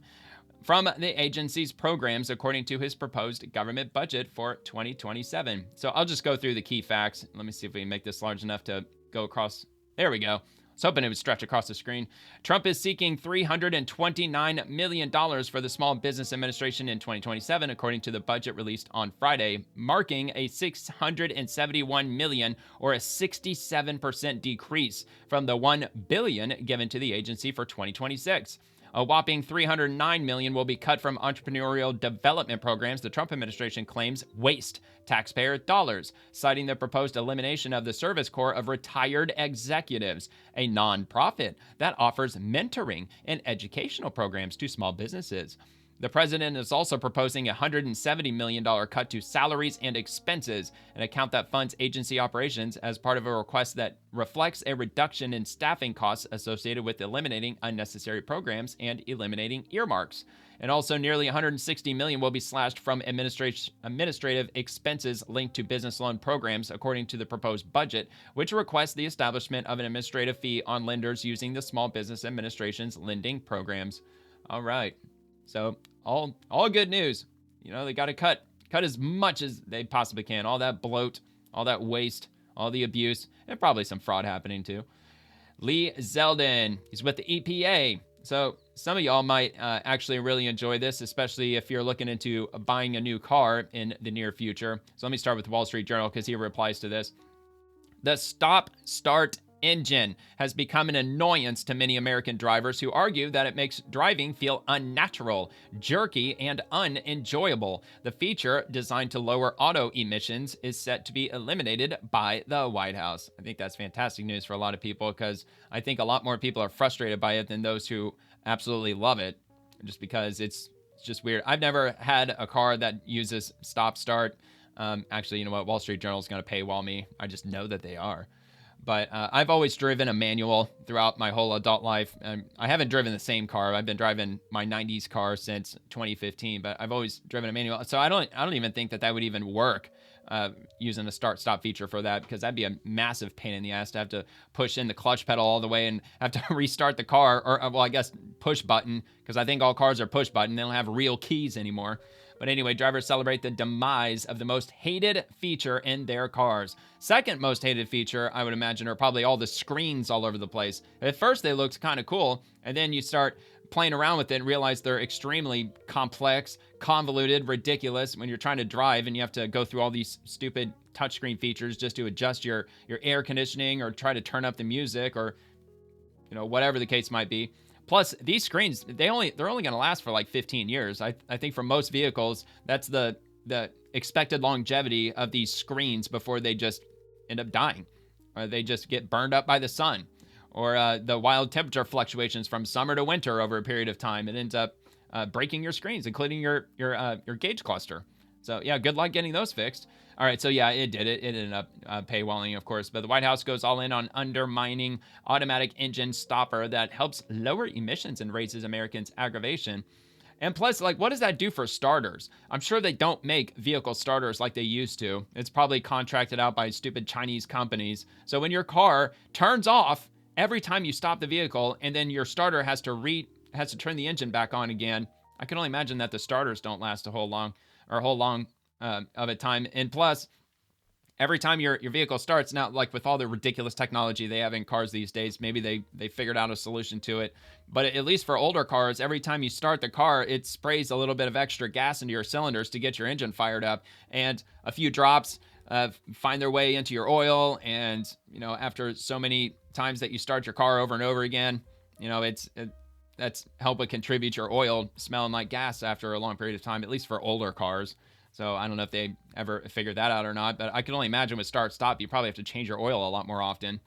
from the agency's programs, according to his proposed government budget for 2027. So I'll just go through the key facts. Let me see if we can make this large enough to go across. There we go. I was hoping it would stretch across the screen. Trump is seeking $329 million for the Small Business Administration in 2027, according to the budget released on Friday, marking a $671 million or a 67% decrease from the $1 billion given to the agency for 2026. A whopping $309 million will be cut from entrepreneurial development programs the Trump administration claims waste taxpayer dollars, citing the proposed elimination of the Service Corps of Retired Executives, a nonprofit that offers mentoring and educational programs to small businesses. The president is also proposing a $170 million cut to salaries and expenses, an account that funds agency operations, as part of a request that reflects a reduction in staffing costs associated with eliminating unnecessary programs and eliminating earmarks. And also nearly $160 million will be slashed from administrative expenses linked to business loan programs, according to the proposed budget, which requests the establishment of an administrative fee on lenders using the Small Business Administration's lending programs. All right. So all good news. You know, they got to cut as much as they possibly can. All that bloat, all that waste, all the abuse, and probably some fraud happening too. Lee Zeldin, he's with the EPA. So some of y'all might actually really enjoy this, especially if you're looking into buying a new car in the near future. So let me start with Wall Street Journal because he replies to this. The stop-start engine has become an annoyance to many American drivers who argue that it makes driving feel unnatural, jerky, and unenjoyable. The feature, designed to lower auto emissions, is set to be eliminated by the White House. I think that's fantastic news for a lot of people because I think a lot more people are frustrated by it than those who absolutely love it, just because it's just weird. I've never had a car that uses stop-start. Actually, you know what? Wall Street Journal is going to paywall me. I just know that they are. But I've always driven a manual throughout my whole adult life. I haven't driven the same car. I've been driving my 90s car since 2015, but I've always driven a manual. So I don't even think that would even work using a start-stop feature for that, because that'd be a massive pain in the ass to have to push in the clutch pedal all the way and have to restart the car, or well, I guess push button, because I think all cars are push button. They don't have real keys anymore. But anyway, drivers celebrate the demise of the most hated feature in their cars. Second most hated feature, I would imagine, are probably all the screens all over the place. At first, they looked kind of cool, and then you start playing around with it and realized they're extremely complex, convoluted, ridiculous when you're trying to drive and you have to go through all these stupid touchscreen features just to adjust your air conditioning or try to turn up the music or, you know, whatever the case might be. Plus, these screens, they're only going to last for like 15 years. I think for most vehicles, that's the expected longevity of these screens before they just end up dying, or they just get burned up by the sun, or the wild temperature fluctuations from summer to winter over a period of time. It ends up breaking your screens, including your gauge cluster. So yeah, good luck getting those fixed. All right, so yeah, it did it. It ended up paywalling, of course, but the White House goes all in on undermining automatic engine stopper that helps lower emissions and raises Americans' aggravation. And plus, like, what does that do for starters? I'm sure they don't make vehicle starters like they used to. It's probably contracted out by stupid Chinese companies. So when your car turns off every time you stop the vehicle, and then your starter has to turn the engine back on again, I can only imagine that the starters don't last a whole long of a time. And plus, every time your vehicle starts, now, like with all the ridiculous technology they have in cars these days, maybe they figured out a solution to it. But at least for older cars, every time you start the car, it sprays a little bit of extra gas into your cylinders to get your engine fired up. And a few drops find their way into your oil. And, you know, after so many times that you start your car over and over again, you know, that's helping contribute your oil smelling like gas after a long period of time, at least for older cars. So I don't know if they ever figured that out or not, but I can only imagine with start-stop, you probably have to change your oil a lot more often.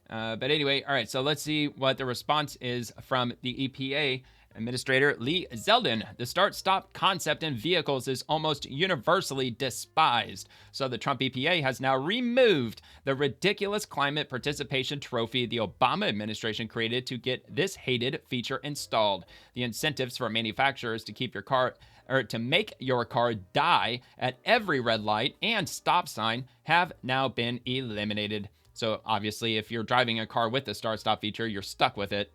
But anyway, all right, so let's see what the response is from the EPA Administrator Lee Zeldin. The start-stop concept in vehicles is almost universally despised. So the Trump EPA has now removed the ridiculous climate participation trophy the Obama administration created to get this hated feature installed. The incentives for manufacturers to keep your car or to make your car die at every red light and stop sign have now been eliminated. So obviously, if you're driving a car with the start-stop feature, you're stuck with it.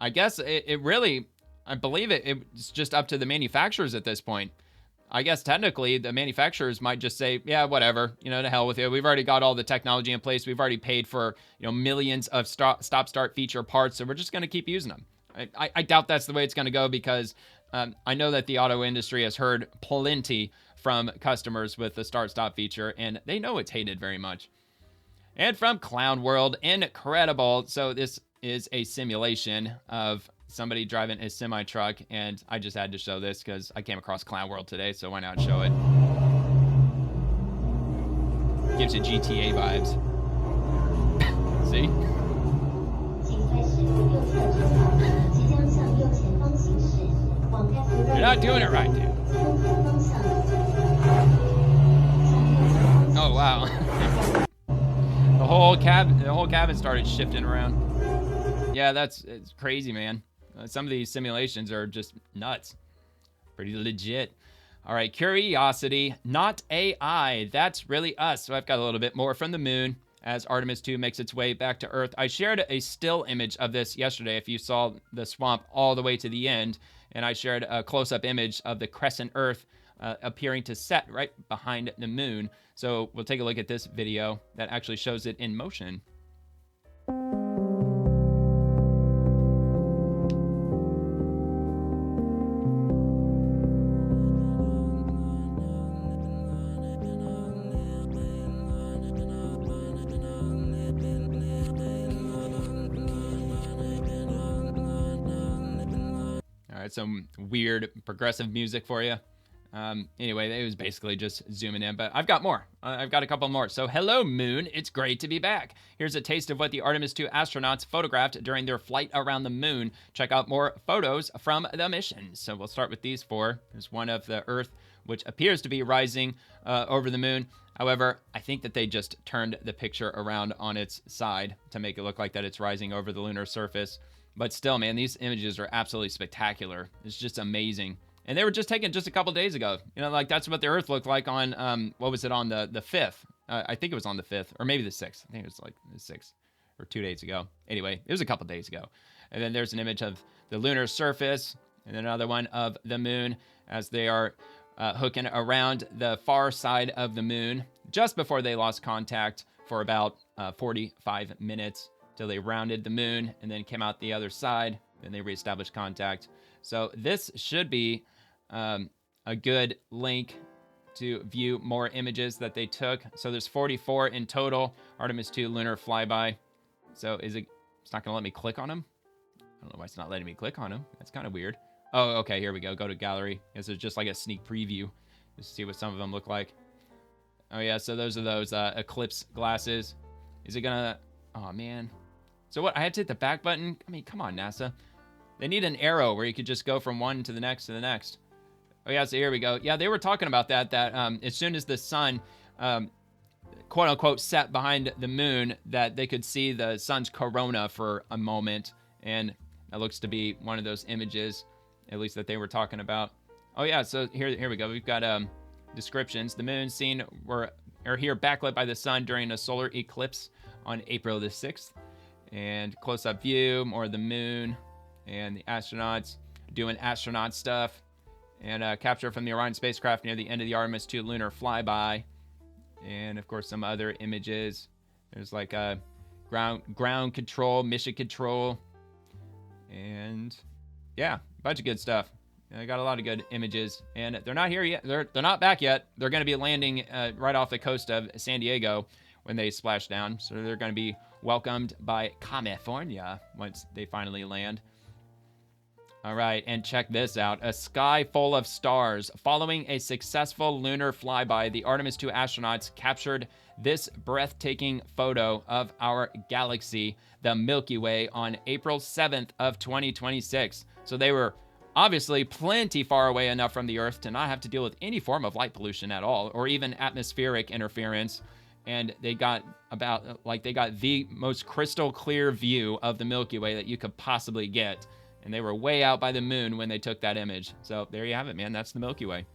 I guess it really, I believe it's just up to the manufacturers at this point. I guess technically the manufacturers might just say, yeah, whatever, you know, to hell with it. We've already got all the technology in place. We've already paid for, you know, millions of stop-start feature parts, so we're just going to keep using them. I doubt that's the way it's going to go because I know that the auto industry has heard plenty from customers with the start-stop feature, and they know it's hated very much. And from Clown World, incredible. So this is a simulation of somebody driving a semi-truck, and I just had to show this because I came across Clown World today, so why not show it? Gives you GTA vibes. See? You're not doing it right, dude. Oh, wow. The whole cabin started shifting around. Yeah, it's crazy, man. Some of these simulations are just nuts. Pretty legit. All right, Curiosity, not AI. That's really us. So I've got a little bit more from the moon as Artemis 2 makes its way back to Earth. I shared a still image of this yesterday if you saw the swamp all the way to the end. And I shared a close-up image of the crescent Earth appearing to set right behind the moon. So we'll take a look at this video that actually shows it in motion. Some weird progressive music for you. Anyway, it was basically just zooming in, but I've got more. I've got a couple more. So hello, moon. It's great to be back. Here's a taste of what the Artemis 2 astronauts photographed during their flight around the moon. Check out more photos from the mission. So we'll start with these four. There's one of the Earth, which appears to be rising over the moon. However, I think that they just turned the picture around on its side to make it look like that it's rising over the lunar surface. But still, man, these images are absolutely spectacular. It's just amazing. And they were just taken just a couple days ago. You know, like that's what the Earth looked like on, what was it, on the 5th? I think it was on the 5th, or maybe the 6th. I think it was like the 6th, or 2 days ago. Anyway, it was a couple days ago. And then there's an image of the lunar surface, and then another one of the moon as they are hooking around the far side of the moon just before they lost contact for about 45 minutes. Till they rounded the moon and then came out the other side. Then they reestablished contact. So this should be a good link to view more images that they took. So there's 44 in total. Artemis 2 lunar flyby. So it's not going to let me click on them? I don't know why it's not letting me click on them. That's kind of weird. Oh, okay, here we go. Go to gallery. This is just like a sneak preview. Just see what some of them look like. Oh yeah, so those are those eclipse glasses. Is it gonna, oh man. So what, I had to hit the back button? I mean, come on, NASA. They need an arrow where you could just go from one to the next to the next. Oh yeah, so here we go. Yeah, they were talking about that as soon as the sun, quote unquote, set behind the moon, that they could see the sun's corona for a moment. And that looks to be one of those images, at least that they were talking about. Oh yeah, so here we go. We've got descriptions. The moon seen are here backlit by the sun during a solar eclipse on April the 6th. And close-up view, more of the moon and the astronauts doing astronaut stuff. And capture from the Orion spacecraft near the end of the Artemis 2 lunar flyby. And of course some other images. There's like ground control, mission control. And yeah, a bunch of good stuff. I got a lot of good images, and they're not here yet. They're not back yet. They're going to be landing right off the coast of San Diego when they splash down. So they're going to be welcomed by California once they finally land. All right, and check this out. A sky full of stars. Following a successful lunar flyby, the Artemis 2 astronauts captured this breathtaking photo of our galaxy, the Milky Way, on April 7th of 2026. So they were obviously plenty far away enough from the Earth to not have to deal with any form of light pollution at all, or even atmospheric interference. And they got the most crystal clear view of the Milky Way that you could possibly get. And they were way out by the moon when they took that image. So there you have it, man. That's the Milky Way.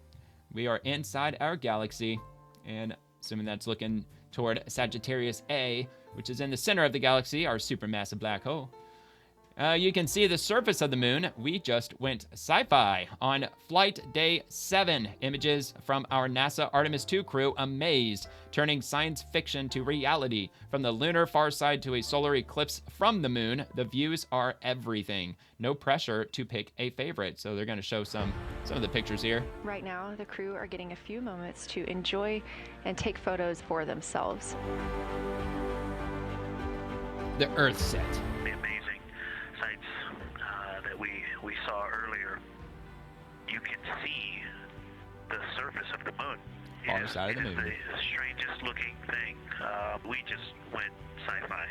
We are inside our galaxy, and assuming that's looking toward Sagittarius A, which is in the center of the galaxy, our supermassive black hole. You can see the surface of the moon. We just went sci-fi on flight day 7. Images from our NASA Artemis 2 crew amazed, turning science fiction to reality. From the lunar far side to a solar eclipse from the moon, the views are everything. No pressure to pick a favorite. So they're going to show some of the pictures here. Right now, the crew are getting a few moments to enjoy and take photos for themselves. The Earth set. That we saw earlier, you can see the surface of the moon. On the side of the moon. It is the strangest looking thing. We just went sci-fi.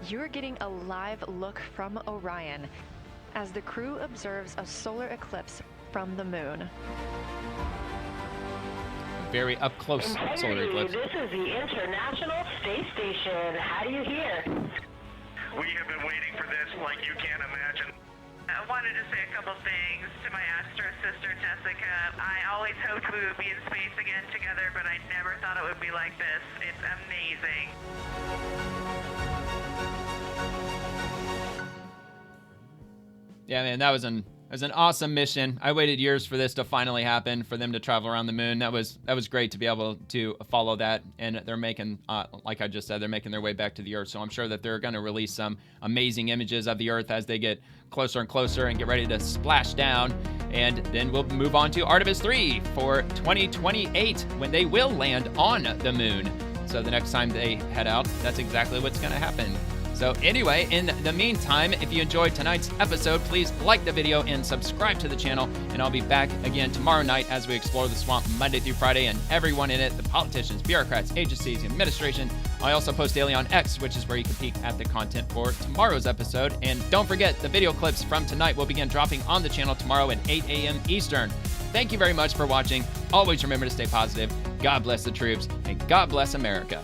You're getting a live look from Orion as the crew observes a solar eclipse from the moon. Very up close solar eclipse. This is the International Space Station. How do you hear? We have been waiting for this like you can't imagine. I wanted to say a couple things to my Astro sister, Jessica. I always hoped we would be in space again together, but I never thought it would be like this. It's amazing. Yeah, man, that was an awesome mission. I waited years for this to finally happen, for them to travel around the moon. That was great to be able to follow that. And they're making, like I just said, they're making their way back to the Earth. So I'm sure that they're going to release some amazing images of the Earth as they get closer and closer and get ready to splash down. And then we'll move on to Artemis 3 for 2028 when they will land on the moon. So the next time they head out, that's exactly what's going to happen. So anyway, in the meantime, if you enjoyed tonight's episode, please like the video and subscribe to the channel. And I'll be back again tomorrow night as we explore the swamp Monday through Friday and everyone in it, the politicians, bureaucrats, agencies, administration. I also post daily on X, which is where you can peek at the content for tomorrow's episode. And don't forget, the video clips from tonight will begin dropping on the channel tomorrow at 8 a.m. Eastern. Thank you very much for watching. Always remember to stay positive. God bless the troops, and God bless America.